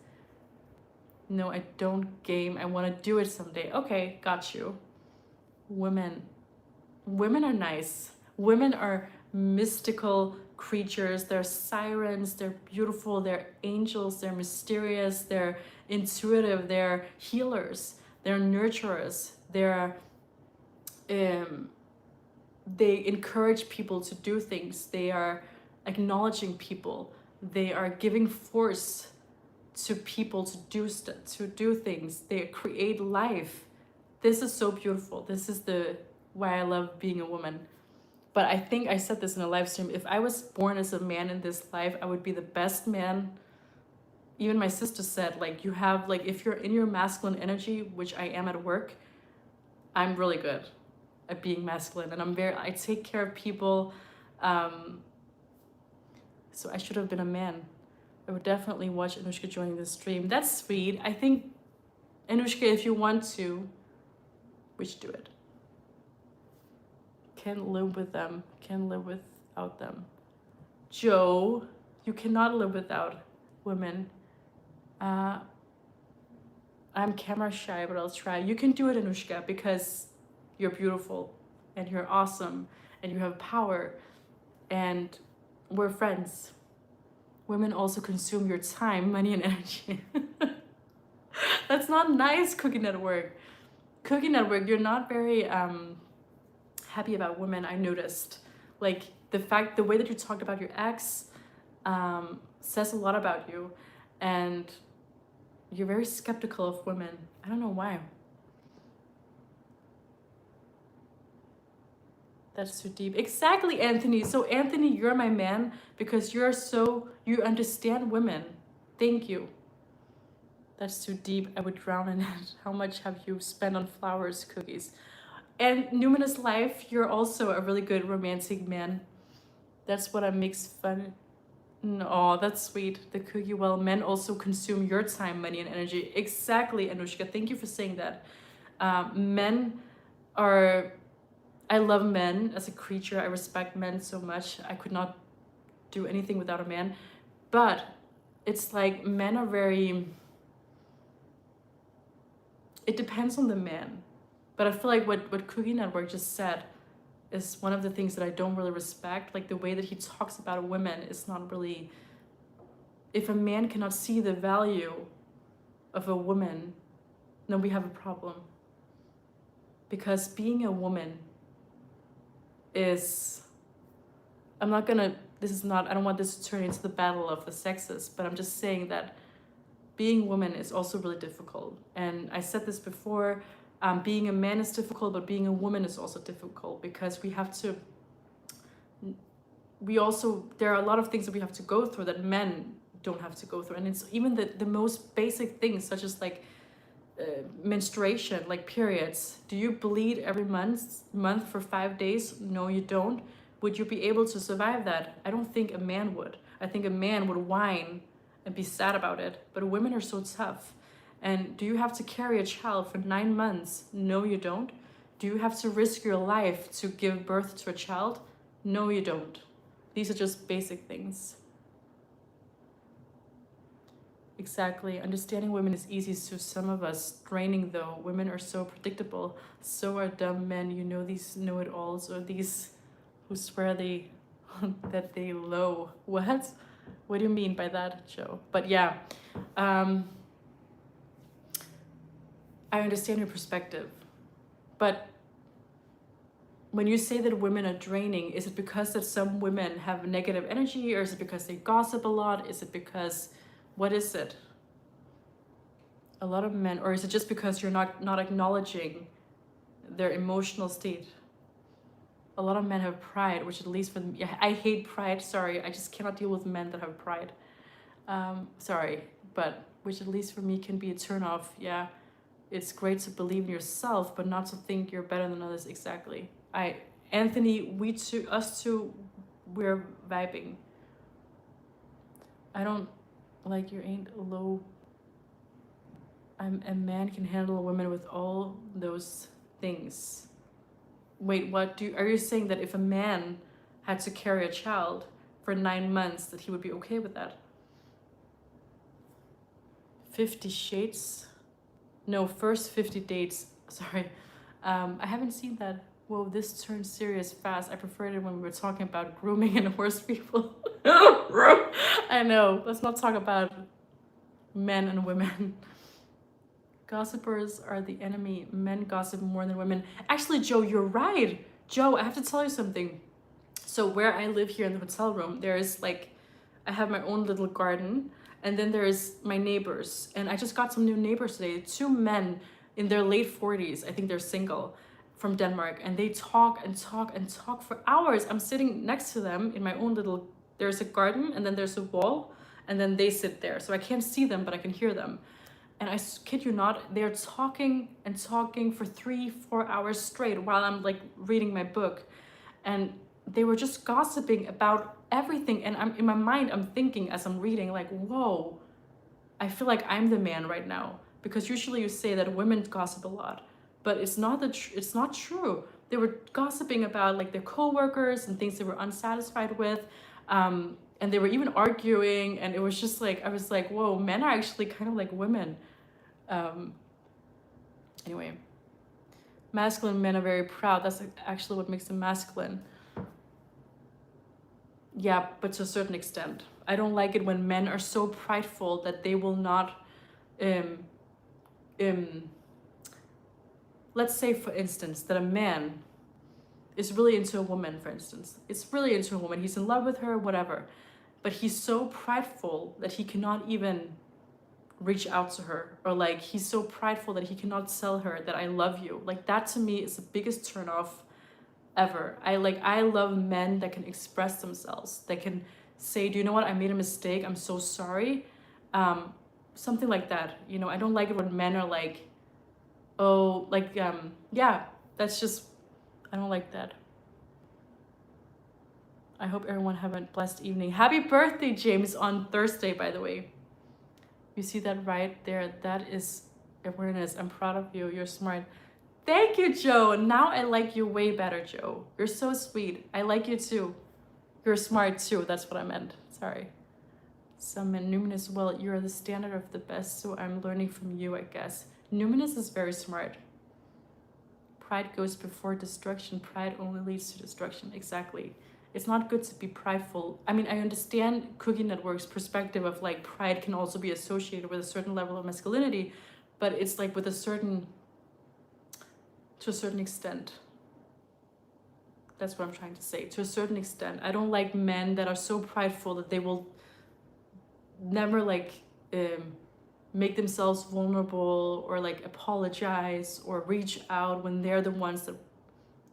No, I don't game. I want to do it someday. Okay, got you. Women. Women are nice. Women are mystical creatures. They're sirens. They're beautiful. They're angels. They're mysterious. They're intuitive. They're healers. They're nurturers. They encourage people to do things. They are acknowledging people. They are giving force to people to do things. They create life. This is so beautiful. This is why I love being a woman. But I think I said this in a live stream. If I was born as a man in this life, I would be the best man. Even my sister said, like, you have, like, if you're in your masculine energy, which I am at work, I'm really good at being masculine, and I take care of people. So I should have been a man. I would definitely watch Anushka joining the stream. That's sweet. I think, Anushka, if you want to, we should do it. Can't live with them. Can't live without them. Joe, you cannot live without women. I'm camera shy, but I'll try. You can do it, Anushka, because you're beautiful and you're awesome and you have power and we're friends. Women also consume your time, money, and energy. That's not nice, Cookie Network. Cookie Network, you're not very happy about women, I noticed. Like, the way that you talked about your ex says a lot about you, and you're very skeptical of women. I don't know why. That's too deep. Exactly, Anthony. So Anthony, you're my man because you understand women. Thank you. That's too deep. I would drown in it. How much have you spent on flowers, cookies? And Numinous Life, you're also a really good romantic man. That's what makes fun. No, that's sweet. The cookie. Well, men also consume your time, money, and energy. Exactly, Anushka. Thank you for saying that. I love men as a creature. I respect men so much. I could not do anything without a man. But it's like men are very... It depends on the man. But I feel like what Cookie Network just said is one of the things that I don't really respect. Like the way that he talks about women is not really... If a man cannot see the value of a woman, then we have a problem. Because being a woman is... I don't want this to turn into the battle of the sexes, but I'm just saying that being a woman is also really difficult. And I said this before, being a man is difficult, but being a woman is also difficult because there are a lot of things that we have to go through that men don't have to go through. And it's even the most basic things, such as like menstruation, like periods. Do you bleed every month for 5 days? No, you don't. Would you be able to survive that? I don't think a man would. I think a man would whine and be sad about it, but women are so tough. And do you have to carry a child for 9 months? No, you don't. Do you have to risk your life to give birth to a child? No, you don't. These are just basic things. Exactly. Understanding women is easy to some of us. Draining though. Women are so predictable. So are dumb men. You know, these know-it-alls, or these who swear they that they low. What? What do you mean by that, Joe? But yeah, um, I understand your perspective. But when you say that women are draining, is it because that some women have negative energy, or is it because they gossip a lot? Is it because, what is it? A lot of men, or is it just because you're not acknowledging their emotional state? A lot of men have pride, which at least for me, I hate pride. Sorry, I just cannot deal with men that have pride. Sorry, but which at least for me can be a turn off. Yeah, it's great to believe in yourself, but not to think you're better than others. Exactly. Anthony, we two, us two, we're vibing. I don't like you ain't low. A man can handle a woman with all those things. Wait, what are you saying that if a man had to carry a child for 9 months, that he would be okay with that? 50 Shades? No, First 50 Dates. Sorry. I haven't seen that. Whoa, this turned serious fast. I preferred it when we were talking about grooming and horse people. I know. Let's not talk about men and women. Gossipers are the enemy. Men gossip more than women. Actually, Joe, you're right. Joe, I have to tell you something. So where I live here in the hotel room, there's like, I have my own little garden, and then there's my neighbors. And I just got some new neighbors today. 2 men in their late 40s. I think they're single, from Denmark. And they talk and talk and talk for hours. I'm sitting next to them in my own little, there's a garden, and then there's a wall, and then they sit there. So I can't see them, but I can hear them. And I kid you not, they're talking and talking for 3-4 hours straight while I'm like reading my book. And they were just gossiping about everything. And I'm in my mind, I'm thinking as I'm reading, like, whoa, I feel like I'm the man right now. Because usually you say that women gossip a lot, but it's not it's not true. They were gossiping about like their coworkers and things they were unsatisfied with. And they were even arguing, and it was just like, I was like, whoa, men are actually kind of like women. Anyway, masculine men are very proud. That's actually what makes them masculine. Yeah, but to a certain extent. I don't like it when men are so prideful that they will not, let's say for instance, that a man is really into a woman, for instance. It's really into a woman. He's in love with her, whatever. But he's so prideful that he cannot even reach out to her, or like he's so prideful that he cannot tell her that I love you. Like that to me is the biggest turnoff ever. I love men that can express themselves, that can say, do you know what, I made a mistake, I'm so sorry. Something like that. You know, I don't like it when men are like, oh, like yeah, that's just, I don't like that. I hope everyone have a blessed evening. Happy birthday, James, on Thursday, by the way. You see that right there? That is awareness. I'm proud of you. You're smart. Thank you, Joe. Now I like you way better, Joe. You're so sweet. I like you too. You're smart too. That's what I meant. Sorry. Some men, Numinous, well, you're the standard of the best, so I'm learning from you, I guess. Numinous is very smart. Pride goes before destruction. Pride only leads to destruction. Exactly. It's not good to be prideful. I mean, I understand Cookie Network's perspective of like pride can also be associated with a certain level of masculinity, but it's like with a certain, to a certain extent. That's what I'm trying to say. To a certain extent. I don't like men that are so prideful that they will never like make themselves vulnerable or like apologize or reach out when they're the ones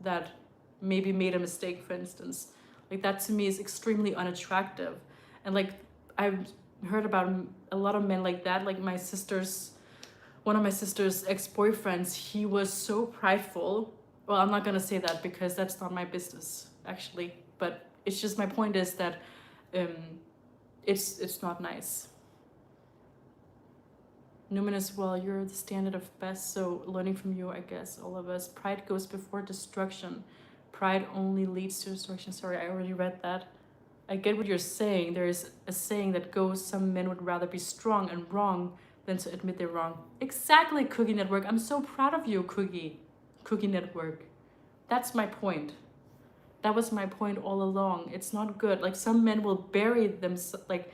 that maybe made a mistake, for instance. Like that to me is extremely unattractive. And like I've heard about a lot of men like that. Like one of my sister's ex-boyfriends, he was so prideful. Well, I'm not gonna say that because that's not my business actually, but it's just, my point is that it's not nice. Numinous, well, you're the standard of best, so learning from you, I guess, all of us. Pride goes before destruction. Pride only leads to destruction. Sorry, I already read that. I get what you're saying. There's a saying that goes, some men would rather be strong and wrong than to admit they're wrong. Exactly, Cookie Network. I'm so proud of you, Cookie Network. That's my point. That was my point all along. It's not good. Like, some men will bury them, like,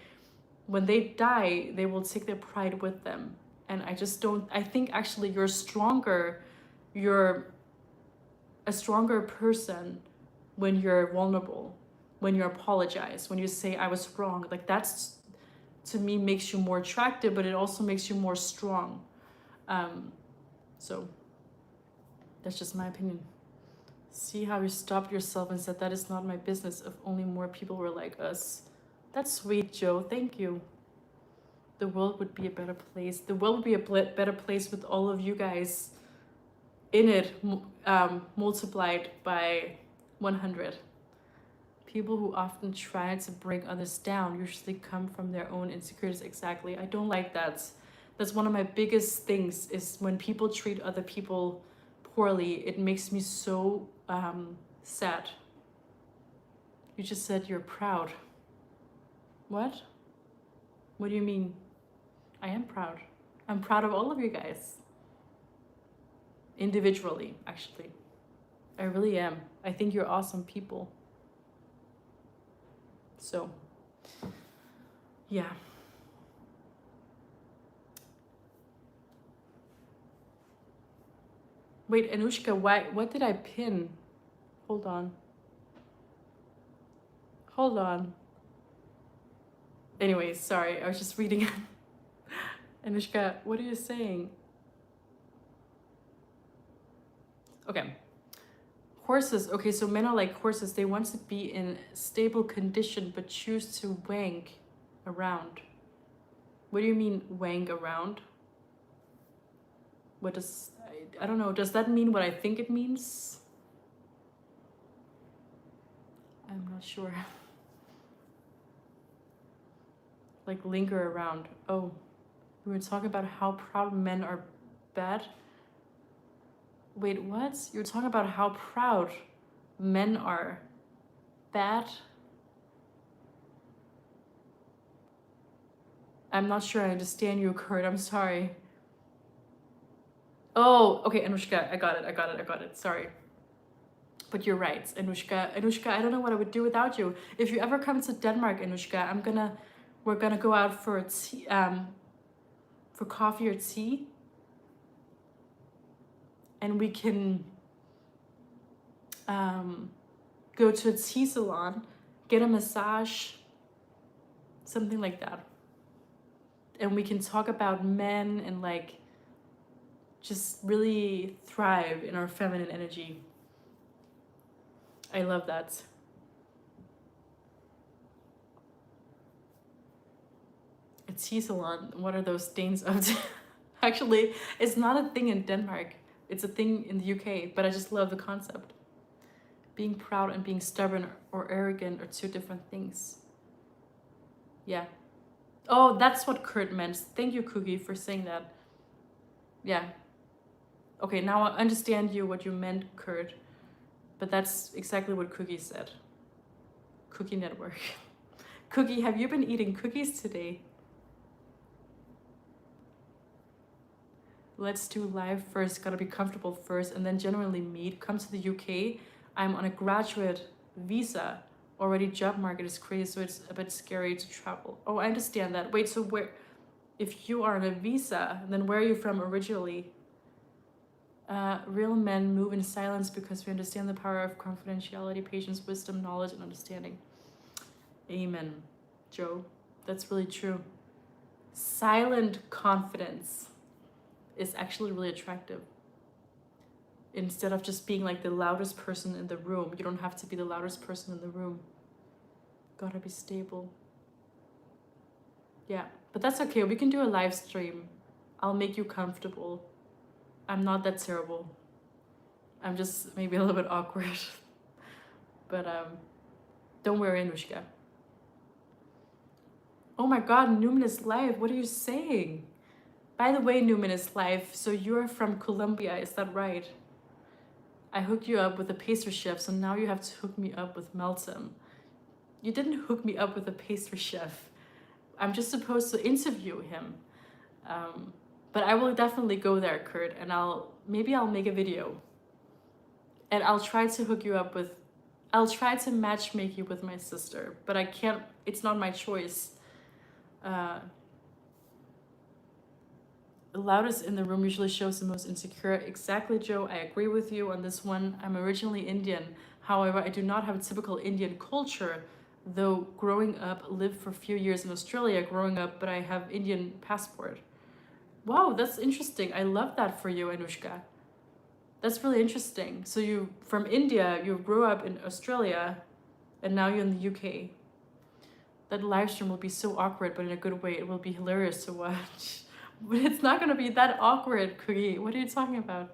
when they die, they will take their pride with them. And I just don't, I think actually you're stronger. You're a stronger person when you're vulnerable, when you apologize, when you say I was wrong. Like, that's, to me, makes you more attractive, but it also makes you more strong. So that's just my opinion. See how you stopped yourself and said, that is not my business. If only more people were like us. That's sweet, Joe. Thank you. The world would be a better place. The world would be a better place with all of you guys in it, multiplied by 100. People who often try to bring others down usually come from their own insecurities. Exactly. I don't like that. That's one of my biggest things, is when people treat other people poorly. It makes me so sad. You just said you're proud. What? What do you mean? I am proud. I'm proud of all of you guys. Individually, actually. I really am. I think you're awesome people. So, yeah. Wait, Anushka, what did I pin? Hold on. Hold on. Anyways, sorry, I was just reading it. Anushka, what are you saying? Okay. Horses. Okay, so men are like horses. They want to be in stable condition but choose to wank around. What do you mean wank around? What does... I don't know. Does that mean what I think it means? I'm not sure. Like linger around. Oh, we were talking about how proud men are bad. Wait, what? You're talking about how proud men are bad? I'm not sure I understand you, Kurt. I'm sorry. Oh, okay, Anushka, I got it. Sorry. But you're right, Anushka, I don't know what I would do without you. If you ever come to Denmark, Anushka, we're gonna go out for tea, for coffee or tea. And we can go to a tea salon, get a massage, something like that. And we can talk about men and like just really thrive in our feminine energy. I love that. A tea salon, what are those Danes up to? Actually, it's not a thing in Denmark. It's a thing in the UK, but I just love the concept. Being proud and being stubborn or arrogant are two different things. Yeah. Oh, that's what Kurt meant. Thank you, Cookie, for saying that. Yeah. Okay, now I understand what you meant, Kurt. But that's exactly what Cookie said. Cookie Network. Cookie, have you been eating cookies today? Let's do live first. Gotta be comfortable first, and then generally meet. Come to the UK. I'm on a graduate visa. Already job market is crazy, so it's a bit scary to travel. Oh, I understand that. Wait, so where, if you are on a visa, then where are you from originally? Real men move in silence because we understand the power of confidentiality, patience, wisdom, knowledge, and understanding. Amen, Joe. That's really true. Silent confidence is actually really attractive. Instead of just being like the loudest person in the room, you don't have to be the loudest person in the room. Gotta be stable. Yeah, but that's okay. We can do a live stream. I'll make you comfortable. I'm not that terrible. I'm just maybe a little bit awkward. But don't worry, Anushka. Oh my god, Numinous Live, what are you saying? By the way, Numinous Live, so you're from Colombia, is that right? I hooked you up with a pastry chef, so now you have to hook me up with Meltem. You didn't hook me up with a pastry chef. I'm just supposed to interview him. But I will definitely go there, Kurt, and maybe I'll make a video. And I'll try to hook you up with, I'll try to matchmake you with my sister, but I can't, it's not my choice. The loudest in the room usually shows the most insecure. Exactly, Joe. I agree with you on this one. I'm originally Indian. However, I do not have a typical Indian culture, though growing up, lived for a few years in Australia growing up, but I have Indian passport. Wow, that's interesting. I love that for you, Anushka. That's really interesting. So you, from India, you grew up in Australia, and now you're in the UK. That live stream will be so awkward, but in a good way. It will be hilarious to watch. But it's not gonna be that awkward, Cookie. What are you talking about?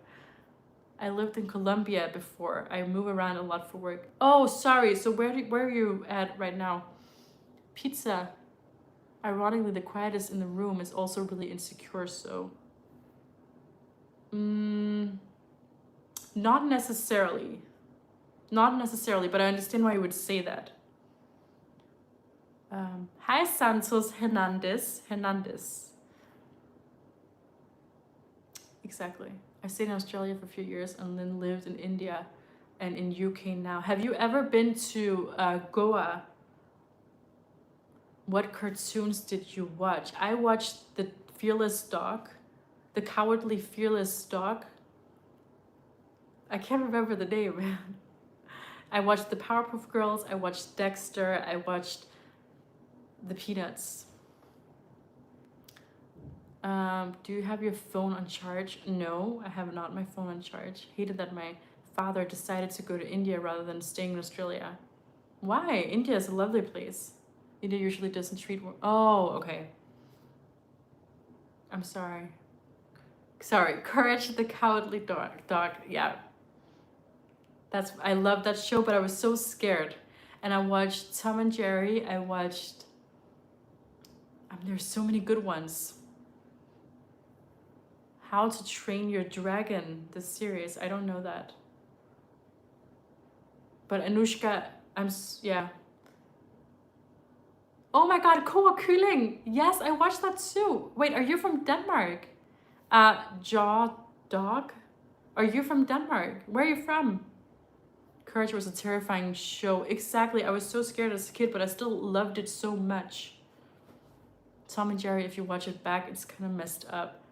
I lived in Colombia before. I move around a lot for work. Oh, sorry. So where are you at right now? Pizza. Ironically, the quietest in the room is also really insecure, so... Not necessarily. Not necessarily, but I understand why you would say that. Hi, Santos Hernandez. Exactly. I stayed in Australia for a few years and then lived in India and in UK now. Have you ever been to Goa? What cartoons did you watch? I watched The Fearless Dog, The Cowardly Fearless Dog. I can't remember the name, man. I watched The Powerpuff Girls, I watched Dexter, I watched The Peanuts. Do you have your phone on charge? No, I have not my phone on charge. Hated that my father decided to go to India rather than staying in Australia. Why? India is a lovely place. India usually doesn't treat... Oh, okay. I'm sorry. Sorry, Courage the Cowardly Dog. Yeah. I love that show, but I was so scared. And I watched Tom and Jerry. I watched... there's so many good ones. How to Train Your Dragon, the series. I don't know that. But Anushka, yeah. Oh my god, Koa Kylling. Yes, I watched that too. Wait, are you from Denmark? Jaw Dog? Are you from Denmark? Where are you from? Courage was a terrifying show. Exactly, I was so scared as a kid, but I still loved it so much. Tom and Jerry, if you watch it back, it's kind of messed up.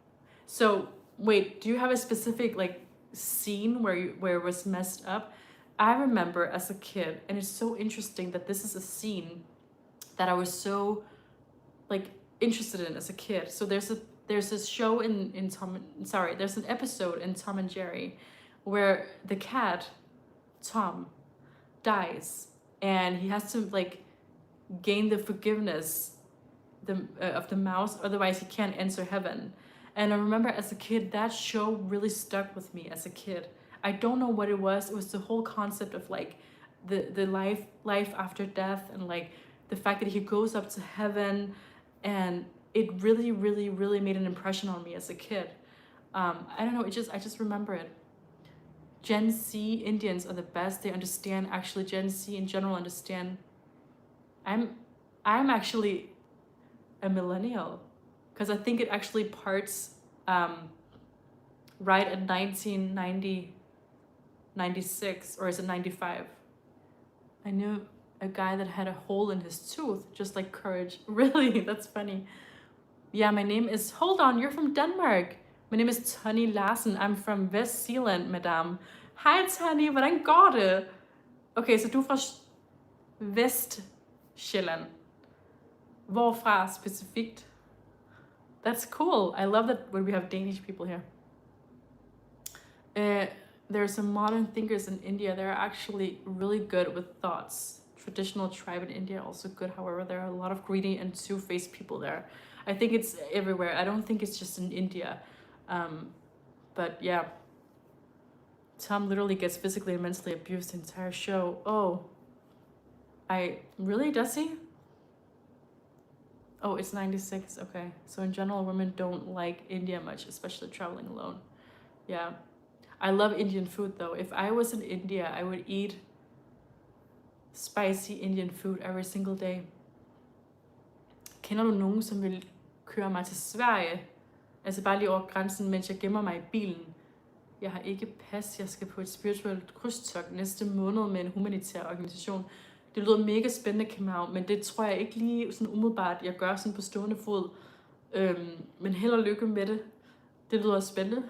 So, wait, do you have a specific, like, scene where it was messed up? I remember as a kid, and it's so interesting that this is a scene that I was so, like, interested in as a kid. So there's this show there's an episode in Tom and Jerry where the cat, Tom, dies, and he has to, like, gain the forgiveness of the mouse, otherwise he can't enter heaven. And I remember as a kid, that show really stuck with me as a kid. I don't know what it was. It was the whole concept of, like, the life after death, and, like, the fact that he goes up to heaven, and it really, really, really made an impression on me as a kid. I don't know, I just remember it. Gen Z Indians are the best. They understand, actually, Gen Z in general understand. I'm actually a millennial, because I think it actually parts right at 1990, 96, or is it 95? I knew a guy that had a hole in his tooth, just like Courage. Really? That's funny. Yeah, my name is... Hold on, you're from Denmark. My name is Tony Larsen. I'm from West Zealand, madame. Hej, Tony. Hvordan går det? Okay, så du er fra Vestsjælland. Hvorfra specifikt? That's cool. I love that when we have Danish people here. There are some modern thinkers in India. They're actually really good with thoughts. Traditional tribe in India also good. However, there are a lot of greedy and two-faced people there. I think it's everywhere. I don't think it's just in India. But yeah. Tom literally gets physically and mentally abused the entire show. Oh. Really? Does he? Oh, it's 96. Okay. So in general, women don't like India much, especially traveling alone. Yeah. I love Indian food though. If I was in India, I would eat spicy Indian food every single day. Kender du nogen, som vil køre mig til Sverige? Altså bare lige over grænsen, mens jeg gemmer mig i bilen. Jeg har ikke pas. Jeg skal på et spirituelt krydstogt næste måned med en humanitær organisation. Det lyder mega spændende, Kamau, men det tror jeg ikke lige sådan umiddelbart, jeg gør sådan på stående fod. Men held og lykke med det. Det lyder spændende.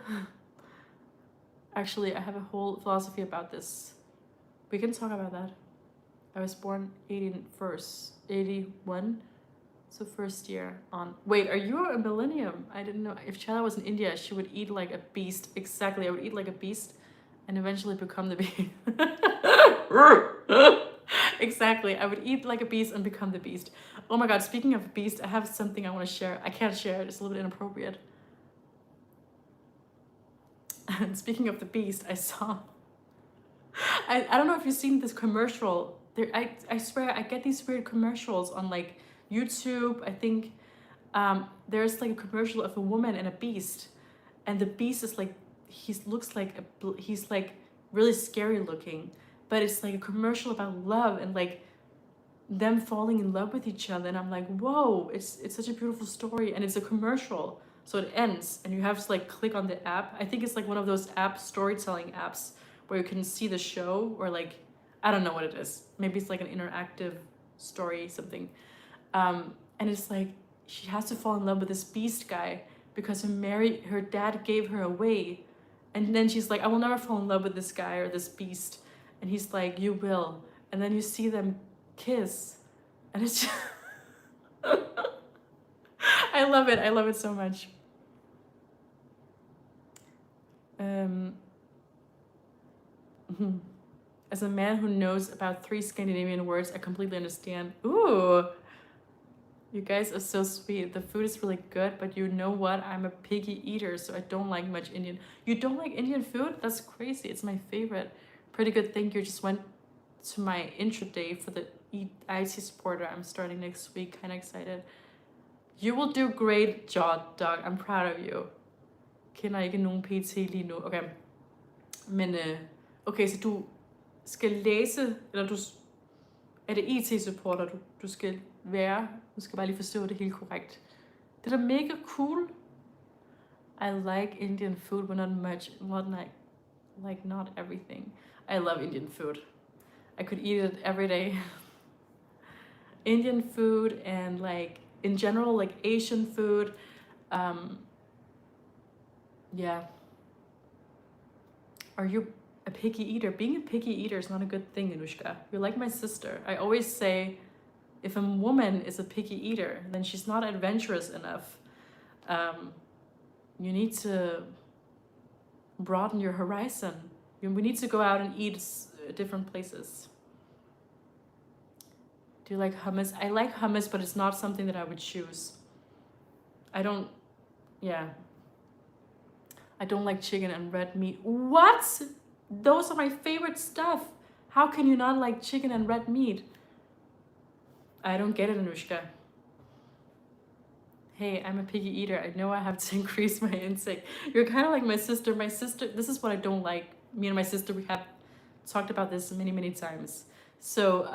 Actually, I have a whole philosophy about this. We can talk about that. I was born 81, so first year on. Wait, are you a millennium? I didn't know. If Chela was in India, she would eat like a beast. Exactly, I would eat like a beast and eventually become the beast. Exactly, I would eat like a beast and become the beast. Oh my god, speaking of beast, I have something I want to share. I can't share it, it's a little bit inappropriate. And speaking of the beast, I saw... I don't know if you've seen this commercial. I swear, I get these weird commercials on like YouTube. I think there's like a commercial of a woman and a beast. And the beast is like, he's like really scary looking. But it's like a commercial about love and like them falling in love with each other. And I'm like, whoa, it's such a beautiful story. And it's a commercial. So it ends and you have to like click on the app. I think it's like one of those storytelling apps where you can see the show or like, I don't know what it is. Maybe it's like an interactive story, something. And it's like, she has to fall in love with this beast guy because her dad gave her away. And then she's like, I will never fall in love with this guy or this beast. And he's like, you will. And then you see them kiss. And it's just... I love it. I love it so much. As a man who knows about 3 Scandinavian words, I completely understand. Ooh, you guys are so sweet. The food is really good, but you know what? I'm a picky eater, so I don't like much Indian. You don't like Indian food? That's crazy. It's my favorite. Pretty good. Thank you. Just went to my intro day for the IT supporter. I'm starting next week. Kind of excited. You will do great job, dog. I'm proud of you. Kender ikke nogen PT lige nu. Okay. Men, okay, så du skal læse, eller er det IT-supporter, du skal være? Du skal bare lige forstå det helt korrekt. Det er da mega cool. I like Indian food, but not much. Not everything. I love Indian food. I could eat it every day. Indian food and like, in general, like Asian food. Yeah. Are you a picky eater? Being a picky eater is not a good thing, Anushka. You're like my sister. I always say, if a woman is a picky eater, then she's not adventurous enough. You need to broaden your horizon. We need to go out and eat different places. Do you like hummus? I like hummus, but it's not something that I would choose. I don't like chicken and red meat. What? Those are my favorite stuff. How can you not like chicken and red meat? I don't get it, Anushka. Hey, I'm a picky eater. I know I have to increase my intake. You're kind of like my sister. My sister, this is what I don't like. Me and my sister, we have talked about this many, many times. So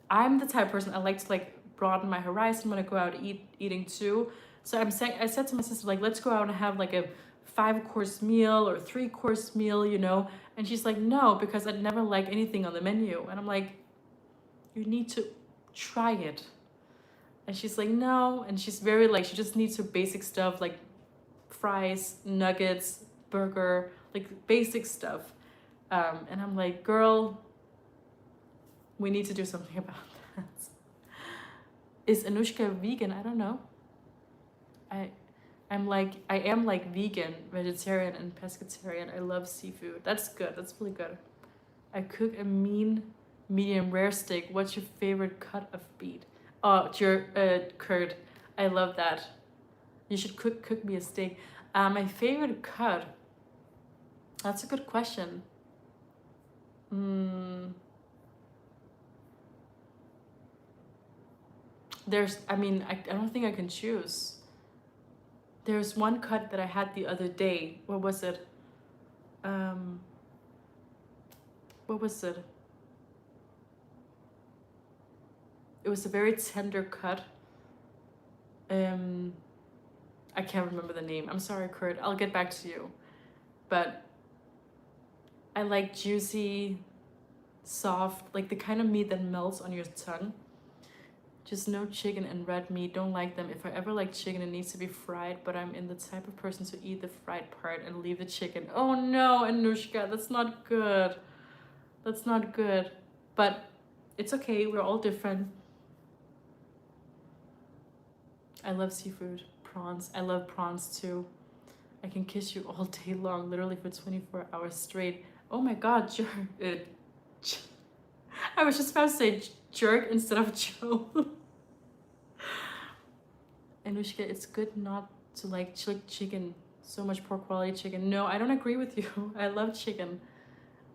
I'm the type of person, I like to like broaden my horizon when I go out eating too. So I said to my sister, like, let's go out and have like a 5-course meal or 3-course meal, you know? And she's like, no, because I'd never like anything on the menu. And I'm like, you need to try it. And she's like, no. And she's very like, she just needs her basic stuff like fries, nuggets, burger, like basic stuff. And I'm like, girl, we need to do something about that. Is Anushka vegan? I don't know. I am like vegan, vegetarian, and pescatarian. I love seafood. That's good. That's really good. I cook a mean, medium rare steak. What's your favorite cut of meat? Oh, curd. I love that. You should cook me a steak. My favorite cut. That's a good question. I don't think I can choose. There's one cut that I had the other day. What was it? It was a very tender cut. I can't remember the name. I'm sorry, Kurt. I'll get back to you. But I like juicy, soft, like the kind of meat that melts on your tongue. Just no chicken and red meat. Don't like them. If I ever like chicken, it needs to be fried, but I'm in the type of person to eat the fried part and leave the chicken. Oh no, Anushka, that's not good. That's not good. But it's okay. We're all different. I love seafood. Prawns. I love prawns too. I can kiss you all day long, literally for 24 hours straight. Oh my god, jerk. I was just about to say jerk instead of Joe. Anushka, it's good not to like chicken. So much poor quality chicken. No, I don't agree with you. I love chicken.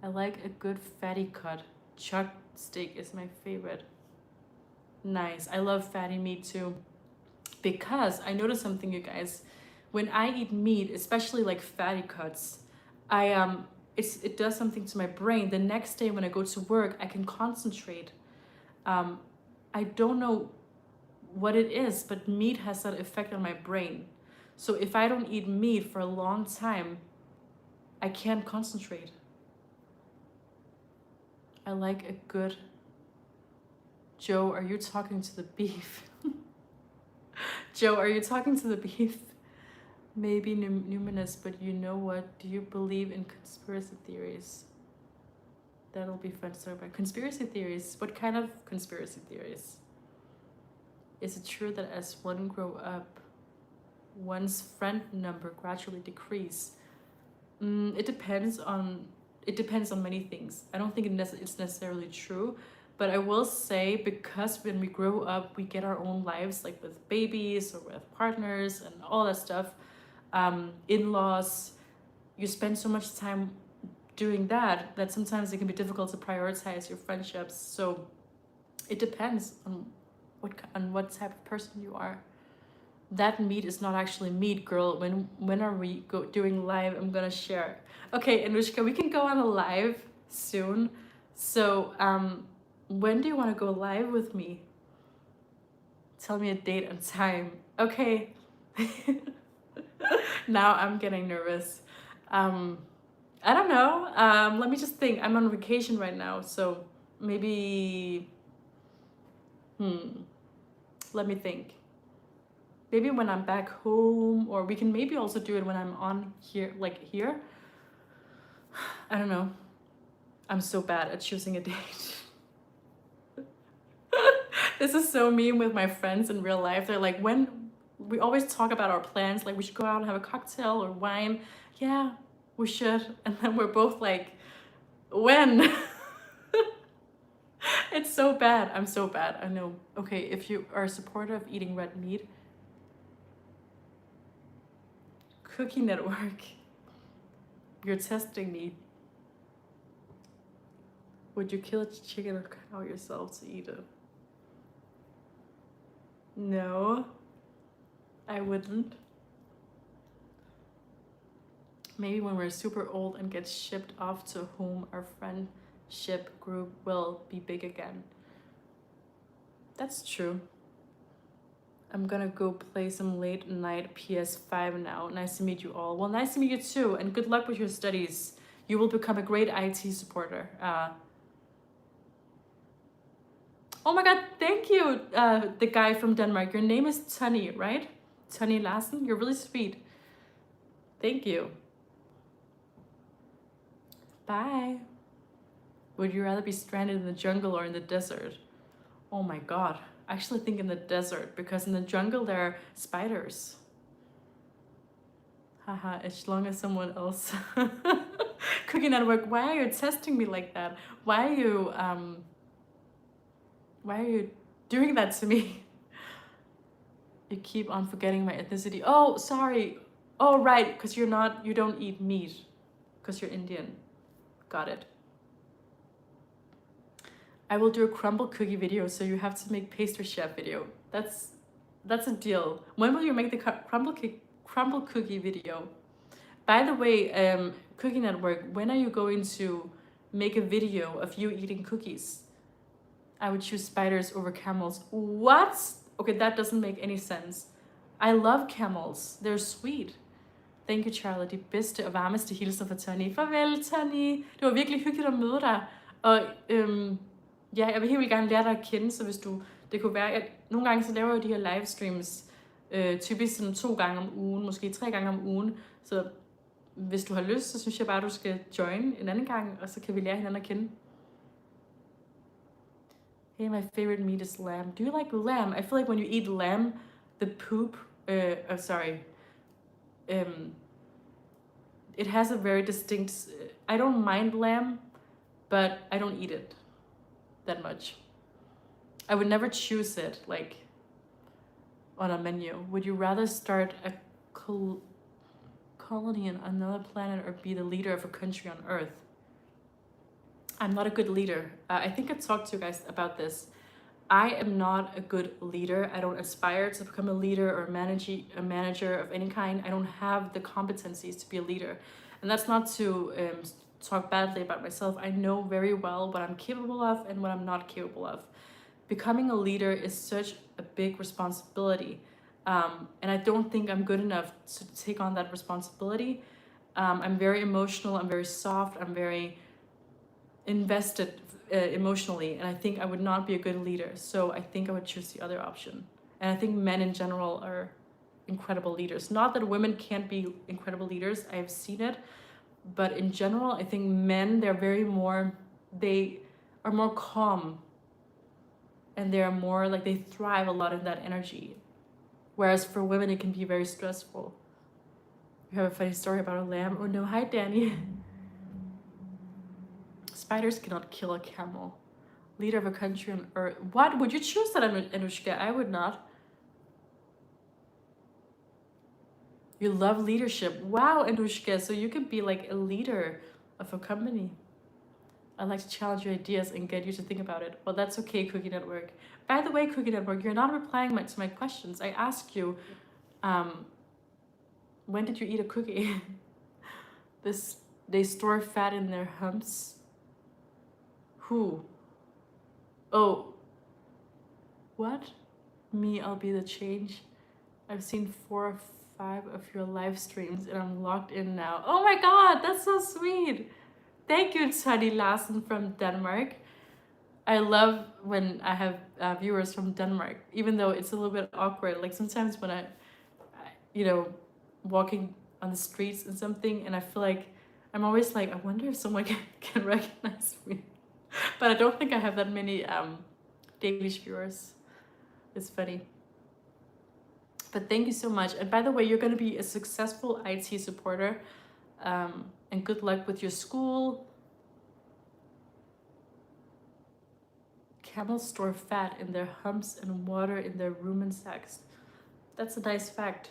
I like a good fatty cut. Chuck steak is my favorite. Nice. I love fatty meat too. Because I noticed something, you guys. When I eat meat, especially like fatty cuts, it does something to my brain. The next day when I go to work, I can concentrate. I don't know what it is, but meat has that effect on my brain. So if I don't eat meat for a long time, I can't concentrate. I like a good... Joe, are you talking to the beef? Joe, are you talking to the beef? Maybe numinous, but you know what? Do you believe in conspiracy theories? That'll be fun to talk about. Conspiracy theories? What kind of conspiracy theories? Is it true that as one grow up, one's friend number gradually decrease? It depends on many things. I don't think it's necessarily true, but I will say, because when we grow up, we get our own lives, like with babies or with partners and all that stuff, in-laws, you spend so much time doing that sometimes it can be difficult to prioritize your friendships. So it depends on what type of person you are. That meat is not actually meat, girl. When are we doing live? I'm gonna share. Okay, Anushka, we can go on a live soon. So when do you want to go live with me? Tell me a date and time. Okay. Now I'm getting nervous. I don't know. Let me just think. I'm on vacation right now, so maybe let me think. Maybe when I'm back home, or we can maybe also do it when I'm on here, like here. I don't know. I'm so bad at choosing a date. This is so mean with my friends in real life. They're like, when we always talk about our plans, like we should go out and have a cocktail or wine. Yeah, we should. And then we're both like, when? It's so bad. I'm so bad. I know. Okay, if you are a supporter of eating red meat, Cookie Network, you're testing me. Would you kill a chicken or cow yourself to eat it? No, I wouldn't. Maybe when we're super old and get shipped off to whom our friendship group will be big again. That's true. I'm gonna go play some late night PS5 now. Nice to meet you all. Well, nice to meet you too, and good luck with your studies. You will become a great IT supporter. Oh my god, thank you, the guy from Denmark. Your name is Tunny, right? Tunny Lassen? You're really sweet. Thank you. Bye. Would you rather be stranded in the jungle or in the desert? Oh my god. I actually think in the desert, because in the jungle there are spiders. Haha, as long as someone else. Cookie Network, why are you testing me like that? Why are you doing that to me? You keep on forgetting my ethnicity. Oh, sorry. Oh, right, because you don't eat meat, because you're Indian. Got it. I will do a crumble cookie video, so you have to make pastry chef video. That's a deal. When will you make the crumble cookie video? By the way, Cookie Network, when are you going to make a video of you eating cookies? I would choose spiders over camels. What? Okay, that doesn't make any sense. I love camels. They're sweet. Thank you, Charlie. De bedste og varmeste hilser fra Tony. Farvel, Tony. Det var virkelig hyggeligt at møde dig. Og ja, jeg vil helt vildt gerne lære dig at kende, så hvis du... Det kunne være... Nogle gange så laver jeg de her livestreams, typisk sådan 2 gange om ugen, måske 3 gange om ugen. Så hvis du har lyst, så synes jeg bare, du skal join en anden gang, og så kan vi lære hinanden at kende. Hey, my favorite meat is lamb. Do you like lamb? I feel like when you eat lamb, the poop... it has a very distinct... I don't mind lamb, but I don't eat it that much. I would never choose it, like, on a menu. Would you rather start a colony on another planet or be the leader of a country on Earth? I'm not a good leader. I think I talked to you guys about this. I am not a good leader. I don't aspire to become a leader or a manager of any kind. I don't have the competencies to be a leader. And that's not to talk badly about myself. I know very well what I'm capable of and what I'm not capable of. Becoming a leader is such a big responsibility. And I don't think I'm good enough to take on that responsibility. I'm very emotional, I'm very soft, I'm very invested emotionally, and I think I would not be a good leader. So I think I would choose the other option. And I think men in general are incredible leaders. Not that women can't be incredible leaders, I've seen it, but in general, I think men, they are more calm, and they are more like, they thrive a lot in that energy. Whereas for women, it can be very stressful. You have a funny story about a lamb? Oh no, hi Danny. Spiders cannot kill a camel. Leader of a country on Earth. What? Would you choose that, Anushka? I would not. You love leadership. Wow, Anushka. So you could be like a leader of a company. I like to challenge your ideas and get you to think about it. Well, that's okay, Cookie Network. By the way, Cookie Network, you're not replying to my questions. I asked you, when did you eat a cookie? They store fat in their humps. Who? Oh. What? Me, I'll be the change. I've seen 4 or 5 of your live streams and I'm logged in now. Oh my god, that's so sweet. Thank you, Teddy Larsen from Denmark. I love when I have viewers from Denmark, even though it's a little bit awkward. Like sometimes when I walking on the streets and something, and I feel like, I'm always like, I wonder if someone can recognize me. But I don't think I have that many Danish viewers. It's funny. But thank you so much. And by the way, you're going to be a successful IT supporter. And good luck with your school. Camels store fat in their humps and water in their rumen sacs. That's a nice fact.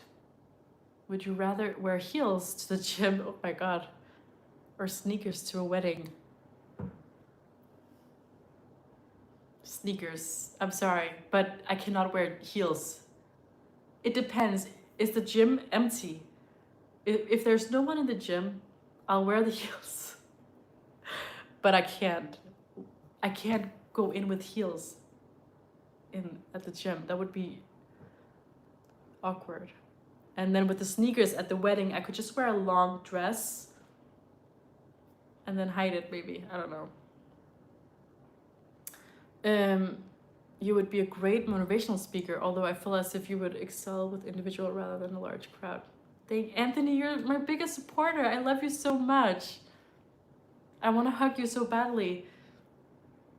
Would you rather wear heels to the gym? Oh my god. Or sneakers to a wedding? Sneakers. I'm sorry, but I cannot wear heels. It depends. Is the gym empty? If there's no one in the gym, I'll wear the heels. But I can't go in with heels at the gym. That would be awkward. And then with the sneakers at the wedding, I could just wear a long dress and then hide it maybe. I don't know. You would be a great motivational speaker, although I feel as if you would excel with individual rather than a large crowd. Anthony, you're my biggest supporter. I love you so much. I want to hug you so badly.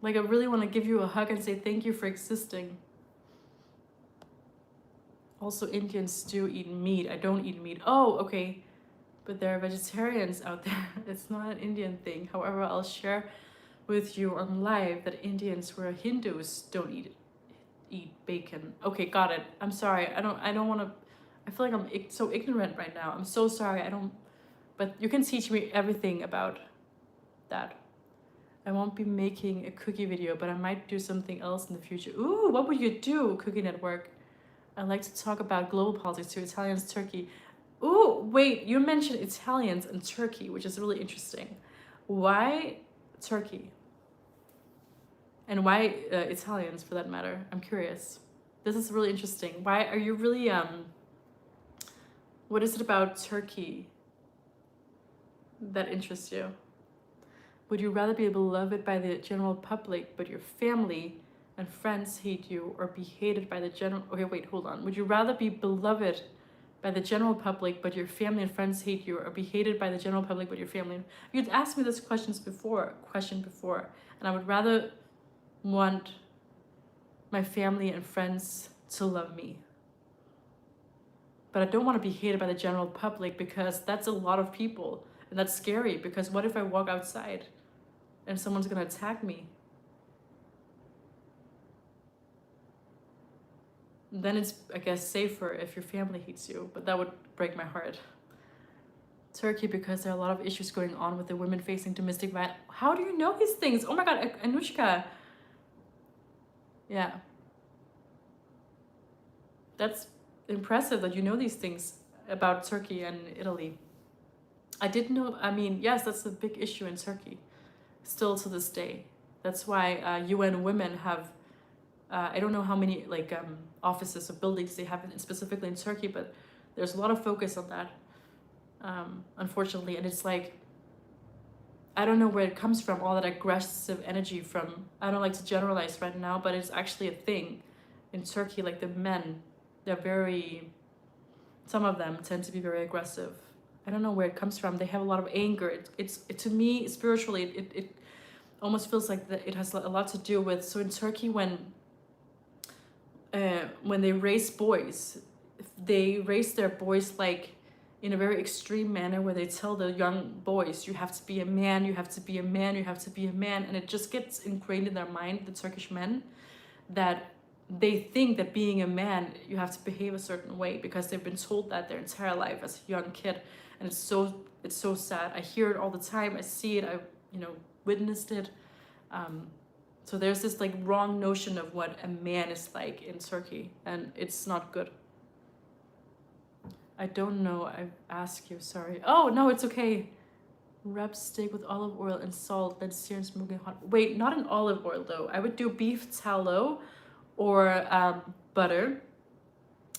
Like, I really want to give you a hug and say thank you for existing. Also, Indians do eat meat. I don't eat meat. Oh, okay. But there are vegetarians out there. It's not an Indian thing. However, I'll share with you on live that Indians who are Hindus don't eat bacon. Okay, got it. I'm sorry. I don't want to. I feel like I'm so ignorant right now. I'm so sorry. But you can teach me everything about that. I won't be making a cookie video, but I might do something else in the future. Ooh, what would you do, Cookie Network? I like to talk about global politics to Italians, Turkey. Ooh, wait, you mentioned Italians and Turkey, which is really interesting. Why Turkey? And why Italians, for that matter? I'm curious. This is really interesting. Why are you really what is it about Turkey that interests you? Would you rather be beloved by the general public, but your family and friends hate you, or be hated by the general... Okay, wait, hold on. Would you rather be beloved by the general public, but your family and friends hate you, or be hated by the general public, but your family... You'd asked me this question before, and I would rather want my family and friends to love me. But I don't want to be hated by the general public, because that's a lot of people. And that's scary, because what if I walk outside and someone's gonna attack me? Then it's, I guess, safer if your family hates you, but that would break my heart. Turkey, because there are a lot of issues going on with the women facing domestic violence. How do you know these things? Oh my god, Anushka. Yeah. That's impressive that you know these things about Turkey and Italy. I didn't know, I mean, yes, that's a big issue in Turkey, still to this day. That's why UN Women have, I don't know how many like offices or buildings they have specifically in Turkey, but there's a lot of focus on that, unfortunately. And it's like, I don't know where it comes from, all that aggressive energy from, I don't like to generalize right now, but it's actually a thing in Turkey. Like the men, they're very, some of them tend to be very aggressive. I don't know where it comes from. They have a lot of anger. It's to me, spiritually, it almost feels like that it has a lot to do with, so in Turkey, when they raise boys, they raise their boys like in a very extreme manner, where they tell the young boys, you have to be a man, you have to be a man, you have to be a man. And it just gets ingrained in their mind, the Turkish men, that they think that being a man, you have to behave a certain way, because they've been told that their entire life as a young kid. And it's so sad. I hear it all the time. I see it. I witnessed it. So there's this like wrong notion of what a man is like in Turkey, and it's not good. I don't know. I asked you, sorry. Oh, no, it's okay. Rub steak with olive oil and salt, then sear in smoking hot. Wait, not in olive oil though. I would do beef tallow or butter,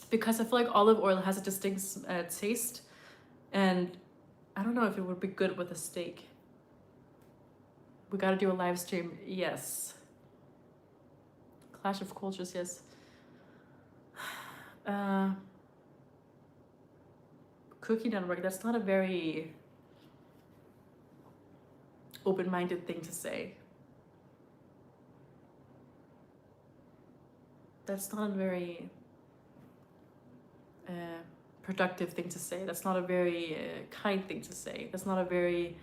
because I feel like olive oil has a distinct taste, and I don't know if it would be good with a steak. We gotta do a live stream. Yes. Clash of Cultures, yes. Cookie Network, that's not a very open-minded thing to say. That's not a very productive thing to say. That's not a very kind thing to say. That's not a very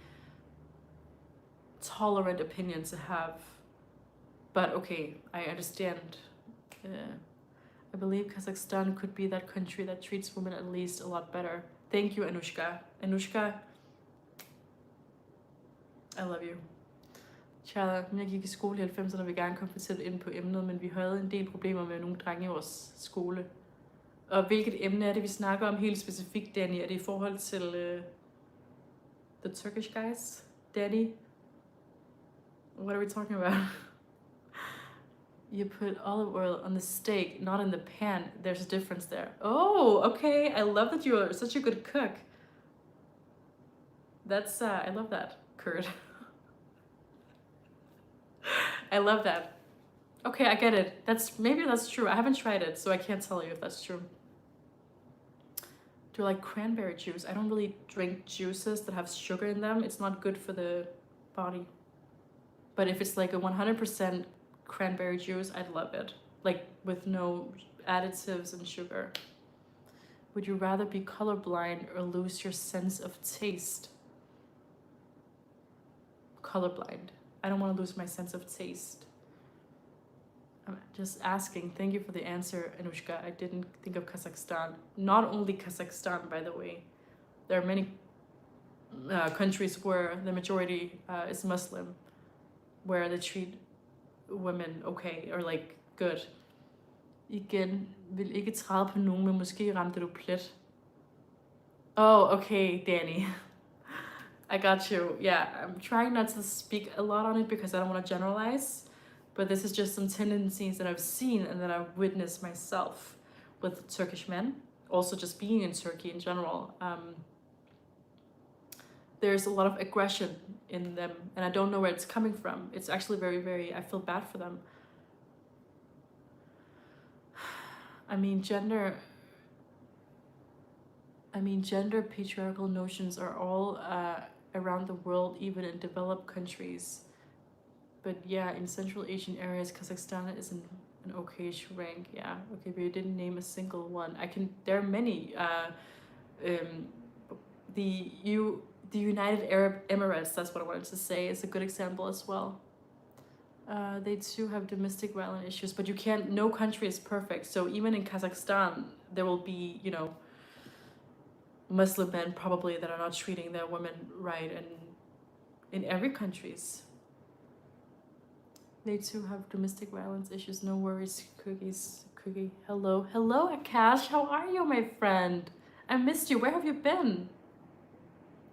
tolerant opinion to have. But okay, I understand. I believe Kazakhstan could be that country that treats women at least a lot better. Thank you, Anushka. Anushka, I love you. Charlotte, jeg gik i skole i 90'erne, vil gerne komme tæt ind på emnet, men vi havde en del problemer med nogle drenge i vores skole. Og hvilket emne er det, vi snakker om helt specifikt, Danny? Er det i forhold til the Turkish guys? Danny? What are we talking about? You put olive oil on the steak, not in the pan. There's a difference there. Oh, okay. I love that you are such a good cook. That's, I love that, Kurt. I love that. Okay, I get it. Maybe that's true. I haven't tried it, so I can't tell you if that's true. Do you like cranberry juice? I don't really drink juices that have sugar in them. It's not good for the body. But if it's like a 100% cranberry juice, I'd love it. Like with no additives and sugar. Would you rather be colorblind or lose your sense of taste? Colorblind. I don't want to lose my sense of taste. I'm just asking. Thank you for the answer, Anushka. I didn't think of Kazakhstan. Not only Kazakhstan, by the way. There are many countries where the majority is Muslim, where they treat women okay, or like good. Igen, vil ikke træde på nogen, men måske ramte du plet. Oh, okay, Danny. I got you. Yeah, I'm trying not to speak a lot on it because I don't want to generalize. But this is just some tendencies that I've seen and that I've witnessed myself with Turkish men. Also just being in Turkey in general. There's a lot of aggression in them and I don't know where it's coming from. It's actually very, I feel bad for them. I mean, gender patriarchal notions are all around the world, even in developed countries. But yeah, in Central Asian areas, Kazakhstan is in an okayish rank. Yeah, okay, but you didn't name a single one. There are many. The United Arab Emirates, that's what I wanted to say, is a good example as well. They too have domestic violence issues, but no country is perfect. So even in Kazakhstan, there will be, Muslim men probably that are not treating their women right, and in every countries. They too have domestic violence issues. No worries, Cookie. Hello, Akash. How are you, my friend? I missed you. Where have you been?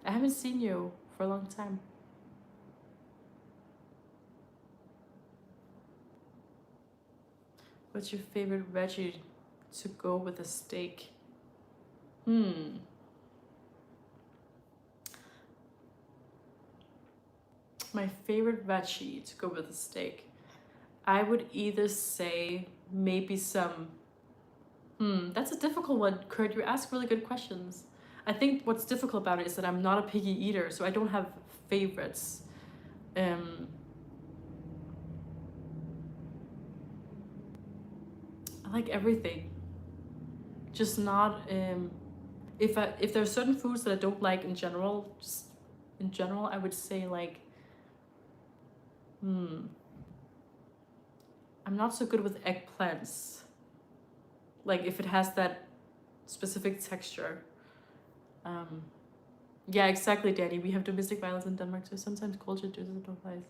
I haven't seen you for a long time. What's your favorite veggie to go with a steak? My favorite veggie to go with a steak. I would either say maybe some... that's a difficult one, Kurt. You ask really good questions. I think what's difficult about it is that I'm not a picky eater, so I don't have favorites. I like everything. Just not... if there are certain foods that I don't like in general, I would say like... I'm not so good with eggplants. Like if it has that specific texture. Yeah, exactly, Danny. We have domestic violence in Denmark, so sometimes culture doesn't apply.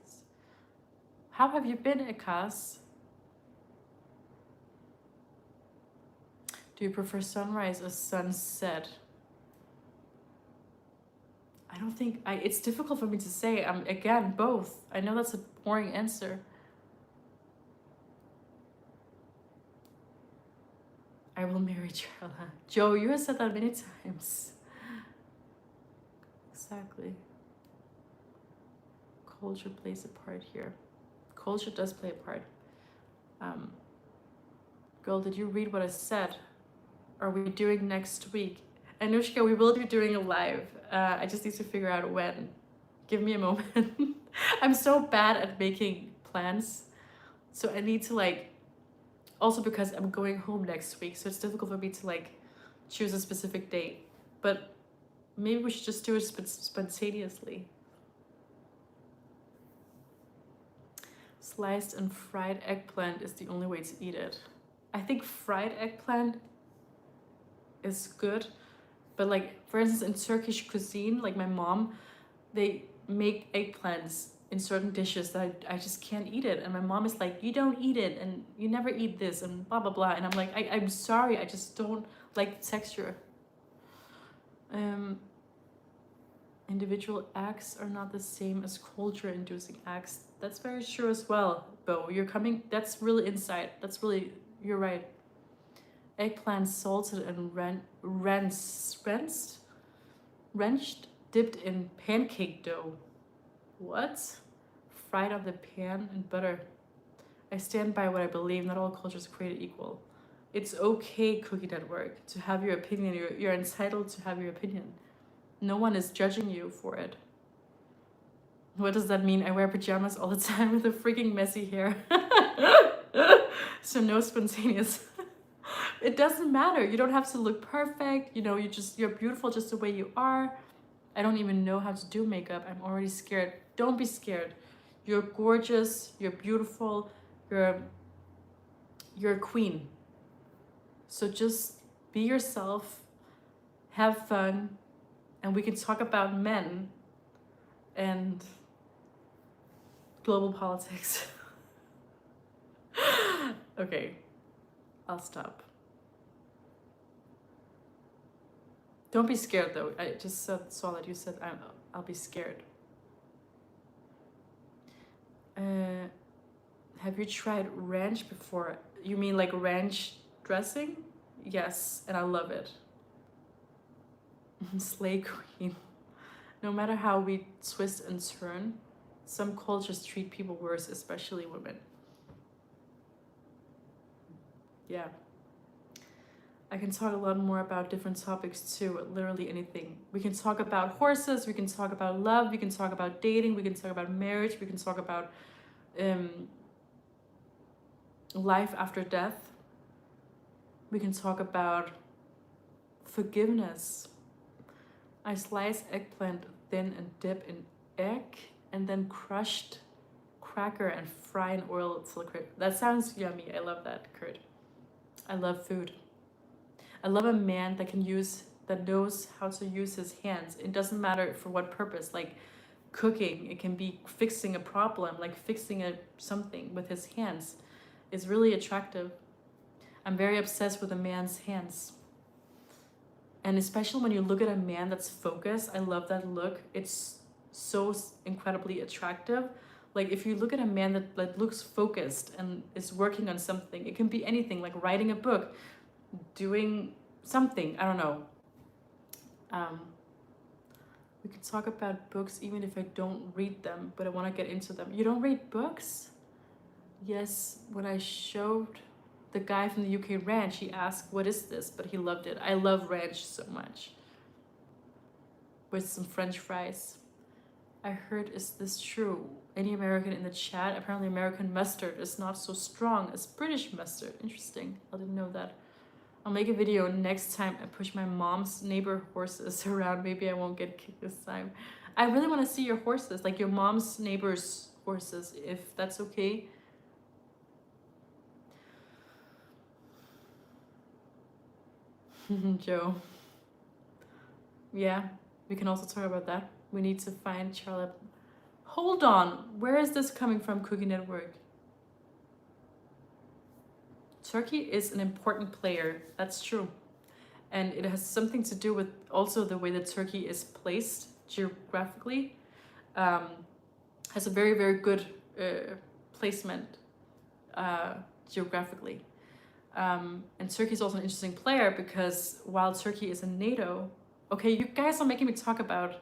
How have you been, Akas? Do you prefer sunrise or sunset? I don't think it's difficult for me to say. Again, both. I know that's a boring answer. I will marry Charla. Joe, you have said that many times. Exactly. Culture plays a part here. Culture does play a part. Girl, did you read what I said? Are we doing next week? Anushka, we will be doing a live. I just need to figure out when. Give me a moment. I'm so bad at making plans. So I need to also because I'm going home next week, so it's difficult for me to choose a specific date. But maybe we should just do it spontaneously. Sliced and fried eggplant is the only way to eat it. I think fried eggplant is good, but for instance in Turkish cuisine, my mom, they make eggplants in certain dishes that I just can't eat it, and my mom is like, you don't eat it and you never eat this and blah blah blah, and I'm like, I'm sorry, I just don't like the texture. Individual acts are not the same as culture inducing acts. That's very true as well, Bo. That's really insight. You're right. Eggplant salted and wrenched, dipped in pancake dough. What? Fried on the pan in butter. I stand by what I believe. Not all cultures are created equal. It's okay, Cookie Network, to have your opinion. You're entitled to have your opinion. No one is judging you for it. What does that mean? I wear pajamas all the time with a freaking messy hair. So no spontaneous. It doesn't matter. You don't have to look perfect. You're beautiful just the way you are. I don't even know how to do makeup. I'm already scared. Don't be scared. You're gorgeous. You're beautiful. You're a queen. So just be yourself. Have fun. And we can talk about men and global politics. Okay, I'll stop. Don't be scared though. I just saw that you said I'll be scared. Have Have you tried ranch before? You mean like ranch dressing? Yes, and I love it. Slay queen. No matter how we twist and turn, some cultures treat people worse, especially women. Yeah. I can talk a lot more about different topics too, literally anything. We can talk about horses, we can talk about love, we can talk about dating, we can talk about marriage, we can talk about um, life after death. We can talk about forgiveness. I slice eggplant thin and dip in egg and then crushed cracker and fry in oil till crisp. That sounds yummy. I love that, Kurt. I love food. I love a man that knows how to use his hands. It doesn't matter for what purpose, like cooking. It can be fixing a problem, like fixing something with his hands. It's really attractive. I'm very obsessed with a man's hands. And especially when you look at a man that's focused, I love that look. It's so incredibly attractive. Like if you look at a man that looks focused and is working on something, it can be anything, like writing a book, doing something, I don't know. We can talk about books even if I don't read them, but I want to get into them. You don't read books? Yes, when I showed the guy from the UK ranch, he asked, what is this? But he loved it. I love ranch so much. With some French fries. I heard, is this true? Any American in the chat? Apparently American mustard is not so strong as British mustard. Interesting. I didn't know that. I'll make a video next time I push my mom's neighbor horses around. Maybe I won't get kicked this time. I really want to see your horses, like your mom's neighbor's horses, if that's okay. Joe. Yeah, we can also talk about that. We need to find Charlotte. Hold on, where is this coming from, Cookie Network? Turkey is an important player, that's true. And it has something to do with also the way that Turkey is placed geographically. Has a very, very good placement geographically. And Turkey is also an interesting player because while Turkey is in NATO, okay, you guys are making me talk about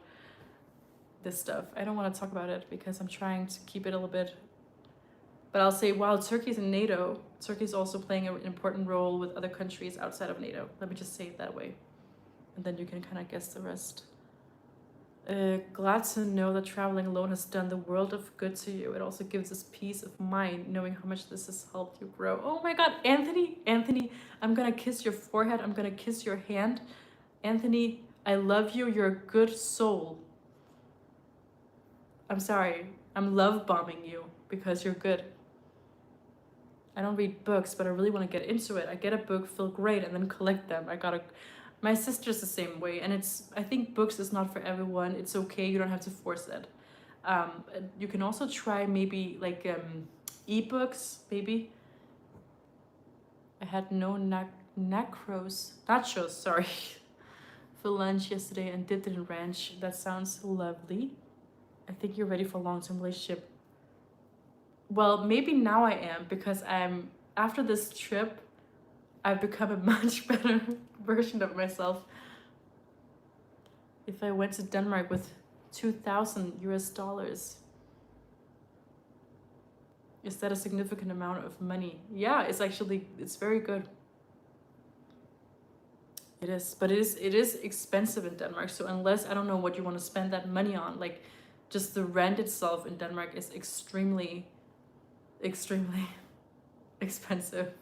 this stuff. I don't want to talk about it because I'm trying to keep it a little bit. But I'll say while Turkey is in NATO, Turkey is also playing an important role with other countries outside of NATO. Let me just say it that way. And then you can kind of guess the rest. Glad to know that traveling alone has done the world of good to you. It also gives us peace of mind knowing how much this has helped you grow. Oh my God, Anthony, I'm gonna kiss your forehead. I'm gonna kiss your hand. Anthony, I love you. You're a good soul. I'm sorry. I'm love bombing you because you're good. I don't read books, but I really want to get into it. I get a book, feel great, and then collect them. My sister's the same way, and I think books is not for everyone. It's okay, you don't have to force it. You can also try maybe like ebooks, maybe. I had no nachos, sorry, for lunch yesterday and dipped it in ranch. That sounds lovely. I think you're ready for a long-term relationship. Well, maybe now I am because after this trip, I've become a much better version of myself. If I went to Denmark with 2,000 US dollars, is that a significant amount of money? Yeah, it's very good. It is, but it is expensive in Denmark. So unless, I don't know what you want to spend that money on, like just the rent itself in Denmark is extremely expensive.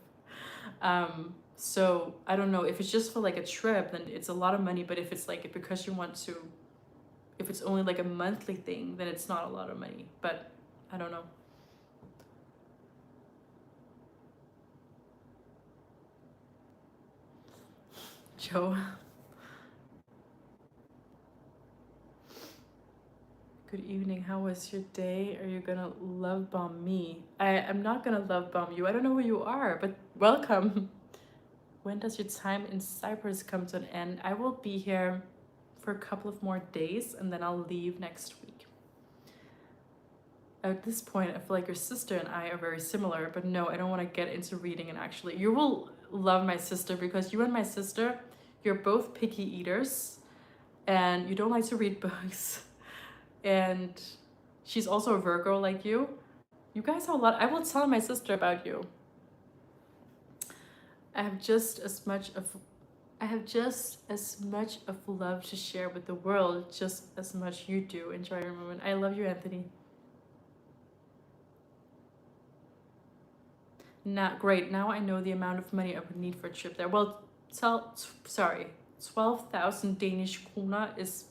So I don't know, if it's just for like a trip, then it's a lot of money. But if it's like because you want to, if it's only like a monthly thing, then it's not a lot of money. But I don't know. Joe. Good evening. How was your day? Are you gonna love bomb me? I'm not gonna love bomb you. I don't know who you are, but welcome. When does your time in Cyprus come to an end? I will be here for a couple of more days and then I'll leave next week. At this point, I feel like your sister and I are very similar, but no, I don't want to get into reading. And actually, you will love my sister because you and my sister, you're both picky eaters and you don't like to read books. And she's also a Virgo like you. You guys have a lot. I will tell my sister about you. I have just as much of love to share with the world, just as much you do. Enjoy your moment. I love you, Anthony. Not great. Now I know the amount of money I would need for a trip there. Well, 12,000 Danish kroner is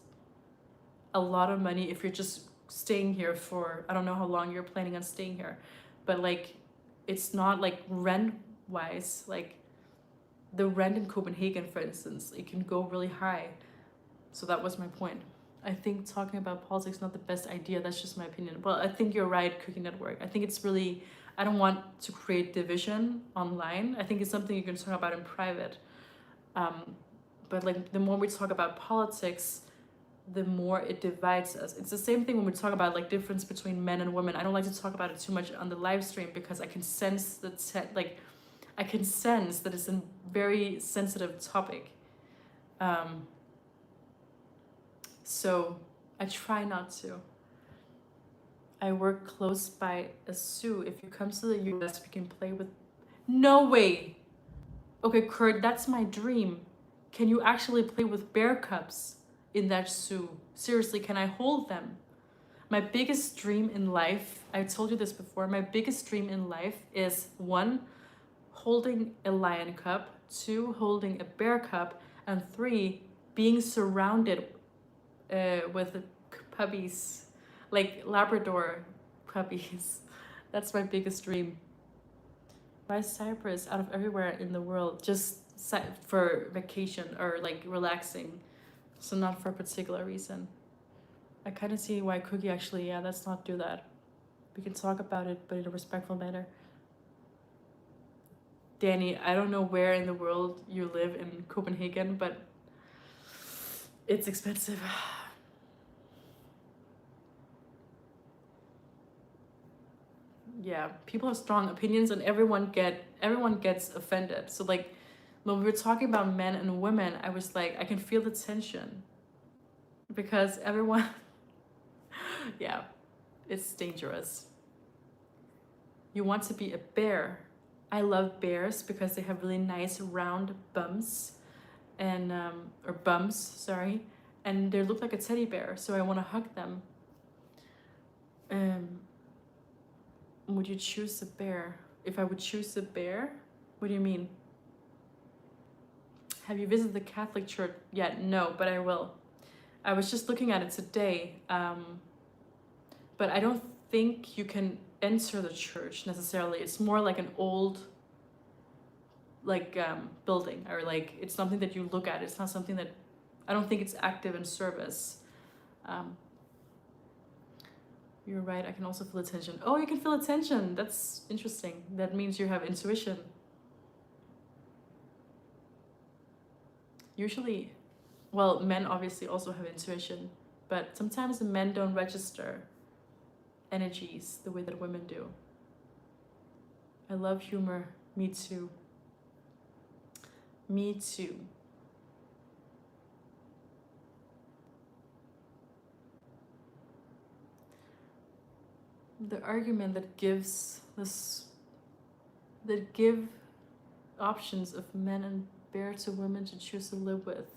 a lot of money if you're just staying here for, I don't know how long you're planning on staying here, but like, it's not like rent wise, like the rent in Copenhagen, for instance, it can go really high. So that was my point. I think talking about politics is not the best idea. That's just my opinion. Well, I think you're right, Cooking Network. I think it's really, I don't want to create division online. I think it's something you can talk about in private. But like the more we talk about politics, the more it divides us. It's the same thing when we talk about like difference between men and women. I don't like to talk about it too much on the live stream because I can sense I can sense that it's a very sensitive topic. So I try not to. I work close by a zoo. If you come to the US, we can play with... No way! Okay, Kurt, that's my dream. Can you actually play with bear cubs in that zoo? Seriously, can I hold them? My biggest dream in life, I told you this before, my biggest dream in life is 1, holding a lion cub, 2, holding a bear cub, and 3, being surrounded with puppies, like Labrador puppies. That's my biggest dream. Why Cyprus out of everywhere in the world? Just for vacation or like relaxing. So not for a particular reason. I kind of see why Cookie actually, yeah, let's not do that. We can talk about it, but in a respectful manner. Danny, I don't know where in the world you live in Copenhagen, but it's expensive. Yeah, people have strong opinions and everyone gets offended. So like when we were talking about men and women, I was like, I can feel the tension because everyone, yeah, it's dangerous. You want to be a bear. I love bears because they have really nice round bums and, or bums, sorry. And they look like a teddy bear, so I want to hug them. Would you choose a bear? If I would choose a bear? What do you mean? Have you visited the Catholic Church yet? No, but I will. I was just looking at it today, but I don't think you can enter the church necessarily. It's more like an old building, or like it's something that you look at. It's not something that, I don't think it's active in service. You're right, I can also feel attention. Oh, you can feel attention. That's interesting. That means you have intuition. Usually, well, men obviously also have intuition, but sometimes the men don't register energies the way that women do. I love humor. Me too. Me too. The argument that gives options of men and bear to women to choose to live with.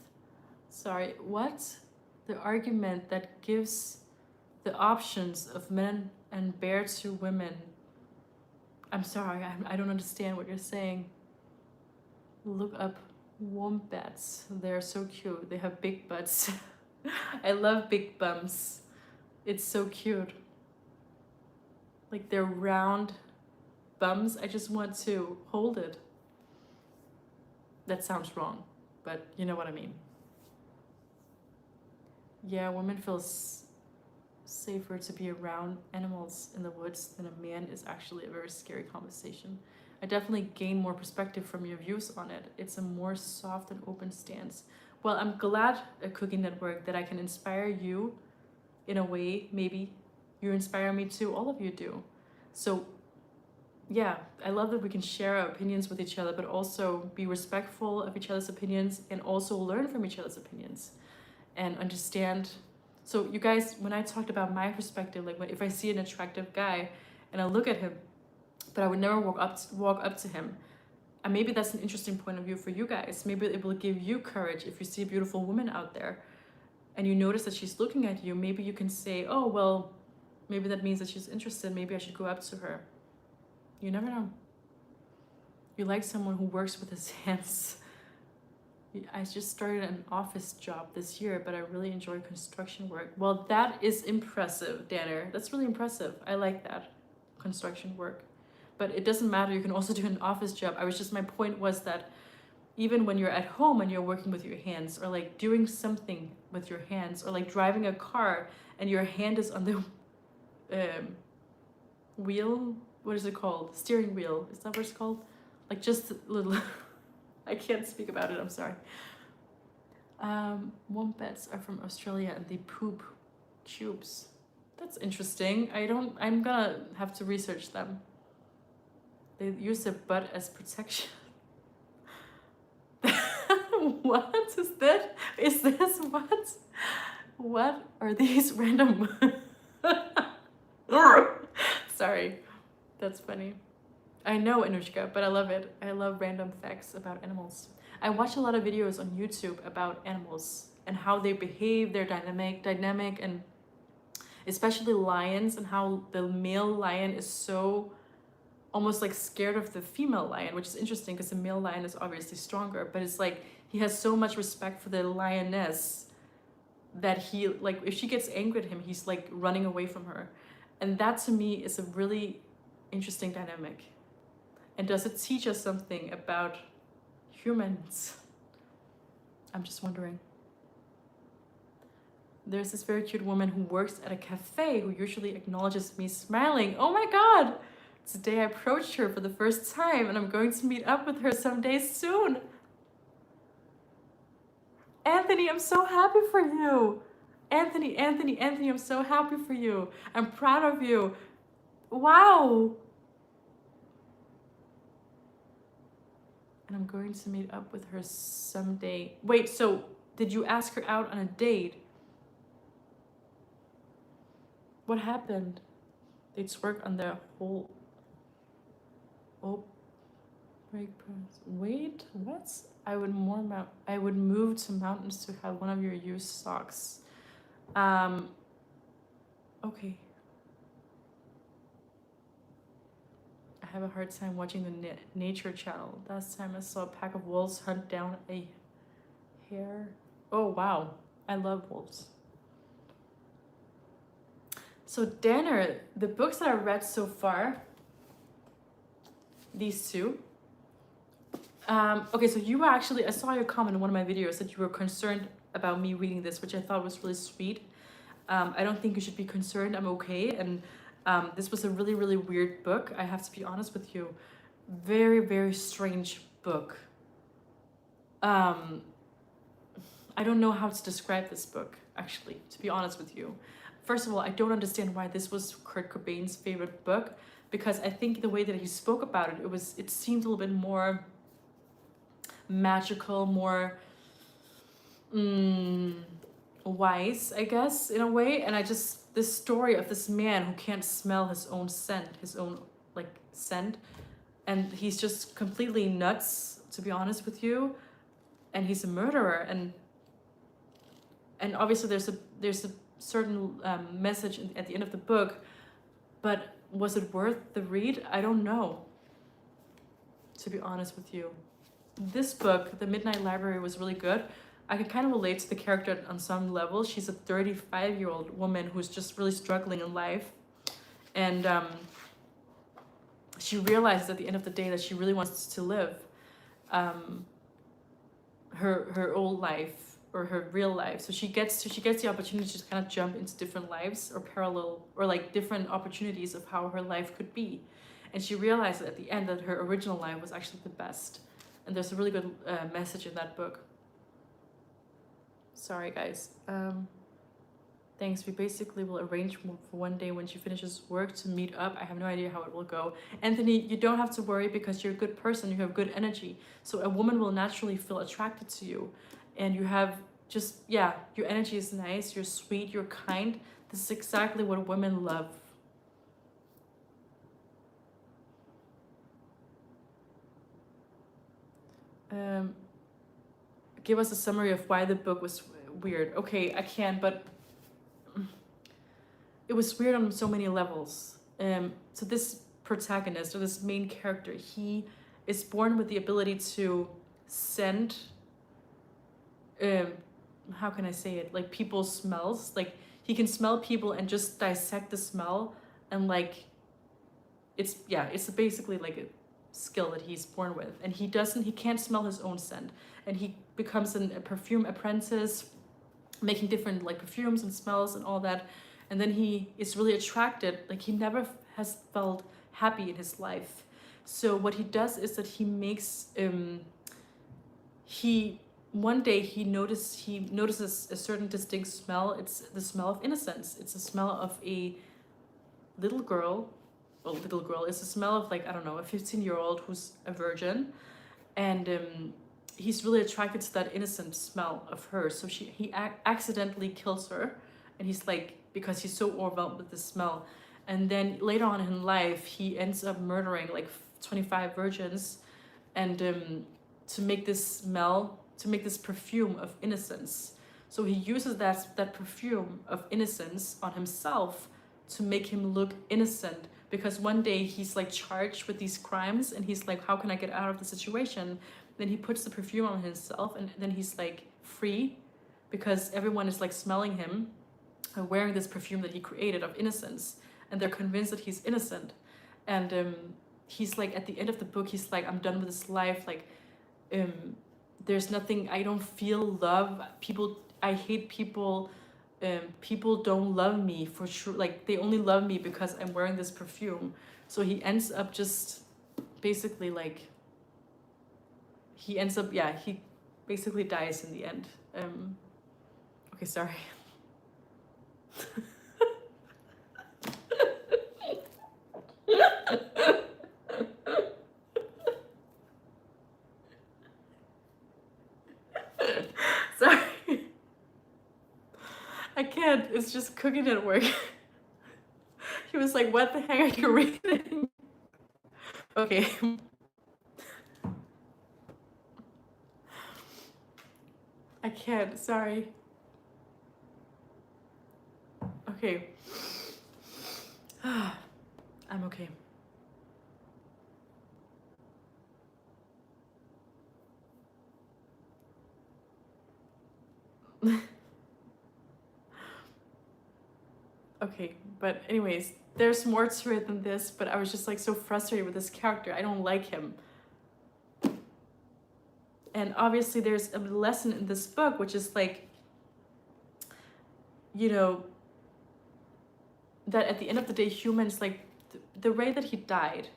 Sorry, what? The argument that gives the options of men and bear to women. I'm sorry, I don't understand what you're saying. Look up wombats. They're so cute. They have big butts. I love big bums. It's so cute. Like their round bums. I just want to hold it. That sounds wrong, but you know what I mean. Yeah, women feel safer to be around animals in the woods than a man is actually a very scary conversation. I definitely gain more perspective from your views on it. It's a more soft and open stance. Well, I'm glad, Cooking Network, that I can inspire you in a way, maybe, You inspire me too. All of you do. So yeah, I love that we can share our opinions with each other, but also be respectful of each other's opinions and also learn from each other's opinions and understand. So you guys, when I talked about my perspective, like if I see an attractive guy and I look at him, but I would never walk up to him. And maybe that's an interesting point of view for you guys. Maybe it will give you courage if you see a beautiful woman out there and you notice that she's looking at you. Maybe you can say, oh, well, maybe that means that she's interested. Maybe I should go up to her. You never know. You like someone who works with his hands. I just started an office job this year, but I really enjoy construction work. Well, that is impressive, Danner. That's really impressive. I like that, construction work. But it doesn't matter, you can also do an office job. My point was that even when you're at home and you're working with your hands, or like doing something with your hands, or like driving a car and your hand is on the wheel, what is it called? Steering wheel, is that what it's called? Like just a little, I can't speak about it, I'm sorry. Wombats are from Australia and they poop tubes. That's interesting. I'm gonna have to research them. They use their butt as protection. What is that? Is this what? What are these random? Sorry, that's funny. I know, Anushka, but I love it. I love random facts about animals. I watch a lot of videos on YouTube about animals and how they behave, their dynamic, and especially lions, and how the male lion is so almost like scared of the female lion, which is interesting because the male lion is obviously stronger, but it's like he has so much respect for the lioness that he, like, if she gets angry at him, he's like running away from her. And that to me is a really interesting dynamic. And does it teach us something about humans? I'm just wondering. There's this very cute woman who works at a cafe who usually acknowledges me smiling. Oh my God! Today I approached her for the first time and I'm going to meet up with her someday soon. Anthony, I'm so happy for you. Anthony, I'm so happy for you. I'm proud of you. Wow. And I'm going to meet up with her someday. Wait, so did you ask her out on a date? What happened? They twerk on their whole... Oh, break pants. Wait, what? I would move to mountains to have one of your used socks. Okay. I have a hard time watching the Nature Channel. Last time I saw a pack of wolves hunt down a hare. Oh wow, I love wolves. So Danner, the books that I read so far, these two. Okay, so you were actually, I saw your comment in one of my videos that you were concerned about me reading this, which I thought was really sweet. I don't think you should be concerned, I'm okay. And this was a really, really weird book, I have to be honest with you. Very, very strange book. I don't know how to describe this book, actually, to be honest with you. First of all, I don't understand why this was Kurt Cobain's favorite book, because I think the way that he spoke about it, it seemed a little bit more magical, more wise, I guess, in a way. And this story of this man who can't smell his own scent, and he's just completely nuts, to be honest with you, and he's a murderer, and obviously there's a certain message at the end of the book, but was it worth the read? I don't know, to be honest with you. This book, The Midnight Library, was really good. I could kind of relate to the character on some level. She's a 35-year-old woman who's just really struggling in life, and she realizes at the end of the day that she really wants to live her old life, or her real life. So she gets the opportunity to kind of jump into different lives, or parallel, or like different opportunities of how her life could be. And she realized at the end that her original life was actually the best. And there's a really good message in that book. Sorry, guys. Thanks. We basically will arrange for one day when she finishes work to meet up. I have no idea how it will go. Anthony, you don't have to worry because you're a good person. You have good energy. So a woman will naturally feel attracted to you. And you have just, yeah, your energy is nice. You're sweet. You're kind. This is exactly what women love. Give us a summary of why the book was weird. Okay, I can, but it was weird on so many levels. So this protagonist, or this main character, he is born with the ability to send, how can I say it, like people's smells. Like he can smell people and just dissect the smell, and like it's basically like a skill that he's born with. And he can't smell his own scent, and he becomes a perfume apprentice, making different like perfumes and smells and all that. And then he is really attracted, like he never has felt happy in his life. So what he does is that he makes one day he notices a certain distinct smell. It's the smell of innocence. It's the smell of a little girl. Well, little girl, it's the smell of like, I don't know, a 15-year-old who's a virgin. And he's really attracted to that innocent smell of her. So he accidentally kills her, and he's like, because he's so overwhelmed with the smell. And then later on in life, he ends up murdering like 25 virgins, and to make this perfume of innocence. So he uses that perfume of innocence on himself to make him look innocent, because one day he's like charged with these crimes, and he's like, how can I get out of the situation? Then he puts the perfume on himself, and then he's like free, because everyone is like smelling him wearing this perfume that he created of innocence, and they're convinced that he's innocent. And he's like, at the end of the book, he's like, I'm done with this life. Like, there's nothing, I don't feel love. I hate people. People don't love me for sure. Like, they only love me because I'm wearing this perfume. So he ends up just basically like, he basically dies in the end. Okay, sorry. Sorry. I can't. It's just cooking at work. He was like, what the heck are you reading? Okay. I can't. Sorry. Okay. I'm okay. Okay, but anyways, there's more to it than this, but I was just like so frustrated with this character. I don't like him. And obviously there's a lesson in this book, which is like, you know, that at the end of the day, humans, like the way that he died.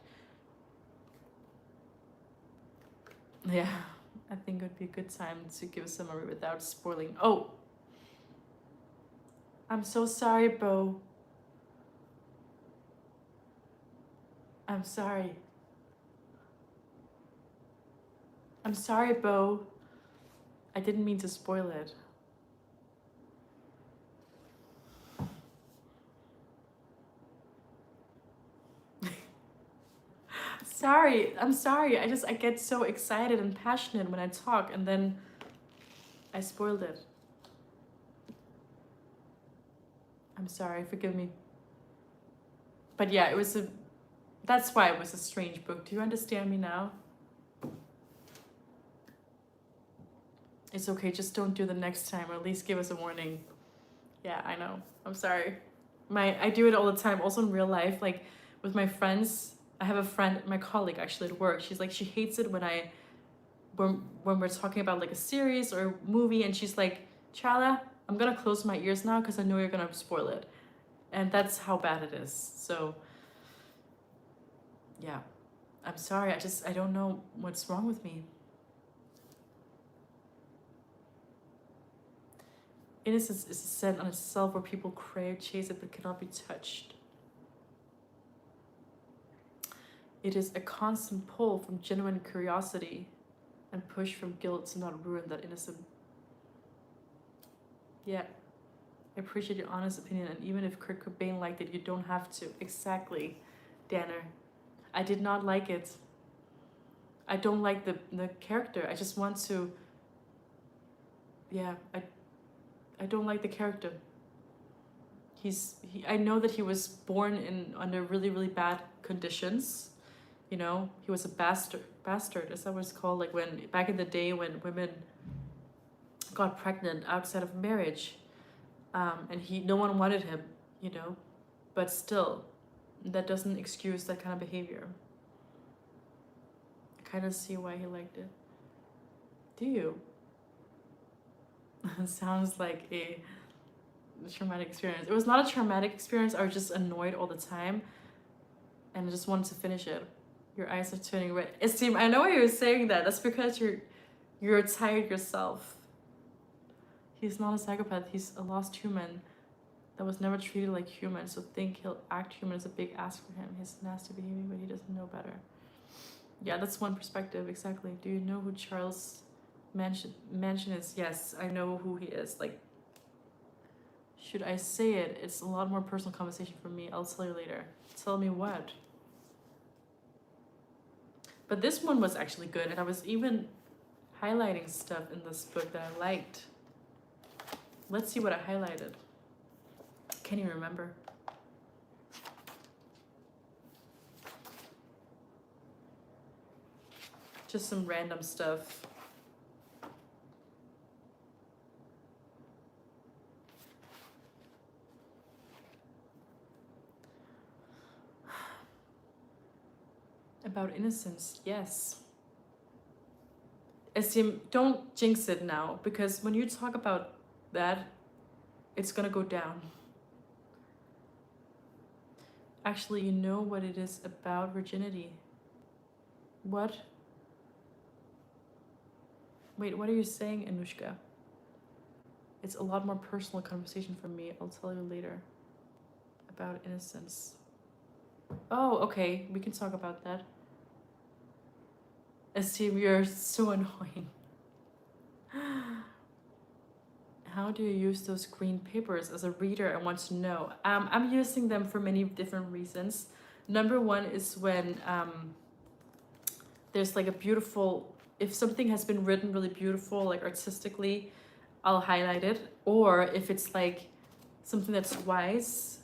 Yeah, I think it would be a good time to give a summary without spoiling. Oh, I'm so sorry, Bo. I'm sorry. I'm sorry, Bo. I didn't mean to spoil it. Sorry, I'm sorry. I get so excited and passionate when I talk, and then I spoiled it. I'm sorry, forgive me. But yeah, that's why it was a strange book. Do you understand me now? It's okay, just don't do the next time, or at least give us a warning. Yeah, I know. I'm sorry. I do it all the time, also in real life, like with my friends. I have a friend, my colleague actually at work. She's like, she hates it when we're talking about like a series or a movie, and she's like, Charla, I'm gonna close my ears now because I know you're gonna spoil it. And that's how bad it is. So yeah, I'm sorry. I don't know what's wrong with me. Innocence is a scent on itself where people crave, chase it, but cannot be touched. It is a constant pull from genuine curiosity and push from guilt to not ruin that innocent. Yeah, I appreciate your honest opinion, and even if Kurt Cobain liked it, you don't have to. Exactly, Danner. I did not like it. I don't like the character. I just want to. Yeah, I don't like the character. I know that he was born in under really, really bad conditions. You know, he was a bastard. Bastard, is that what it's called? Like when back in the day when women got pregnant outside of marriage, and no one wanted him. You know, but still, that doesn't excuse that kind of behavior. I kind of see why he liked it. Do you? Sounds like a traumatic experience. It was not a traumatic experience. I was just annoyed all the time, and I just wanted to finish it. Your eyes are turning red. Esteem, I know why you're saying that. That's because you're tired yourself. He's not a psychopath. He's a lost human that was never treated like human. So think he'll act human is a big ask for him. He's nasty behavior, but he doesn't know better. Yeah, that's one perspective. Exactly. Do you know who Charles Manson is? Yes, I know who he is. Like, should I say it? It's a lot more personal conversation for me. I'll tell you later. Tell me what? But this one was actually good, and I was even highlighting stuff in this book that I liked. Let's see what I highlighted. Can you remember? Just some random stuff. About innocence, yes. Esteem, don't jinx it now, because when you talk about that, it's gonna go down. Actually, you know what it is about virginity. What? Wait, what are you saying, Anushka? It's a lot more personal conversation for me. I'll tell you later. About innocence. Oh, okay. We can talk about that. Esteem, you're so annoying. How do you use those green papers? As a reader, I want to know. I'm using them for many different reasons. Number one is when there's like a beautiful, if something has been written really beautiful, like artistically, I'll highlight it. Or if it's like something that's wise,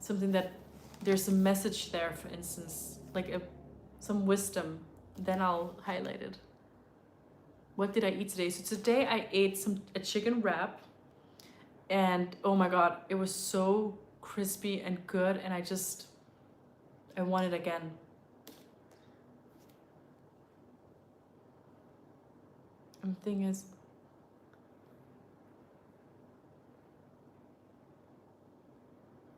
something that there's a message there, for instance, like some wisdom, then I'll highlight it. What did I eat today? So today I ate a chicken wrap, and oh my god, it was so crispy and good, and I want it again. And the thing is,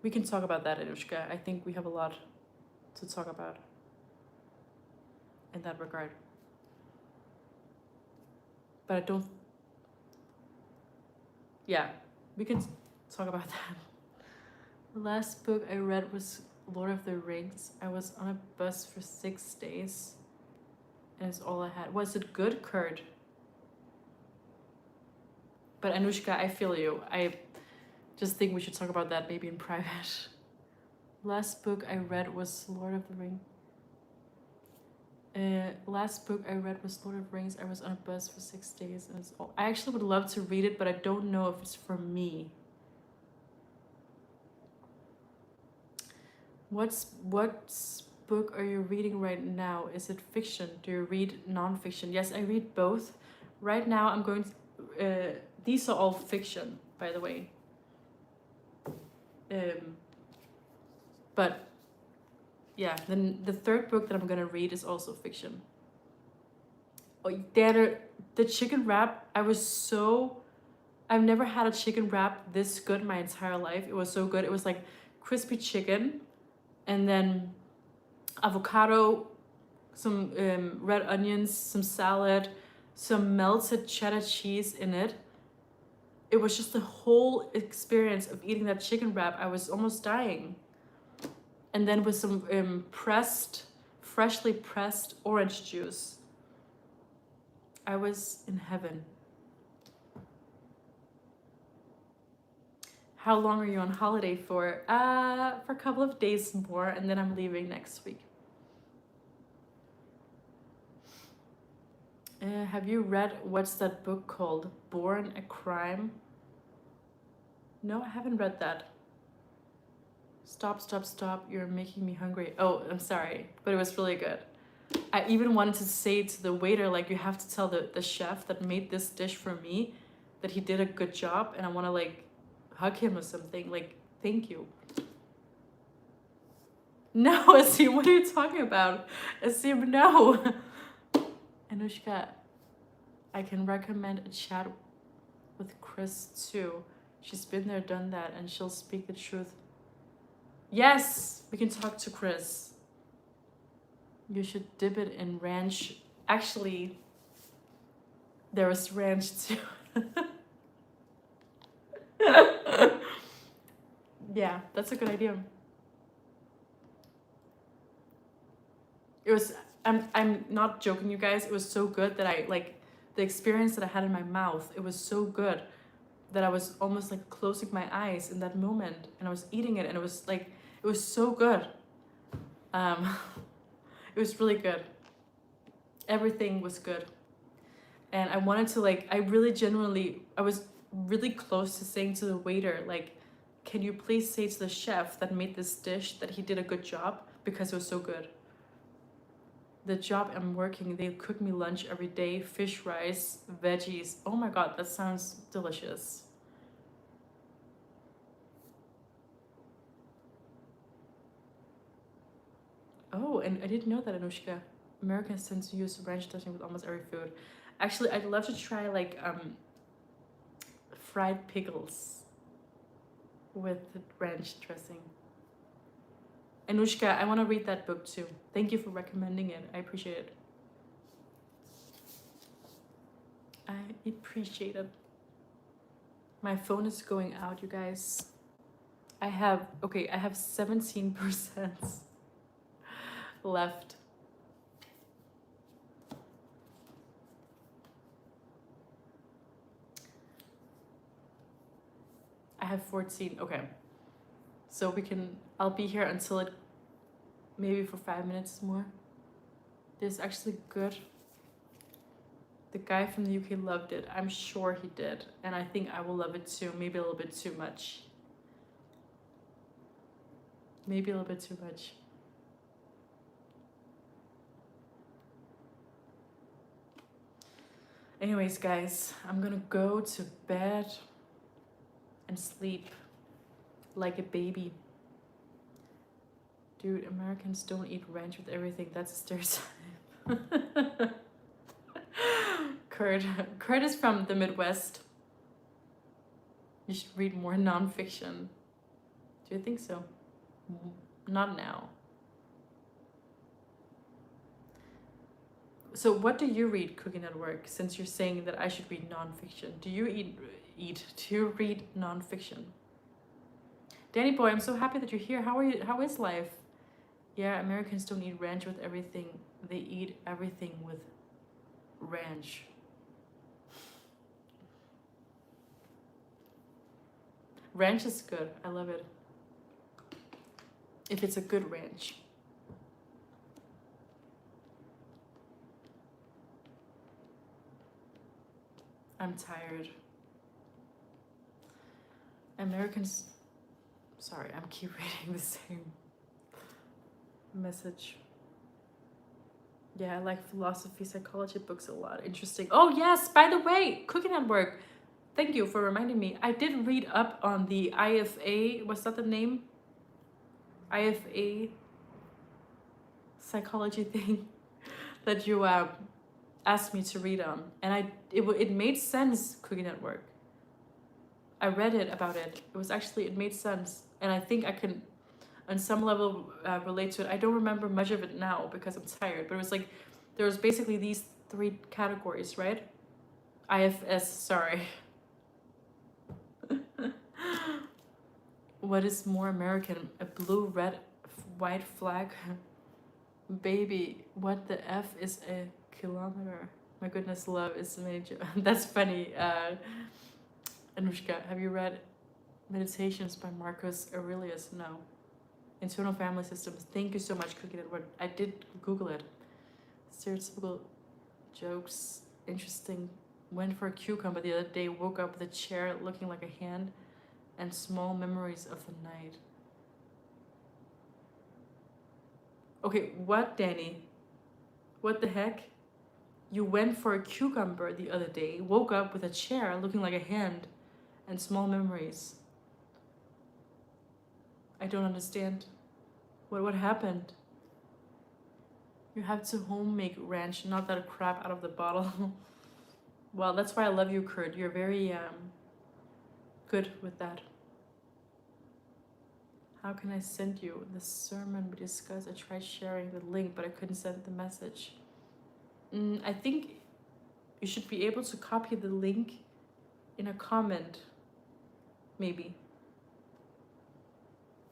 we can talk about that, Anushka. I think we have a lot to talk about in that regard. But I don't... Yeah, we can talk about that. The last book I read was Lord of the Rings. I was on a bus for 6 days, and it's all I had. Was it good, Kurt? But Anushka, I feel you. I just think we should talk about that maybe in private. Last book I read was Lord of the Rings. Last book I read was Lord of Rings. I was on a bus for 6 days, and it's all... I actually would love to read it, but I don't know if it's for me. What book are you reading right now? Is it fiction? Do you read non-fiction? Yes, I read both. Right now I'm going to... these are all fiction, by the way. But yeah, then the third book that I'm gonna read is also fiction. Oh, the chicken wrap, I've never had a chicken wrap this good my entire life. It was so good. It was like crispy chicken, and then avocado, some red onions, some salad, some melted cheddar cheese in it. it was just the whole experience of eating that chicken wrap. I was almost dying. And then with some freshly pressed orange juice, I was in heaven. How long are you on holiday for? For a couple of days more, and then I'm leaving next week. Have you read, what's that book called? Born a Crime? No, I haven't read that. Stop, you're making me hungry. Oh, I'm sorry, but it was really good. I even wanted to say to the waiter, like, you have to tell the chef that made this dish for me that he did a good job, and I want to like hug him or something, like, thank you. No, Asim, what are you talking about? Asim, no. Anushka, I can recommend a chat with Chris too. She's been there, done that, and she'll speak the truth. Yes, we can talk to Chris. You should dip it in ranch. Actually, there was ranch too. Yeah, that's a good idea. It was, I'm not joking, you guys. It was so good that I, like, the experience that I had in my mouth, it was so good that I was almost like closing my eyes in that moment, and I was eating it, and it was like, it was so good. It was really good. Everything was good. And I wanted to, like, I was really close to saying to the waiter, like, can you please say to the chef that made this dish that he did a good job, because it was so good. The job I'm working, they cook me lunch every day, fish, rice, veggies. Oh my God, that sounds delicious. Oh, and I didn't know that, Anushka. Americans tend to use ranch dressing with almost every food. Actually, I'd love to try like fried pickles with ranch dressing. Anushka, I want to read that book too. Thank you for recommending it. I appreciate it. I appreciate it. My phone is going out, you guys. I have 17% left. I have 14. Okay. So I'll be here until it, maybe for 5 minutes more. This is actually good. The guy from the UK loved it. I'm sure he did. And I think I will love it too. Maybe a little bit too much. Maybe a little bit too much. Anyways, guys, I'm gonna go to bed and sleep like a baby. Dude, Americans don't eat ranch with everything. That's a stereotype. Kurt is from the Midwest. You should read more nonfiction. Do you think so? Not now. So what do you read, Cooking at Work, since you're saying that I should read nonfiction? Do you do you read nonfiction? Danny boy, I'm so happy that you're here. How are you? How is life? Yeah, Americans don't eat ranch with everything. They eat everything with ranch. Ranch is good. I love it. If it's a good ranch. I'm tired. Americans... Sorry, I'm keep reading the same message. Yeah, I like philosophy, psychology books a lot. Interesting. Oh yes, by the way, Cooking at Work. Thank you for reminding me. I did read up on the IFA. What's that the name? IFA psychology thing that you asked me to read on, and it made sense. Cooking at Work. I read it about it. It made sense, and I think I can, on some level, relate to it. I don't remember much of it now because I'm tired, but it was like there was basically these 3 categories, right? IFS. Sorry. What is more American? A blue, red, white flag? Baby, what the F is a kilometer? My goodness, love is major. That's funny. Anushka, have you read Meditations by Marcus Aurelius? No. Internal Family Systems. Thank you so much, Cookie Network. I did Google it. Stereotypical jokes. Interesting. Went for a cucumber the other day. Woke up with a chair looking like a hand, and small memories of the night. Okay, what, Danny? What the heck? You went for a cucumber the other day. Woke up with a chair looking like a hand, and small memories. I don't understand. What happened? You have to home make ranch, not that crap out of the bottle. Well, that's why I love you, Kurt. You're very good with that. How can I send you the sermon we discussed? I tried sharing the link, but I couldn't send the message. I think you should be able to copy the link in a comment, maybe.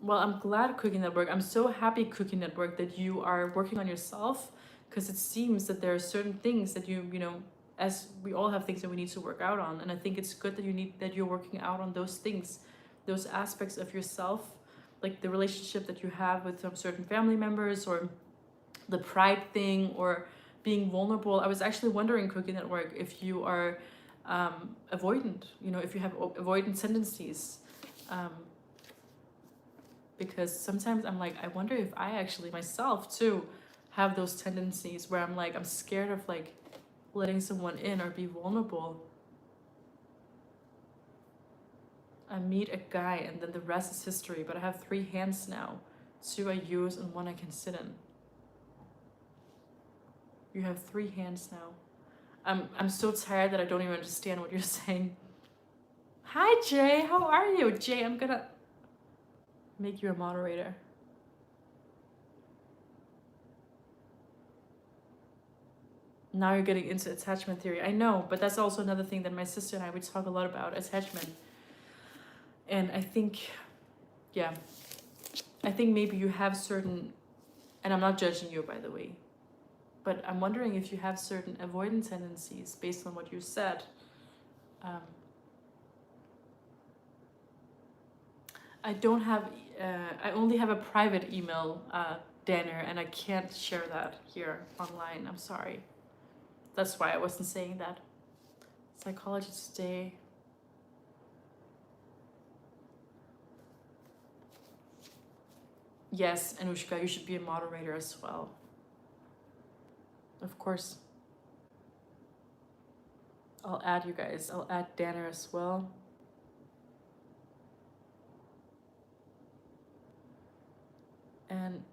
Well, I'm glad, Cookie Network. I'm so happy, Cookie Network, that you are working on yourself, because it seems that there are certain things that you know, as we all have things that we need to work out on, and I think it's good that you're working out on those things, those aspects of yourself, like the relationship that you have with some certain family members, or the pride thing, or being vulnerable. I was actually wondering, Cookie Network, if you are avoidant, you know, if you have avoidant tendencies. Because sometimes I'm like, I wonder if I actually myself too have those tendencies where I'm like, I'm scared of like letting someone in or be vulnerable. I meet a guy and then the rest is history, but I have 3 hands now. 2 I use and 1 I can sit in. You have 3 hands now. I'm so tired that I don't even understand what you're saying. Hi Jay, how are you? Jay, I'm gonna make you a moderator. Now you're getting into attachment theory. I know, but that's also another thing that my sister and I, we talk a lot about, attachment. And I think, yeah, I think maybe you have certain, and I'm not judging you, by the way, but I'm wondering if you have certain avoidant tendencies based on what you said. I don't have, I only have a private email, Danner, and I can't share that here online. I'm sorry. That's why I wasn't saying that. Psychology Today. Yes, Anushka, you should be a moderator as well. Of course. I'll add you guys. I'll add Danner as well. And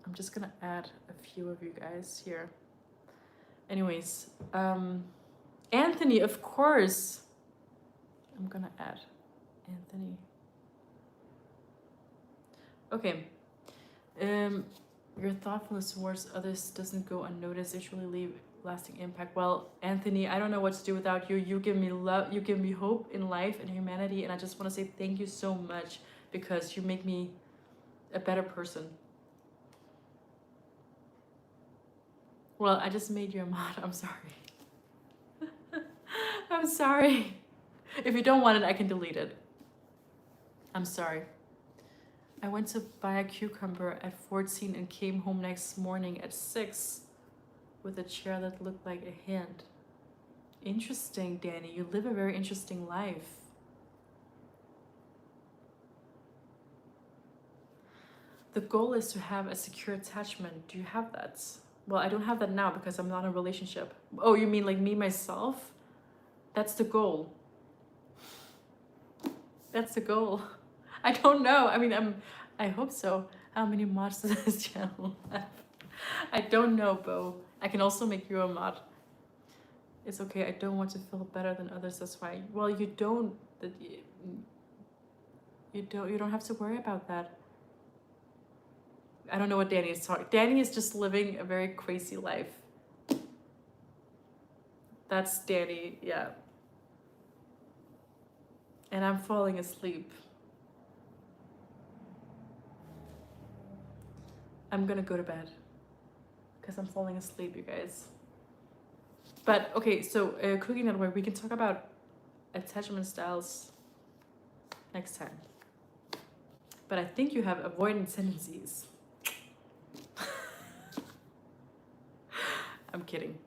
I'm just gonna add a few of you guys here. Anyways, Anthony, of course. I'm gonna add Anthony. Okay. Your thoughtfulness towards others doesn't go unnoticed. It really leave lasting impact. Well, Anthony, I don't know what to do without you. You give me love. You give me hope in life and humanity. And I just want to say thank you so much, because you make me a better person. Well, I just made you a mod. I'm sorry. I'm sorry. If you don't want it, I can delete it. I'm sorry. I went to buy a cucumber at 14 and came home next morning at 6 with a chair that looked like a hand. Interesting, Danny. You live a very interesting life. The goal is to have a secure attachment. Do you have that? Well, I don't have that now because I'm not in a relationship. Oh, you mean like me, myself? That's the goal. That's the goal. I don't know. I mean, I hope so. How many mods does this channel have? I don't know, Bo. I can also make you a mod. It's okay. I don't want to feel better than others. That's why. Well, you don't. You don't have to worry about that. I don't know what Danny is talking. Danny is just living a very crazy life. That's Danny. Yeah. And I'm falling asleep. I'm gonna go to bed because I'm falling asleep, you guys. But okay, so Cookie Network, we can talk about attachment styles next time. But I think you have avoidant tendencies. I'm kidding.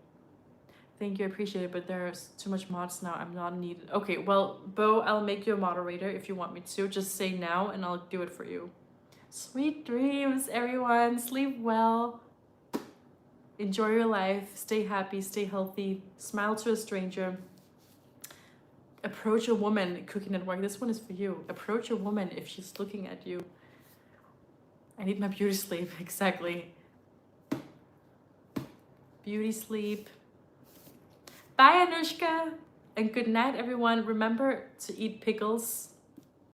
Thank you, I appreciate it, but there's too much mods now. I'm not needed. Okay, well, Bo, I'll make you a moderator if you want me to. Just say now and I'll do it for you. Sweet dreams, everyone. Sleep well. Enjoy your life. Stay happy, stay healthy. Smile to a stranger. Approach a woman, Cookie Network. This one is for you. Approach a woman if she's looking at you. I need my beauty sleep, exactly. Beauty sleep. Bye, Anushka. And good night, everyone. Remember to eat pickles